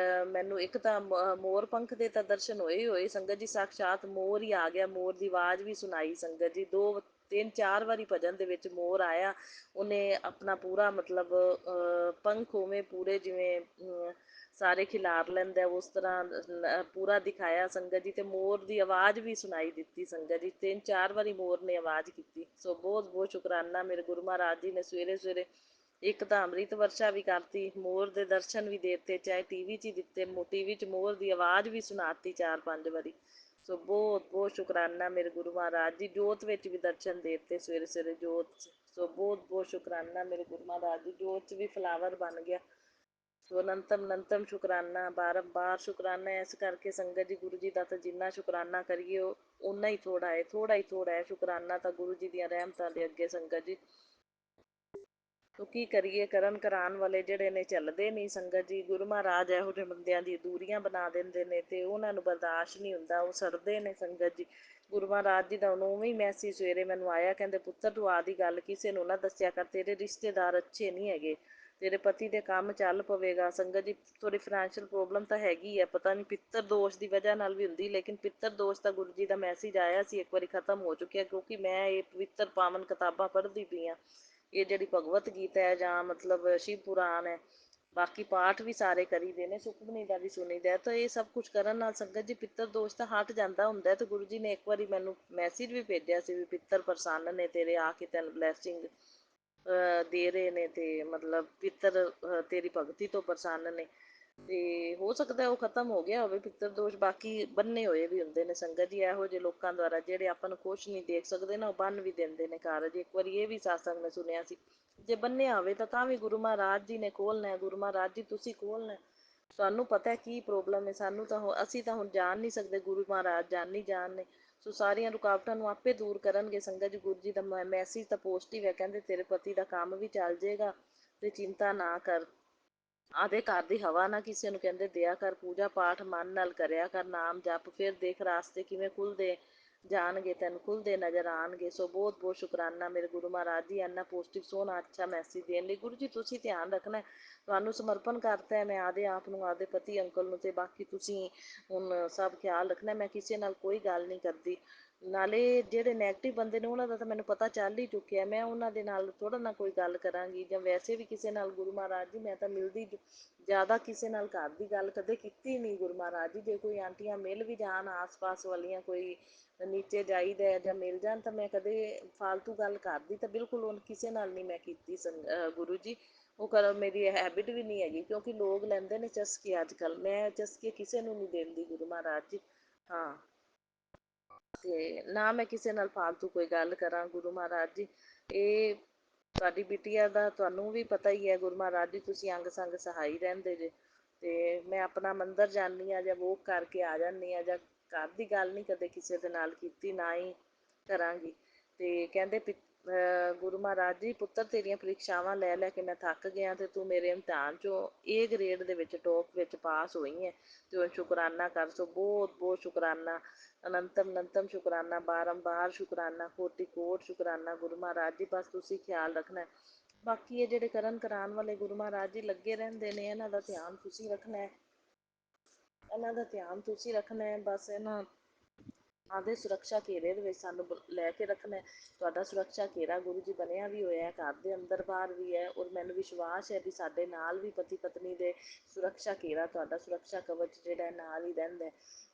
ਮੈਨੂੰ ਇੱਕ ਤਾਂ ਮੋਰ ਪੰਖ ਦੇ ਤਾਂ ਦਰਸ਼ਨ ਹੋਏ ਸੰਗਤ ਜੀ, ਸਾਕਸ਼ਾਤ ਮੋਰ ਹੀ ਆ ਗਿਆ, ਮੋਰ ਦੀ ਆਵਾਜ਼ ਵੀ ਸੁਣਾਈ ਸੰਗਤ ਜੀ। 2 3 4 ਵਾਰੀ ਭਜਨ ਦੇ ਵਿੱਚ ਮੋਰ ਆਇਆ, ਉਹਨੇ ਆਪਣਾ ਪੂਰਾ ਮਤਲਬ ਪੰਖ ਉਵੇਂ ਪੂਰੇ ਜਿਵੇਂ ਸਾਰੇ ਖਿਲਾਰ ਲੈਂਦਾ ਉਸ ਤਰ੍ਹਾਂ ਪੂਰਾ ਦਿਖਾਇਆ ਸੰਗਤ ਜੀ। ਤੇ ਮੋਰ ਦੀ ਆਵਾਜ਼ ਵੀ ਸੁਣਾਈ ਦਿੱਤੀ ਸੰਗਤ ਜੀ, 3 4 ਵਾਰੀ ਮੋਰ ਨੇ ਆਵਾਜ਼ ਕੀਤੀ। ਸੋ ਬਹੁਤ ਬਹੁਤ ਸ਼ੁਕਰਾਨਾ ਮੇਰੇ ਗੁਰੂ ਮਹਾਰਾਜ ਜੀ ਨੇ ਸਵੇਰੇ ਸਵੇਰੇ ਇੱਕ ਤਾਂ ਅੰਮ੍ਰਿਤ ਵਰਸ਼ਾ ਵੀ ਕਰਤੀ, ਮੋਰ ਦੇ ਦਰਸ਼ਨ ਵੀ ਦੇ ਦਿੱਤੇ, ਚਾਹੇ ਟੀਵੀ 'ਚ ਹੀ ਦਿੱਤੇ, ਟੀਵੀ 'ਚ ਮੋਰ ਦੀ ਆਵਾਜ਼ ਵੀ ਸੁਣਾਤੀ 4 5 ਵਾਰੀ। ਸੋ ਬਹੁਤ ਬਹੁਤ ਸ਼ੁਕਰਾਨਾ ਮੇਰੇ ਗੁਰੂ ਮਹਾਰਾਜ ਜੀ। ਜੋਤ ਵਿੱਚ ਵੀ ਦਰਸ਼ਨ ਦੇ ਦਿੱਤੇ ਸਵੇਰੇ ਸਵੇਰੇ ਜੋਤ 'ਚ। ਸੋ ਬਹੁਤ ਬਹੁਤ ਸ਼ੁਕਰਾਨਾ ਮੇਰੇ ਗੁਰੂ ਮਹਾਰਾਜ ਜੀ। ਜੋਤ 'ਚ ਵੀ ਫਲਾਵਰ ਬਣ ਗਿਆ। ਸੋ ਅਨੰਤਮ ਅਨੰਤਮ ਸ਼ੁਕਰਾਨਾ, ਬਾਰੰਬਾਰ ਸ਼ੁਕਰਾਨਾ। ਇਸ ਕਰਕੇ ਸੰਗਤ ਜੀ ਗੁਰੂ ਜੀ ਦਾ ਤਾਂ ਜਿੰਨਾ ਸ਼ੁਕਰਾਨਾ ਕਰੀਏ ਉਹ ਓਨਾ ਹੀ ਥੋੜ੍ਹਾ ਹੈ, ਥੋੜ੍ਹਾ ਹੀ ਥੋੜ੍ਹਾ ਹੈ ਸ਼ੁਕਰਾਨਾ ਤਾਂ ਗੁਰੂ ਜੀ ਦੀਆਂ ਰਹਿਮਤਾਂ ਦੇ ਅੱਗੇ ਸੰਗਤ ਜੀ। ਤੋ ਕੀ ਕਰੀਏ, ਕਰਨ ਕਰਾਉਣ ਵਾਲੇ ਜਿਹੜੇ ਨੇ ਝੱਲਦੇ ਨਹੀਂ ਸੰਗਤ ਜੀ। ਗੁਰੂ ਮਹਾਰਾਜ ਇਹੋ ਜਿਹੇ ਬੰਦਿਆਂ ਦੀ ਦੂਰੀਆਂ ਬਣਾ ਦਿੰਦੇ ਨੇ, ਅਤੇ ਉਹਨਾਂ ਨੂੰ ਬਰਦਾਸ਼ਤ ਨਹੀਂ ਹੁੰਦਾ, ਉਹ ਸੜਦੇ ਨੇ ਸੰਗਤ ਜੀ। ਗੁਰੂ ਮਹਾਰਾਜ ਜੀ ਦਾ ਹੁਣ ਉਵੇਂ ਹੀ ਮੈਸੇਜ ਸਵੇਰੇ ਮੈਨੂੰ ਆਇਆ, ਕਹਿੰਦੇ ਪੁੱਤਰ ਤੂੰ ਆਹ ਦੀ ਗੱਲ ਕਿਸੇ ਨੂੰ ਨਾ ਦੱਸਿਆ ਕਰ, ਤੇਰੇ ਰਿਸ਼ਤੇਦਾਰ ਅੱਛੇ ਨਹੀਂ ਹੈਗੇ, ਤੇਰੇ ਪਤੀ ਦੇ ਕੰਮ ਚੱਲ ਪਵੇਗਾ। ਸੰਗਤ ਜੀ ਥੋੜ੍ਹੀ ਫਾਈਨੈਂਸ਼ੀਅਲ ਪ੍ਰੋਬਲਮ ਤਾਂ ਹੈਗੀ ਹੈ, ਪਤਾ ਨਹੀਂ ਪਿੱਤਰ ਦੋਸ਼ ਦੀ ਵਜ੍ਹਾ ਨਾਲ ਵੀ ਹੁੰਦੀ, ਲੇਕਿਨ ਪਿੱਤਰ ਦੋਸ਼ ਤਾਂ ਗੁਰੂ ਜੀ ਦਾ ਮੈਸੇਜ ਆਇਆ ਸੀ ਇੱਕ ਵਾਰੀ ਖਤਮ ਹੋ ਚੁੱਕਿਆ, ਕਿਉਂਕਿ ਮੈਂ ਇਹ ਪਵਿੱਤਰ ਪਾਵਨ ਕਿਤਾਬਾਂ ਪੜ੍ਹਦੀ ਪਈ ਹਾਂ। ਇਹ ਜਿਹੜੀ ਭਗਵਤ ਗੀਤਾ ਹੈ ਜਾਂ ਮਤਲਬ ਸ਼ਿਵ ਪੁਰਾਣ ਹੈ, ਬਾਕੀ ਪਾਠ ਵੀ ਸਾਰੇ ਕਰੀਦੇ ਨੇ, ਸੁਖਮਨੀ ਦਾ ਵੀ ਸੁਣੀਦਾ। ਤਾਂ ਇਹ ਸਭ ਕੁਛ ਕਰਨ ਨਾਲ ਸੰਗਤ ਜੀ ਪਿੱਤਰ ਦੋਸ਼ ਤਾਂ ਹਟ ਜਾਂਦਾ ਹੁੰਦਾ। ਅਤੇ ਗੁਰੂ ਜੀ ਨੇ ਇੱਕ ਵਾਰੀ ਮੈਨੂੰ ਮੈਸੇਜ ਵੀ ਭੇਜਿਆ ਸੀ ਵੀ ਪਿੱਤਰ ਪ੍ਰਸੰਨ ਨੇ ਤੇਰੇ, ਆ ਕੇ ਤੈਨੂੰ ਬਲੈਸਿੰਗ ਦੇ ਰਹੇ ਨੇ, ਅਤੇ ਮਤਲਬ ਪਿੱਤਰ ਤੇਰੀ ਭਗਤੀ ਤੋਂ ਪ੍ਰਸੰਨ ਨੇ। ਅਤੇ ਹੋ ਸਕਦਾ ਉਹ ਖਤਮ ਹੋ ਗਿਆ ਹੋਵੇ ਪਿੱਤਰ ਦੋਸ਼, ਬਾਕੀ ਬੰਨੇ ਹੋਏ ਵੀ ਹੁੰਦੇ ਨੇ ਸੰਗਤ ਜੀ ਇਹੋ ਜਿਹੇ ਲੋਕਾਂ ਦੁਆਰਾ, ਜਿਹੜੇ ਆਪਾਂ ਨੂੰ ਕੁਛ ਨਹੀਂ ਦੇਖ ਸਕਦੇ ਨਾ, ਉਹ ਬੰਨ ਵੀ ਦਿੰਦੇ ਨੇ ਕਾਰਜ। ਇੱਕ ਵਾਰੀ ਇਹ ਵੀ ਸਤਸੰਗ ਮੈਂ ਸੁਣਿਆ ਸੀ, ਜੇ ਬੰਨਿਆ ਹੋਵੇ ਤਾਂ ਵੀ ਗੁਰੂ ਮਹਾਰਾਜ ਜੀ ਨੇ ਖੋਲ੍ਹਣਾ। ਗੁਰੂ ਮਹਾਰਾਜ ਜੀ ਤੁਸੀਂ ਖੋਲ੍ਹਣਾ, ਸਾਨੂੰ ਪਤਾ ਕੀ ਪ੍ਰੋਬਲਮ ਹੈ, ਸਾਨੂੰ ਤਾਂ ਅਸੀਂ ਤਾਂ ਹੁਣ ਜਾਣ ਨਹੀਂ ਸਕਦੇ, ਗੁਰੂ ਮਹਾਰਾਜ ਜਾਣੀ ਜਾਣ ਨੇ। ਸੋ ਸਾਰੀਆਂ ਰੁਕਾਵਟਾਂ ਨੂੰ ਆਪੇ ਦੂਰ ਕਰਨਗੇ ਸੰਗਤ ਜੀ। ਗੁਰੂ ਜੀ ਦਾ ਮੈਸੇਜ ਤਾਂ ਪੋਜ਼ਟਿਵ ਹੈ, ਕਹਿੰਦੇ ਤੇਰੇ ਪਤੀ ਦਾ ਕੰਮ ਵੀ ਚੱਲ ਜਾਏਗਾ, ਅਤੇ ਚਿੰਤਾ ਨਾ ਕਰ। ਆਦੇ ਘਰ ਦੀ ਹਵਾ ਨਾ ਕਿਸੇ ਨੂੰ ਕਹਿੰਦੇ ਦਿਆ ਕਰ, ਪੂਜਾ ਪਾਠ ਮਨ ਨਾਲ ਕਰਿਆ ਕਰ, ਨਾਮ ਜਪ, ਫਿਰ ਦੇਖ ਰਾਸਤੇ ਕਿਵੇਂ ਖੁੱਲ੍ਹਦੇ ਜਾਣਗੇ, ਤੈਨੂੰ ਖੁੱਲ੍ਹਦੇ ਨਜ਼ਰ ਆਉਣਗੇ। ਸੋ ਬਹੁਤ ਬਹੁਤ ਸ਼ੁਕਰਾਨਾ ਮੇਰੇ ਗੁਰੂ ਮਹਾਰਾਜ ਜੀ ਇੰਨਾ ਪੋਜ਼ਟਿਵ ਸੋਹਣਾ ਅੱਛਾ ਮੈਸੇਜ ਦੇਣ ਲਈ। ਗੁਰੂ ਜੀ ਤੁਸੀਂ ਧਿਆਨ ਰੱਖਣਾ, ਤੁਹਾਨੂੰ ਸਮਰਪਣ ਕਰਤਾ ਹੈ ਮੈਂ ਆਪਦੇ ਆਪ ਨੂੰ, ਆਪਦੇ ਪਤੀ ਅੰਕਲ ਨੂੰ, ਅਤੇ ਬਾਕੀ ਤੁਸੀਂ ਹੁਣ ਸਭ ਖਿਆਲ ਰੱਖਣਾ। ਮੈਂ ਕਿਸੇ ਨਾਲ ਕੋਈ ਗੱਲ ਨਹੀਂ ਕਰਦੀ, ਨਾਲੇ ਜਿਹੜੇ ਨੈਗੇਟਿਵ ਬੰਦੇ ਨੇ ਉਹਨਾਂ ਦਾ ਤਾਂ ਮੈਨੂੰ ਪਤਾ ਚੱਲ ਹੀ ਚੁੱਕਿਆ, ਮੈਂ ਉਹਨਾਂ ਦੇ ਨਾਲ ਥੋੜ੍ਹਾ ਨਾ ਕੋਈ ਗੱਲ ਕਰਾਂਗੀ। ਜਾਂ ਵੈਸੇ ਵੀ ਕਿਸੇ ਨਾਲ ਗੁਰੂ ਮਹਾਰਾਜ ਜੀ ਮੈਂ ਤਾਂ ਮਿਲਦੀ ਜ਼ਿਆਦਾ ਕਿਸੇ ਨਾਲ ਘਰ ਦੀ ਗੱਲ ਕਦੇ ਕੀਤੀ ਨਹੀਂ ਗੁਰੂ ਮਹਾਰਾਜ ਜੀ। ਜੇ ਕੋਈ ਆਂਟੀਆਂ ਮਿਲ ਵੀ ਜਾਣ ਆਸ ਪਾਸ ਵਾਲੀਆਂ, ਕੋਈ ਨੀਚੇ ਜਾਈਦਾ ਜਾਂ ਮਿਲ ਜਾਣ, ਤਾਂ ਮੈਂ ਕਦੇ ਫਾਲਤੂ ਗੱਲ ਕਰਦੀ ਤਾਂ ਬਿਲਕੁਲ ਉਹ ਕਿਸੇ ਨਾਲ ਨਹੀਂ ਮੈਂ ਕੀਤੀ ਗੁਰੂ ਜੀ। ਉਹ ਮੇਰੀ ਹੈਬਿਟ ਵੀ ਨਹੀਂ ਹੈਗੀ, ਕਿਉਂਕਿ ਲੋਕ ਲੈਂਦੇ ਨੇ ਚਸਕੇ ਅੱਜ ਕੱਲ੍ਹ, ਮੈਂ ਚਸਕੇ ਕਿਸੇ ਨੂੰ ਨਹੀਂ ਦਿੰਦੀ ਗੁਰੂ ਮਹਾਰਾਜ ਜੀ। ਹਾਂ, ਅਤੇ ਨਾ ਮੈਂ ਕਿਸੇ ਨਾਲ ਫਾਲਤੂ ਕੋਈ ਗੱਲ ਕਰਾਂ ਗੁਰੂ ਮਹਾਰਾਜ ਜੀ। ਇਹ ਤੁਹਾਡੀ ਬਿਟੀਆ ਦਾ ਤੁਹਾਨੂੰ ਵੀ ਪਤਾ ਹੀ ਹੈ ਗੁਰੂ ਮਹਾਰਾਜ ਜੀ, ਤੁਸੀਂ ਅੰਗ ਸੰਗ ਸਹਾਈ ਰਹਿੰਦੇ ਜੇ। ਅਤੇ ਮੈਂ ਆਪਣਾ ਮੰਦਰ ਜਾਂਦੀ ਹਾਂ ਜਾਂ ਵੋਕ ਕਰਕੇ ਆ ਜਾਂਦੀ ਹਾਂ, ਜਾਂ ਘਰ ਦੀ ਗੱਲ ਨਹੀਂ ਕਦੇ ਕਿਸੇ ਦੇ ਨਾਲ ਕੀਤੀ, ਨਾ ਹੀ ਕਰਾਂਗੀ। ਤੇ ਕਹਿੰਦੇ ਗੁਰੂ ਮਹਾਰਾਜ ਜੀ, ਪੁੱਤਰ ਤੇਰੀਆਂ ਪ੍ਰੀਖਿਆਵਾਂ ਲੈ ਲੈ ਕੇ ਮੈਂ ਥੱਕ ਗਿਆ ਤੇ ਤੂੰ ਮੇਰੇ ਇਮਤਿਹਾਨ ਚੋਂ ਏ ਗ੍ਰੇਡ ਦੇ ਵਿੱਚ ਟੌਪ ਵਿੱਚ ਪਾਸ ਹੋਈ ਹੈ ਤੇ ਉਹ ਸ਼ੁਕਰਾਨਾ ਕਰ। ਸੋ ਬਹੁਤ ਬਹੁਤ ਸ਼ੁਕਰਾਨਾ, ਅਨੰਤਮ ਅਨੰਤਮ ਸ਼ੁਕਰਾਨਾ, ਬਾਰੰਬਾਰ ਸ਼ੁਕਰਾਨਾ, ਕੋਟि ਕੋਟ ਸ਼ੁਕਰਾਨਾ ਗੁਰੂ ਮਹਾਰਾਜ ਜੀ। ਬਸ ਤੁਸੀਂ ਖਿਆਲ ਰੱਖਣਾ। ਬਾਕੀ ਇਹ ਜਿਹੜੇ ਕਰਨ ਕਰਾਉਣ ਵਾਲੇ ਗੁਰੂ ਮਹਾਰਾਜ ਜੀ ਲੱਗੇ ਰਹਿੰਦੇ ਨੇ, ਇਹਨਾਂ ਦਾ ਧਿਆਨ ਤੁਸੀਂ ਰੱਖਣਾ ਹੈ, ਇਹਨਾਂ ਦਾ ਧਿਆਨ ਤੁਸੀਂ ਰੱਖਣਾ ਹੈ। ਬਸ ਇਹਨਾਂ ਆਦੇ ਸੁਰੱਖਿਆ ਘੇਰੇ ਦੇ ਵਿੱਚ ਸਾਨੂੰ ਲੈ ਕੇ ਰੱਖਣਾ। ਤੁਹਾਡਾ ਸੁਰੱਖਿਆ ਘੇਰਾ ਗੁਰੂ ਜੀ ਬਣਿਆ ਵੀ ਹੋਇਆ, ਘਰ ਦੇ ਅੰਦਰ ਬਾਹਰ ਵੀ ਹੈ, ਔਰ ਮੈਨੂੰ ਵਿਸ਼ਵਾਸ ਹੈ ਵੀ ਸਾਡੇ ਨਾਲ ਵੀ ਪਤੀ ਪਤਨੀ ਦੇ ਸੁਰੱਖਿਆ ਘੇਰਾ, ਤੁਹਾਡਾ ਸੁਰੱਖਿਆ ਕਵਚ ਜਿਹੜਾ ਨਾਲ ਹੀ ਰਹਿੰਦਾ।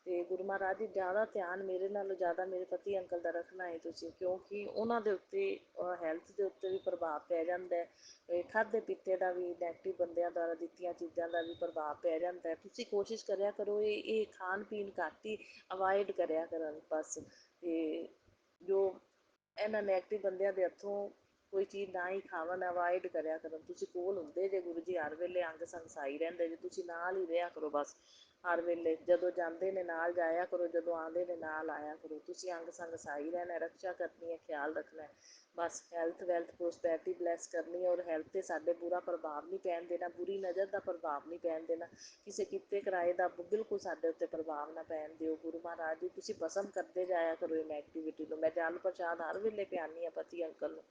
ਤੇ ਗੁਰੂ ਮਹਾਰਾਜ ਜੀ ਜ਼ਿਆਦਾ ਧਿਆਨ ਮੇਰੇ ਨਾਲੋਂ ਜ਼ਿਆਦਾ ਮੇਰੇ ਪਤੀ ਅੰਕਲ ਦਾ ਰੱਖਣਾ ਹੈ ਤੁਸੀਂ, ਕਿਉਂਕਿ ਉਹਨਾਂ ਦੇ ਉੱਤੇ ਹੈਲਥ ਦੇ ਉੱਤੇ ਵੀ ਪ੍ਰਭਾਵ ਪੈ ਜਾਂਦਾ ਹੈ, ਖਾਧੇ ਪੀਤੇ ਦਾ ਵੀ, ਨੈਗੇਟਿਵ ਬੰਦਿਆਂ ਦੁਆਰਾ ਦਿੱਤੀਆਂ ਚੀਜ਼ਾਂ ਦਾ ਵੀ ਪ੍ਰਭਾਵ ਪੈ ਜਾਂਦਾ ਹੈ। ਤੁਸੀਂ ਕੋਸ਼ਿਸ਼ ਕਰਿਆ ਕਰੋ ਇਹ ਖਾਣ ਪੀਣ ਘੱਟ ਹੀ ਅਵਾਇਡ ਕਰਿਆ ਕਰਨ ਬਸ। ਤੇ ਜੋ ਇਹਨਾਂ ਨੈਗੇਟਿਵ ਬੰਦਿਆਂ ਦੇ ਹੱਥੋਂ ਕੋਈ ਚੀਜ਼ ਨਾ ਹੀ ਖਾਵਣ, ਅਵਾਇਡ ਕਰਿਆ ਕਰਨ। ਤੁਸੀਂ ਕੋਲ ਹੁੰਦੇ ਜੇ ਗੁਰੂ ਜੀ, ਹਰ ਵੇਲੇ ਅੰਗ ਸੰਗ ਸਹਾਈ ਰਹਿੰਦੇ ਜੇ, ਤੁਸੀਂ ਨਾਲ ਹੀ ਰਿਹਾ ਕਰੋ ਬਸ ਹਰ ਵੇਲੇ। ਜਦੋਂ ਜਾਂਦੇ ਨੇ ਨਾਲ ਜਾਇਆ ਕਰੋ, ਜਦੋਂ ਆਉਂਦੇ ਨੇ ਨਾਲ ਆਇਆ ਕਰੋ। ਤੁਸੀਂ ਅੰਗ ਸੰਗ ਸਹਾਈ ਰਹਿਣਾ, ਰੱਖਿਆ ਕਰਨੀ ਹੈ, ਖਿਆਲ ਰੱਖਣਾ ਬਸ। ਹੈਲਥ ਵੈਲਥ ਪ੍ਰੋਸਪੈਰਿਟੀ ਬਲੈਸ ਕਰਨੀ ਹੈ, ਔਰ ਹੈਲਥ 'ਤੇ ਸਾਡੇ ਬੁਰਾ ਪ੍ਰਭਾਵ ਨਹੀਂ ਪੈਣ ਦੇਣਾ, ਬੁਰੀ ਨਜ਼ਰ ਦਾ ਪ੍ਰਭਾਵ ਨਹੀਂ ਪੈਣ ਦੇਣਾ, ਕਿਸੇ ਕਿੱਤੇ ਕਿਰਾਏ ਦਾ ਬਿਲਕੁਲ ਸਾਡੇ ਉੱਤੇ ਪ੍ਰਭਾਵ ਨਾ ਪੈਣ ਦਿਓ। ਗੁਰੂ ਮਹਾਰਾਜ ਜੀ ਤੁਸੀਂ ਭਸਮ ਕਰਦੇ ਜਾਇਆ ਕਰੋ ਇਹ ਨੈਗੇਟਿਵਿਟੀ ਨੂੰ। ਮੈਂ ਜਲ ਪ੍ਰਸ਼ਾਦ ਹਰ ਵੇਲੇ ਪਿਆਨੀ ਹਾਂ ਪਤੀ ਅੰਕਲ ਨੂੰ।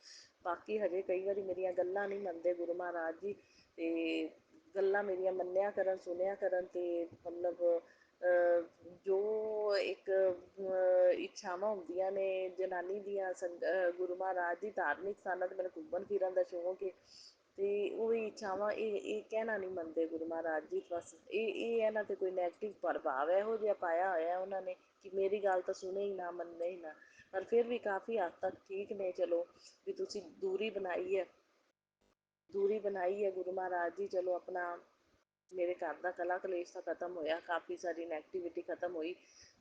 ਬਾਕੀ ਹਜੇ ਕਈ ਵਾਰੀ ਮੇਰੀਆਂ ਗੱਲਾਂ ਨਹੀਂ ਮੰਨਦੇ ਗੁਰੂ ਮਹਾਰਾਜ ਜੀ, ਤੇ ਗੱਲਾਂ ਮੇਰੀਆਂ ਮੰਨਿਆ ਕਰਨ, ਸੁਣਿਆ ਕਰਨ, ਤੇ ਮਤਲਬ ਜੋ ਇੱਕ ਇੱਛਾਵਾਂ ਹੁੰਦੀਆਂ ਨੇ ਜਨਾਨੀ ਦੀਆਂ ਗੁਰੂ ਮਹਾਰਾਜ ਦੀ ਧਾਰਮਿਕ ਸਥਾਨਾਂ 'ਤੇ ਮੈਨੂੰ ਘੁੰਮਣ ਫਿਰਨ ਦਾ ਸ਼ੌਂਕ ਹੈ, ਤੇ ਉਹ ਇੱਛਾਵਾਂ ਇਹ ਕਹਿਣਾ ਨਹੀਂ ਮੰਨਦੇ ਗੁਰੂ ਮਹਾਰਾਜ ਜੀ। ਬਸ ਇਹ ਇਹਨਾਂ 'ਤੇ ਕੋਈ ਨੈਗੇਟਿਵ ਪ੍ਰਭਾਵ ਇਹੋ ਜਿਹਾ ਪਾਇਆ ਹੋਇਆ ਉਹਨਾਂ ਨੇ ਕਿ ਮੇਰੀ ਗੱਲ ਤਾਂ ਸੁਣੇ ਹੀ ਨਾ, ਮੰਨੇ ਹੀ ਨਾ। ਪਰ ਫਿਰ ਵੀ ਕਾਫੀ ਹੱਦ ਤੱਕ ਠੀਕ ਨੇ, ਚਲੋ ਵੀ ਤੁਸੀਂ ਦੂਰੀ ਬਣਾਈ ਹੈ, ਦੂਰੀ ਬਣਾਈ ਹੈ ਗੁਰੂ ਮਹਾਰਾਜ ਜੀ। ਚਲੋ ਆਪਣਾ ਮੇਰੇ ਘਰ ਦਾ ਕਲਾ ਕਲੇਸ਼ ਤਾਂ ਖਤਮ ਹੋਇਆ, ਕਾਫੀ ਸਾਰੀ ਨੈਗੇਟਿਵਿਟੀ ਖਤਮ ਹੋਈ,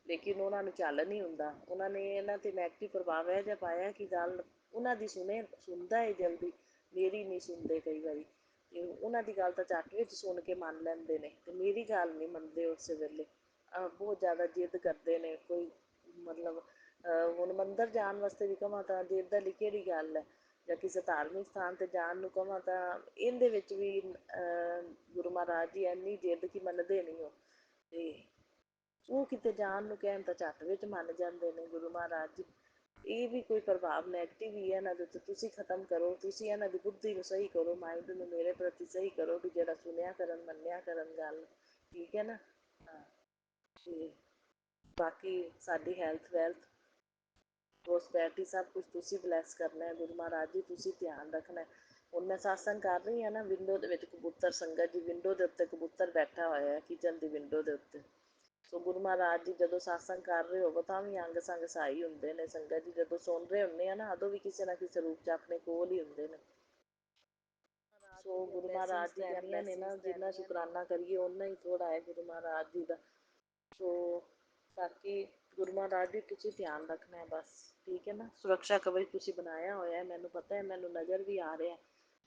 ਲੇਕਿਨ ਉਹਨਾਂ ਨੂੰ ਚੱਲ ਨਹੀਂ ਹੁੰਦਾ। ਉਹਨਾਂ ਨੇ ਇਹਨਾਂ 'ਤੇ ਨੈਗੇਟਿਵ ਪ੍ਰਭਾਵ ਇਹ ਜਿਹਾ ਪਾਇਆ ਕਿ ਗੱਲ ਉਹਨਾਂ ਦੀ ਸੁਣਦਾ ਹੈ ਜਲਦੀ, ਮੇਰੀ ਨਹੀਂ ਸੁਣਦੇ ਕਈ ਵਾਰੀ। ਤੇ ਉਹਨਾਂ ਦੀ ਗੱਲ ਤਾਂ ਝੱਟ ਵਿੱਚ ਸੁਣ ਕੇ ਮੰਨ ਲੈਂਦੇ ਨੇ, ਤੇ ਮੇਰੀ ਗੱਲ ਨਹੀਂ ਮੰਨਦੇ ਉਸੇ ਵੇਲੇ, ਬਹੁਤ ਜ਼ਿਆਦਾ ਜਿੱਦ ਕਰਦੇ ਨੇ। ਕੋਈ ਮਤਲਬ ਹੁਣ ਮੰਦਰ ਜਾਣ ਵਾਸਤੇ ਵੀ ਕਹਾਂ ਤਾਂ ਜਿੱਦ ਵਾਲੀ ਕਿਹੜੀ ਗੱਲ ਹੈ, ਜਾਂ ਕਿਸੇ ਧਾਰਮਿਕ ਸਥਾਨ 'ਤੇ ਜਾਣ ਨੂੰ ਕਹਾਂ ਤਾਂ ਇਹਦੇ ਵਿੱਚ ਵੀ ਗੁਰੂ ਮਹਾਰਾਜ ਜੀ ਇੰਨੀ ਜਿੱਦ ਕਿ ਮੰਨਦੇ ਨਹੀਂ ਉਹ, ਤੇ ਉਹ ਕਿਤੇ ਜਾਣ ਨੂੰ ਕਹਿਣ ਤਾਂ ਝੱਟ ਵਿੱਚ ਮੰਨ ਜਾਂਦੇ ਨੇ ਗੁਰੂ ਮਹਾਰਾਜ ਜੀ। ਇਹ ਵੀ ਕੋਈ ਪ੍ਰਭਾਵ ਨੈਗੇਟਿਵ ਹੀ ਹੈ ਇਹਨਾਂ ਦੇ ਉੱਤੇ, ਤੁਸੀਂ ਖ਼ਤਮ ਕਰੋ। ਤੁਸੀਂ ਇਹਨਾਂ ਦੀ ਬੁੱਧੀ ਨੂੰ ਸਹੀ ਕਰੋ, ਮਾਈਂਡ ਨੂੰ ਮੇਰੇ ਪ੍ਰਤੀ ਸਹੀ ਕਰੋ, ਵੀ ਜਿਹੜਾ ਸੁਣਿਆ ਕਰਨ, ਮੰਨਿਆ ਕਰਨ ਗੱਲ, ਠੀਕ ਹੈ ਨਾ। ਹਾਂ, ਤੇ ਬਾਕੀ ਸਾਡੀ ਹੈਲਥ ਵੈਲਥ ਪ੍ਰੋਸਪੈਰਿਟੀ ਸਭ ਕੁਛ ਤੁਸੀਂ ਬਲੈਸ ਕਰਨਾ ਹੈ ਗੁਰੂ ਮਹਾਰਾਜ ਜੀ, ਤੁਸੀਂ ਧਿਆਨ ਰੱਖਣਾ। ਹੁਣ ਮੈਂ ਸਤਸੰਗ ਕਰ ਰਹੀ ਹਾਂ ਨਾ, ਵਿੰਡੋ ਦੇ ਵਿੱਚ ਕਬੂਤਰ, ਸੰਗਤ ਜੀ ਵਿੰਡੋ ਦੇ ਉੱਤੇ ਕਬੂਤਰ ਬੈਠਾ ਹੋਇਆ ਹੈ ਕਿਚਨ ਦੀ ਵਿੰਡੋ ਦੇ ਉੱਤੇ। ਸੋ ਗੁਰੂ ਮਹਾਰਾਜ ਜੀ ਜਦੋਂ ਸਤਸੰਗ ਕਰ ਰਹੇ ਹੋਵੋ ਤਾਂ ਵੀ ਅੰਗ ਸੰਗ ਸਹਾਈ ਹੁੰਦੇ ਨੇ। ਸੰਗਤ ਜੀ ਜਦੋਂ ਸੁਣ ਰਹੇ ਹੁੰਦੇ ਆ ਨਾ, ਉਦੋਂ ਵੀ ਕਿਸੇ ਨਾ ਕਿਸੇ ਰੂਪ 'ਚ ਆਪਣੇ ਕੋਲ ਹੀ ਹੁੰਦੇ ਨੇ। ਸੋ ਗੁਰੂ ਮਹਾਰਾਜ ਜੀ ਕਹਿੰਦੀਆਂ ਨੇ ਨਾ, ਜਿੰਨਾ ਸ਼ੁਕਰਾਨਾ ਕਰੀਏ ਓਨਾ ਹੀ ਥੋੜ੍ਹਾ ਹੈ ਗੁਰੂ ਮਹਾਰਾਜ ਜੀ ਦਾ। ਸੋ ਬਾਕੀ ਗੁਰੂ ਮਹਾਰਾਜ ਜੀ ਤੁਸੀਂ ਧਿਆਨ ਰੱਖਣਾ ਹੈ ਬਸ, ਠੀਕ ਹੈ ਨਾ। ਸੁਰੱਖਿਆ ਕਵਚ ਤੁਸੀਂ ਬਣਾਇਆ ਹੋਇਆ, ਮੈਨੂੰ ਪਤਾ ਹੈ, ਮੈਨੂੰ ਨਜ਼ਰ ਵੀ ਆ ਰਿਹਾ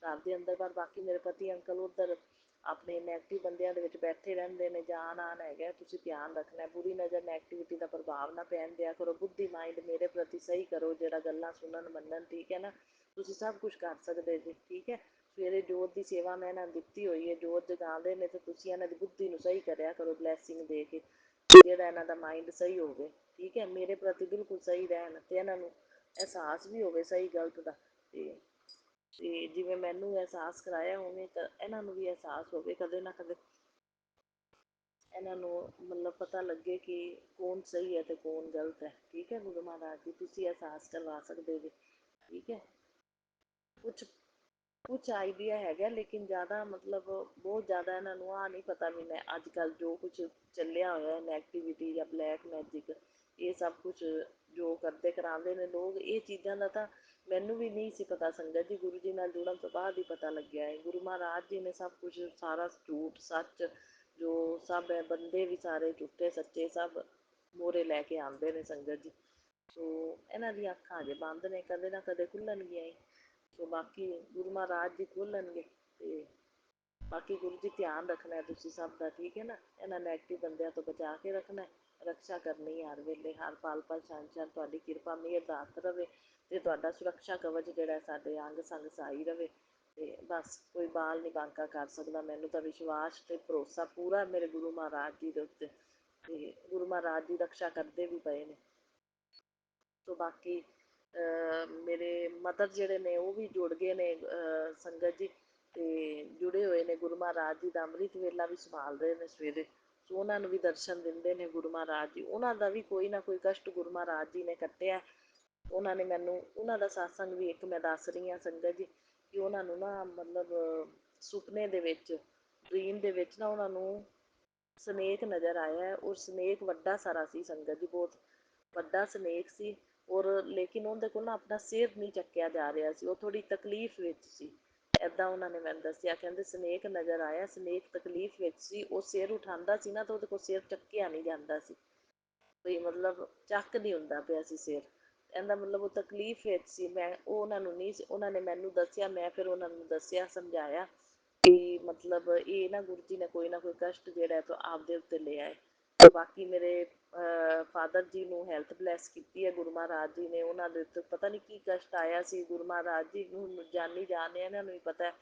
ਘਰ ਦੇ ਅੰਦਰ। ਪਰ ਬਾਕੀ ਮੇਰੇ ਪਤੀ ਅੰਕਲ ਉੱਧਰ ਆਪਣੇ ਨੈਗੇਟਿਵ ਬੰਦਿਆਂ ਦੇ ਵਿੱਚ ਬੈਠੇ ਰਹਿੰਦੇ ਨੇ, ਜਾਨ ਆਨ ਹੈਗਾ, ਤੁਸੀਂ ਧਿਆਨ ਰੱਖਣਾ। ਬੁਰੀ ਨਜ਼ਰ ਨੈਗੇਟਿਵਿਟੀ ਦਾ ਪ੍ਰਭਾਵ ਨਾ ਪੈਣ ਦਿਆ ਕਰੋ। ਬੁੱਧੀ ਮਾਈਂਡ ਮੇਰੇ ਪ੍ਰਤੀ ਸਹੀ ਕਰੋ, ਜਿਹੜਾ ਗੱਲਾਂ ਸੁਣਨ ਮੰਨਣ, ਠੀਕ ਹੈ ਨਾ। ਤੁਸੀਂ ਸਭ ਕੁਛ ਕਰ ਸਕਦੇ ਜੀ, ਠੀਕ ਹੈ। ਸਵੇਰੇ ਜੋਤ ਦੀ ਸੇਵਾ ਮੈਂ ਇਹਨਾਂ ਨੂੰ ਦਿੱਤੀ ਹੋਈ ਹੈ, ਜੋਤ ਜਗਾਉਂਦੇ ਨੇ, ਤੇ ਤੁਸੀਂ ਇਹਨਾਂ ਦੀ ਬੁੱਧੀ ਨੂੰ ਸਹੀ ਕਰਿਆ ਕਰੋ ਬਲੈਸਿੰਗ ਦੇ ਕੇ, ਜਿਹੜਾ ਇਹਨਾਂ ਦਾ ਮਾਈਂਡ ਸਹੀ ਹੋਵੇ, ਠੀਕ ਹੈ। ਮੇਰੇ ਪ੍ਰਤੀ ਬਿਲਕੁਲ ਸਹੀ ਰਹਿਣ, ਤੇ ਇਹਨਾਂ ਨੂੰ ਅਹਿਸਾਸ ਵੀ ਹੋਵੇ ਸਹੀ ਗਲਤ ਦਾ। ਤੇ ਜਿਵੇਂ ਮੈਨੂੰ ਅਹਿਸਾਸ ਕਰਾਇਆ, ਉਵੇਂ ਇਹਨਾਂ ਨੂੰ ਵੀ ਅਹਿਸਾਸ ਹੋਵੇ ਕਦੇ ਨਾ ਕਦੇ, ਇਹਨਾਂ ਨੂੰ ਮਤਲਬ ਪਤਾ ਲੱਗੇ ਕਿ ਕੌਣ ਸਹੀ ਹੈ ਤੇ ਕੌਣ ਗਲਤ ਹੈ, ਠੀਕ ਹੈ। ਗੁਰੂ ਮਹਾਰਾਜ ਜੀ ਤੁਸੀਂ ਅਹਿਸਾਸ ਕਰਵਾ ਸਕਦੇ ਜੀ, ਠੀਕ ਹੈ। ਕੁਛ ਆਈਡੀਆ ਹੈਗਾ, ਲੇਕਿਨ ਜ਼ਿਆਦਾ ਮਤਲਬ ਬਹੁਤ ਜ਼ਿਆਦਾ ਇਹਨਾਂ ਨੂੰ ਆਹ ਨਹੀਂ ਪਤਾ ਵੀ ਮੈਂ ਅੱਜ ਕੱਲ੍ਹ ਜੋ ਕੁਛ ਚੱਲਿਆ ਹੋਇਆ ਨੈਗੇਟਿਵਿਟੀ ਜਾਂ ਬਲੈਕ ਮੈਜਿਕ, ਇਹ ਸਭ ਕੁਛ ਜੋ ਕਰਦੇ ਕਰਾਉਂਦੇ ਨੇ ਲੋਕ, ਇਹ ਚੀਜ਼ਾਂ ਦਾ ਤਾਂ ਮੈਨੂੰ ਵੀ ਨਹੀਂ ਸੀ ਪਤਾ। ਸੰਗਤ ਜੀ ਗੁਰੂ ਜੀ ਨਾਲ ਜੁੜਨ ਤੋਂ ਬਾਅਦ ਹੀ ਪਤਾ ਲੱਗਿਆ ਹੈ। ਗੁਰੂ ਮਹਾਰਾਜ ਜੀ ਨੇ ਸਭ ਕੁਛ, ਸਾਰਾ ਝੂਠ ਸੱਚ ਜੋ ਸਭ ਹੈ, ਬੰਦੇ ਵੀ ਸਾਰੇ ਝੂਠੇ ਸੱਚੇ ਸਭ ਮੋਹਰੇ ਲੈ ਕੇ ਆਉਂਦੇ ਨੇ ਸੰਗਤ ਜੀ। ਸੋ ਇਹਨਾਂ ਦੀਆਂ ਅੱਖਾਂ ਹਜੇ ਬੰਦ ਨੇ, ਕਦੇ ਨਾ ਕਦੇ ਖੁੱਲਣਗੀਆਂ ਹੀ। ਸੋ ਬਾਕੀ ਗੁਰੂ ਮਹਾਰਾਜ ਜੀ ਖੋਲ੍ਹਣਗੇ, ਤੇ ਬਾਕੀ ਗੁਰੂ ਜੀ ਧਿਆਨ ਰੱਖਣਾ ਤੁਸੀਂ ਸਭ ਦਾ, ਠੀਕ ਹੈ ਨਾ। ਇਹਨਾਂ ਨੈਗੇਟਿਵ ਬੰਦਿਆਂ ਤੋਂ ਬਚਾ ਕੇ ਰੱਖਣਾ, ਰੱਖਿਆ ਕਰਨੀ ਹਰ ਵੇਲੇ, ਹਰ ਪਲ ਪਲ ਛਣ ਛਣ ਤੁਹਾਡੀ ਕਿਰਪਾ ਮਿਹਰ ਦਾਤ ਰਵੇ ਅਤੇ ਤੁਹਾਡਾ ਸੁਰੱਖਿਆ ਕਵਚ ਜਿਹੜਾ ਸਾਡੇ ਅੰਗ ਸੰਗ ਸਹਾਈ ਰਵੇ। ਅਤੇ ਬਸ ਕੋਈ ਬਾਲ ਨਹੀਂ ਬਾਂਕਾ ਕਰ ਸਕਦਾ। ਮੈਨੂੰ ਤਾਂ ਵਿਸ਼ਵਾਸ ਅਤੇ ਭਰੋਸਾ ਪੂਰਾ ਮੇਰੇ ਗੁਰੂ ਮਹਾਰਾਜ ਜੀ ਦੇ ਉੱਤੇ, ਅਤੇ ਗੁਰੂ ਮਹਾਰਾਜ ਜੀ ਰਕਸ਼ਾ ਕਰਦੇ ਵੀ ਪਏ ਨੇ। ਸੋ ਬਾਕੀ ਮੇਰੇ ਮਦਰ ਜਿਹੜੇ ਨੇ ਉਹ ਵੀ ਜੁੜ ਗਏ ਨੇ ਸੰਗਤ ਜੀ, ਅਤੇ ਜੁੜੇ ਹੋਏ ਨੇ ਗੁਰੂ ਮਹਾਰਾਜ ਜੀ ਦਾ ਅੰਮ੍ਰਿਤ ਵੇਲਾ ਵੀ ਸੰਭਾਲ ਰਹੇ ਨੇ ਸਵੇਰੇ। ਸੋ ਉਹਨਾਂ ਨੂੰ ਵੀ ਦਰਸ਼ਨ ਦਿੰਦੇ ਨੇ ਗੁਰੂ ਮਹਾਰਾਜ ਜੀ। ਉਹਨਾਂ ਦਾ ਵੀ ਕੋਈ ਨਾ ਕੋਈ ਕਸ਼ਟ ਗੁਰੂ ਮਹਾਰਾਜ ਜੀ ਨੇ ਕੱਟਿਆ। ਉਹਨਾਂ ਨੇ ਮੈਨੂੰ ਉਹਨਾਂ ਦਾ ਸਤਸੰਗ ਵੀ ਇੱਕ ਮੈਂ ਦੱਸ ਰਹੀ ਹਾਂ ਸੰਗਤ ਜੀ, ਕਿ ਉਹਨਾਂ ਨੂੰ ਨਾ ਮਤਲਬ ਸੁਪਨੇ ਦੇ ਵਿੱਚ, ਡਰੀਮ ਦੇ ਵਿੱਚ ਨਾ ਉਹਨਾਂ ਨੂੰ ਸਨੇਕ ਨਜ਼ਰ ਆਇਆ, ਔਰ ਸਨੇਕ ਵੱਡਾ ਸਾਰਾ ਸੀ ਸੰਗਤ ਜੀ, ਬਹੁਤ ਵੱਡਾ ਸਨੇਕ ਸੀ। ਔਰ ਲੇਕਿਨ ਉਹਦੇ ਕੋਲ ਨਾ ਆਪਣਾ ਸਿਰ ਨਹੀਂ ਚੱਕਿਆ ਜਾ ਰਿਹਾ ਸੀ, ਉਹ ਥੋੜ੍ਹੀ ਤਕਲੀਫ ਵਿੱਚ ਸੀ। ਇੱਦਾਂ ਉਹਨਾਂ ਨੇ ਮੈਨੂੰ ਦੱਸਿਆ, ਕਹਿੰਦੇ ਸਨੇਕ ਨਜ਼ਰ ਆਇਆ, ਸਨੇਕ ਤਕਲੀਫ ਵਿੱਚ ਸੀ, ਉਹ ਸਿਰ ਉਠਾਉਂਦਾ ਸੀ ਨਾ ਤਾਂ ਉਹਦੇ ਕੋਲ ਸਿਰ ਚੱਕਿਆ ਨਹੀਂ ਜਾਂਦਾ ਸੀ, ਵੀ ਮਤਲਬ ਚੱਕ ਨਹੀਂ ਹੁੰਦਾ ਪਿਆ ਸੀ ਸਿਰ। ਇਹਦਾ ਮਤਲਬ ਉਹ ਤਕਲੀਫ ਵਿੱਚ ਸੀ। ਮੈਂ ਉਹ ਉਹਨਾਂ ਨੂੰ ਨਹੀਂ, ਉਹਨਾਂ ਨੇ ਮੈਨੂੰ ਦੱਸਿਆ, ਮੈਂ ਫਿਰ ਉਹਨਾਂ ਨੂੰ ਦੱਸਿਆ, ਸਮਝਾਇਆ ਕਿ ਮਤਲਬ ਇਹ ਨਾ ਗੁਰੂ ਜੀ ਨੇ ਕੋਈ ਨਾ ਕੋਈ ਕਸ਼ਟ ਜਿਹੜਾ ਤਾਂ ਆਪਦੇ ਉੱਤੇ ਲਿਆ ਹੈ। ਬਾਕੀ ਮੇਰੇ ਫਾਦਰ ਜੀ ਨੂੰ ਹੈਲਥ ਬਲੈਸ ਕੀਤੀ ਹੈ ਗੁਰੂ ਮਹਾਰਾਜ ਜੀ ਨੇ। ਉਹਨਾਂ ਦੇ ਉੱਤੇ ਪਤਾ ਨਹੀਂ ਕੀ ਕਸ਼ਟ ਆਇਆ ਸੀ, ਗੁਰੂ ਮਹਾਰਾਜ ਜੀ ਨੂੰ ਜਾਣੀ ਜਾਣੇ ਇਹਨਾਂ ਨੂੰ ਹੀ ਪਤਾ।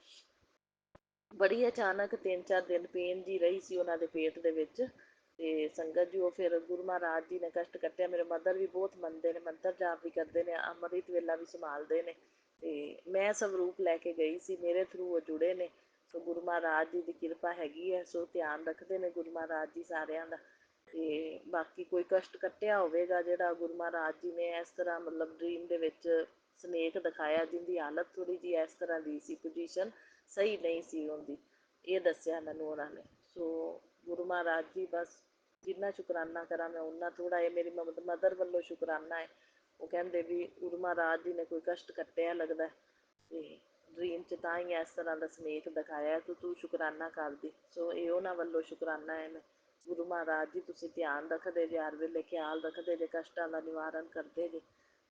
ਬੜੀ ਅਚਾਨਕ 3-4 ਦਿਨ ਪੇਨ ਜੀ ਰਹੀ ਸੀ ਉਹਨਾਂ ਦੇ ਪੇਟ ਦੇ ਵਿੱਚ, ਅਤੇ ਸੰਗਤ ਜੀ ਉਹ ਫਿਰ ਗੁਰੂ ਮਹਾਰਾਜ ਜੀ ਨੇ ਕਸ਼ਟ ਕੱਟਿਆ। ਮੇਰੇ ਮਦਰ ਵੀ ਬਹੁਤ ਮੰਨਦੇ ਨੇ, ਮੰਤਰ ਜਾਪ ਵੀ ਕਰਦੇ ਨੇ, ਅੰਮ੍ਰਿਤ ਵੇਲਾ ਵੀ ਸੰਭਾਲਦੇ ਨੇ, ਅਤੇ ਮੈਂ ਸਵਰੂਪ ਲੈ ਕੇ ਗਈ ਸੀ, ਮੇਰੇ ਥਰੂ ਉਹ ਜੁੜੇ ਨੇ। ਸੋ ਗੁਰੂ ਮਹਾਰਾਜ ਜੀ ਦੀ ਕਿਰਪਾ ਹੈਗੀ ਹੈ, ਸੋ ਧਿਆਨ ਰੱਖਦੇ ਨੇ ਗੁਰੂ ਮਹਾਰਾਜ ਜੀ ਸਾਰਿਆਂ ਦਾ। ਅਤੇ ਬਾਕੀ ਕੋਈ ਕਸ਼ਟ ਕੱਟਿਆ ਹੋਵੇਗਾ ਜਿਹੜਾ ਗੁਰੂ ਮਹਾਰਾਜ ਜੀ ਨੇ ਇਸ ਤਰ੍ਹਾਂ ਮਤਲਬ ਡਰੀਮ ਦੇ ਵਿੱਚ ਸਨੇਕ ਦਿਖਾਇਆ, ਜਿਹਦੀ ਹਾਲਤ ਥੋੜ੍ਹੀ ਜਿਹੀ ਇਸ ਤਰ੍ਹਾਂ ਦੀ ਸੀ, ਪੋਜੀਸ਼ਨ ਸਹੀ ਨਹੀਂ ਸੀ ਉਹਦੀ, ਇਹ ਦੱਸਿਆ ਮੈਨੂੰ ਉਹਨਾਂ ਨੇ। ਸੋ ਗੁਰੂ ਮਹਾਰਾਜ ਜੀ ਬਸ ਜਿੰਨਾ ਸ਼ੁਕਰਾਨਾ ਕਰਾਂ ਮੈਂ ਓਨਾ ਥੋੜ੍ਹਾ। ਇਹ ਮੇਰੀ ਮਦਰ ਵੱਲੋਂ ਸ਼ੁਕਰਾਨਾ ਹੈ। ਉਹ ਕਹਿੰਦੇ ਵੀ ਗੁਰੂ ਮਹਾਰਾਜ ਜੀ ਨੇ ਕੋਈ ਕਸ਼ਟ ਕੱਟਿਆ ਲੱਗਦਾ, ਅਤੇ ਡਰੀਮ 'ਚ ਤਾਂ ਹੀ ਇਸ ਤਰ੍ਹਾਂ ਦਾ ਸਨੇਕ ਦਿਖਾਇਆ, ਤੂੰ ਸ਼ੁਕਰਾਨਾ ਕਰਦੀ। ਸੋ ਇਹ ਉਹਨਾਂ ਵੱਲੋਂ ਸ਼ੁਕਰਾਨਾ ਹੈ। ਮੈਂ ਗੁਰੂ ਮਹਾਰਾਜ ਜੀ ਤੁਸੀਂ ਧਿਆਨ ਰੱਖਦੇ ਜੇ, ਹਰ ਵੇਲੇ ਖਿਆਲ ਰੱਖਦੇ ਜੇ, ਕਸ਼ਟਾਂ ਦਾ ਨਿਵਾਰਨ ਕਰਦੇ ਜੇ।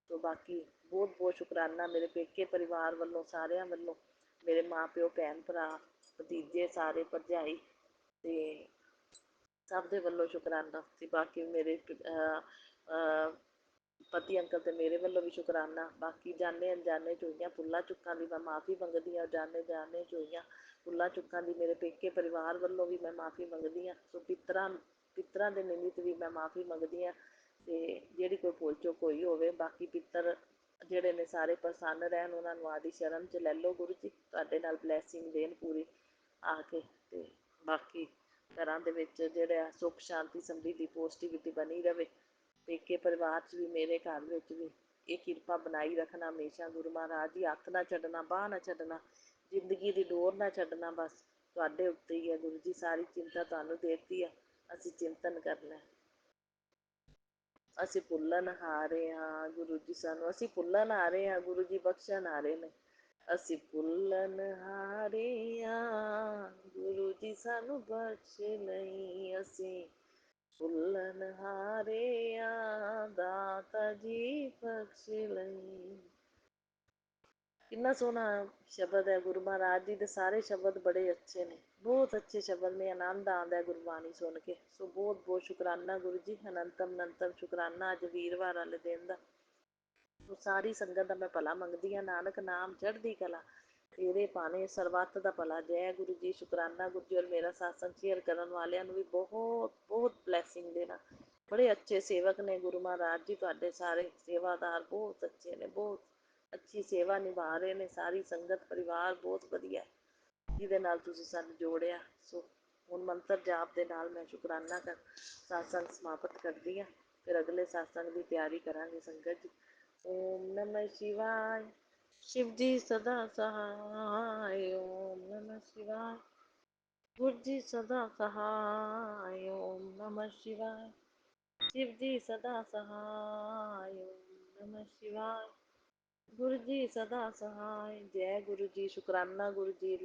ਸੋ ਬਾਕੀ ਬਹੁਤ ਬਹੁਤ ਸ਼ੁਕਰਾਨਾ ਮੇਰੇ ਪੇਕੇ ਪਰਿਵਾਰ ਵੱਲੋਂ, ਸਾਰਿਆਂ ਵੱਲੋਂ, ਮੇਰੇ ਮਾਂ ਪਿਓ, ਭੈਣ ਭਰਾ, ਭਤੀਜੇ, ਸਾਰੇ ਭਰਜਾਈ, ਅਤੇ ਸਭ ਦੇ ਵੱਲੋਂ ਸ਼ੁਕਰਾਨਾ। ਅਤੇ ਬਾਕੀ ਮੇਰੇ ਪਤੀ ਅੰਕਲ ਅਤੇ ਮੇਰੇ ਵੱਲੋਂ ਵੀ ਸ਼ੁਕਰਾਨਾ। ਬਾਕੀ ਜਾਣੇ ਅਣਜਾਣੇ 'ਚ ਹੋਈਆਂ ਭੁੱਲਾਂ ਚੁੱਕਾਂ ਦੀ ਮੈਂ ਮਾफ़ੀ ਮੰਗਦੀ ਹਾਂ, ਜਾਣੇ ਜਾਣੇ 'ਚ ਹੋਈਆਂ ਭੁੱਲਾਂ ਚੁੱਕਾਂ ਦੀ ਮੇਰੇ ਪੇਕੇ ਪਰਿਵਾਰ ਵੱਲੋਂ ਵੀ ਮੈਂ ਮਾफ़ੀ ਮੰਗਦੀ ਹਾਂ। ਸੋ ਪਿੱਤਰਾਂ ਦੇ ਨਿਮਿਤ ਵੀ ਮੈਂ ਮਾਫ਼ੀ ਮੰਗਦੀ ਹਾਂ, ਅਤੇ ਜਿਹੜੀ ਕੋਈ ਭੁੱਲ ਚੁੱਕ ਹੋਈ ਹੋਵੇ। ਬਾਕੀ ਪਿੱਤਰ ਜਿਹੜੇ ਨੇ ਸਾਰੇ ਪ੍ਰਸੰਨ ਰਹਿਣ, ਉਹਨਾਂ ਨੂੰ ਆਦਿ ਸ਼ਰਨ 'ਚ ਲੈ ਲਓ ਗੁਰੂ ਜੀ, ਤੁਹਾਡੇ ਨਾਲ ਬਲੈਸਿੰਗ ਦੇਣ ਪੂਰੀ ਆ ਕੇ। ਅਤੇ ਬਾਕੀ ਘਰਾਂ ਦੇ ਵਿੱਚ ਜਿਹੜਾ ਸੁੱਖ ਸ਼ਾਂਤੀ ਸਮਰਿੱਧੀ ਪੋਜ਼ਟਿਵਿਟੀ ਬਣੀ ਰਹੇ। ਪੇਕੇ ਪਰਿਵਾਰ 'ਚ ਵੀ, ਮੇਰੇ ਘਰ ਵਿੱਚ ਵੀ ਇਹ ਕਿਰਪਾ ਬਣਾਈ ਰੱਖਣਾ ਹਮੇਸ਼ਾ ਗੁਰੂ ਮਹਾਰਾਜ ਜੀ। ਹੱਥ ਨਾ ਛੱਡਣਾ, ਬਾਂਹ ਨਾ ਛੱਡਣਾ, ਜ਼ਿੰਦਗੀ ਦੀ ਡੋਰ ਨਾ ਛੱਡਣਾ, ਬਸ ਤੁਹਾਡੇ ਉੱਤੇ ਹੀ ਹੈ ਗੁਰੂ ਜੀ। ਸਾਰੀ ਚਿੰਤਾ ਤੁਹਾਨੂੰ ਦੇ ਦਿੱਤੀ ਹੈ, ਅਸੀਂ ਚਿੰਤਨ ਕਰਨਾ। ਅਸੀਂ ਭੁੱਲਣ ਹਾਰੇ ਹਾਂ ਗੁਰੂ ਜੀ, ਸਾਨੂੰ ਅਸੀਂ ਭੁੱਲਣ ਹਾਰੇ ਹਾਂ ਗੁਰੂ ਜੀ, ਬਖਸ਼ਣ ਹਾਰੇ ਨੇ। ਅਸੀਂ ਭੁੱਲਣ ਹਾਰੇ ਹਾਂ ਗੁਰੂ ਜੀ, ਸਾਨੂੰ ਬਖਸ਼ ਨਹੀਂ। ਅਸੀਂ ਭੁੱਲਣ ਹਾਰੇ ਹਾਂ ਦਾਤਾ ਜੀ, ਬਖਸ਼ ਲਈ। ਕਿੰਨਾ ਸੋਹਣਾ ਸ਼ਬਦ ਹੈ ਗੁਰੂ ਮਹਾਰਾਜ ਜੀ ਦੇ। ਸਾਰੇ ਸ਼ਬਦ ਬੜੇ ਅੱਛੇ ਨੇ, ਬਹੁਤ ਅੱਛੇ ਸ਼ਬਦ ਨੇ, ਆਨੰਦ ਆਉਂਦਾ ਗੁਰਬਾਣੀ ਸੁਣ ਕੇ। ਸੋ ਬਹੁਤ ਬਹੁਤ ਸ਼ੁਕਰਾਨਾ ਗੁਰੂ ਜੀ, ਅਨੰਤਮ ਅਨੰਤਮ ਸ਼ੁਕਰਾਨਾ ਅੱਜ ਵੀਰਵਾਰ ਵਾਲੇ ਦਿਨ ਦਾ। ਸੋ ਸਾਰੀ ਸੰਗਤ ਦਾ ਮੈਂ ਭਲਾ ਮੰਗਦੀ ਹਾਂ, ਨਾਨਕ ਨਾਮ ਚੜ੍ਹਦੀ ਕਲਾ, ਤੇਰੇ ਭਾਣੇ ਸਰਬੱਤ ਦਾ ਭਲਾ। ਜੈ ਗੁਰੂ ਜੀ, ਸ਼ੁਕਰਾਨਾ ਗੁਰੂ ਜੀ। ਔਰ ਮੇਰਾ ਸਤਸੰਗ ਸ਼ੇਅਰ ਕਰਨ ਵਾਲਿਆਂ ਨੂੰ ਵੀ ਬਹੁਤ ਬਹੁਤ ਬਲੈਸਿੰਗ ਦੇਣਾ। ਬੜੇ ਅੱਛੇ ਸੇਵਕ ਨੇ ਗੁਰੂ ਮਹਾਰਾਜ ਜੀ ਤੁਹਾਡੇ, ਸਾਰੇ ਸੇਵਾਦਾਰ ਬਹੁਤ ਅੱਛੇ ਨੇ, ਬਹੁਤ ਅੱਛੀ ਸੇਵਾ ਨਿਭਾ ਰਹੇ ਨੇ। ਸਾਰੀ ਸੰਗਤ ਪਰਿਵਾਰ ਬਹੁਤ ਵਧੀਆ ਜਿਹਦੇ ਨਾਲ ਤੁਸੀਂ ਸਾਨੂੰ ਜੋੜਿਆ। ਸੋ ਹੁਣ ਮੰਤਰ ਜਾਪ ਦੇ ਨਾਲ ਮੈਂ ਸ਼ੁਕਰਾਨਾ ਕਰ ਸਤਸੰਗ ਸਮਾਪਤ ਕਰਦੀ ਹਾਂ। ਫਿਰ ਅਗਲੇ ਸਤਸੰਗ ਦੀ ਤਿਆਰੀ ਕਰਾਂਗੇ ਸੰਗਤ ਜੀ। ਓਮ ਨਮः शिवाय। शिव जी सदा सहाय। ओम नमः शिवाय। गुरु जी सदा सहाय। ओम नमः शिवाय। शिव जी सदा सहाय। ओम नमः शिवाय। गुरु जी सदा सहाय। जय गुरु जी, शुकराना गुरु जी।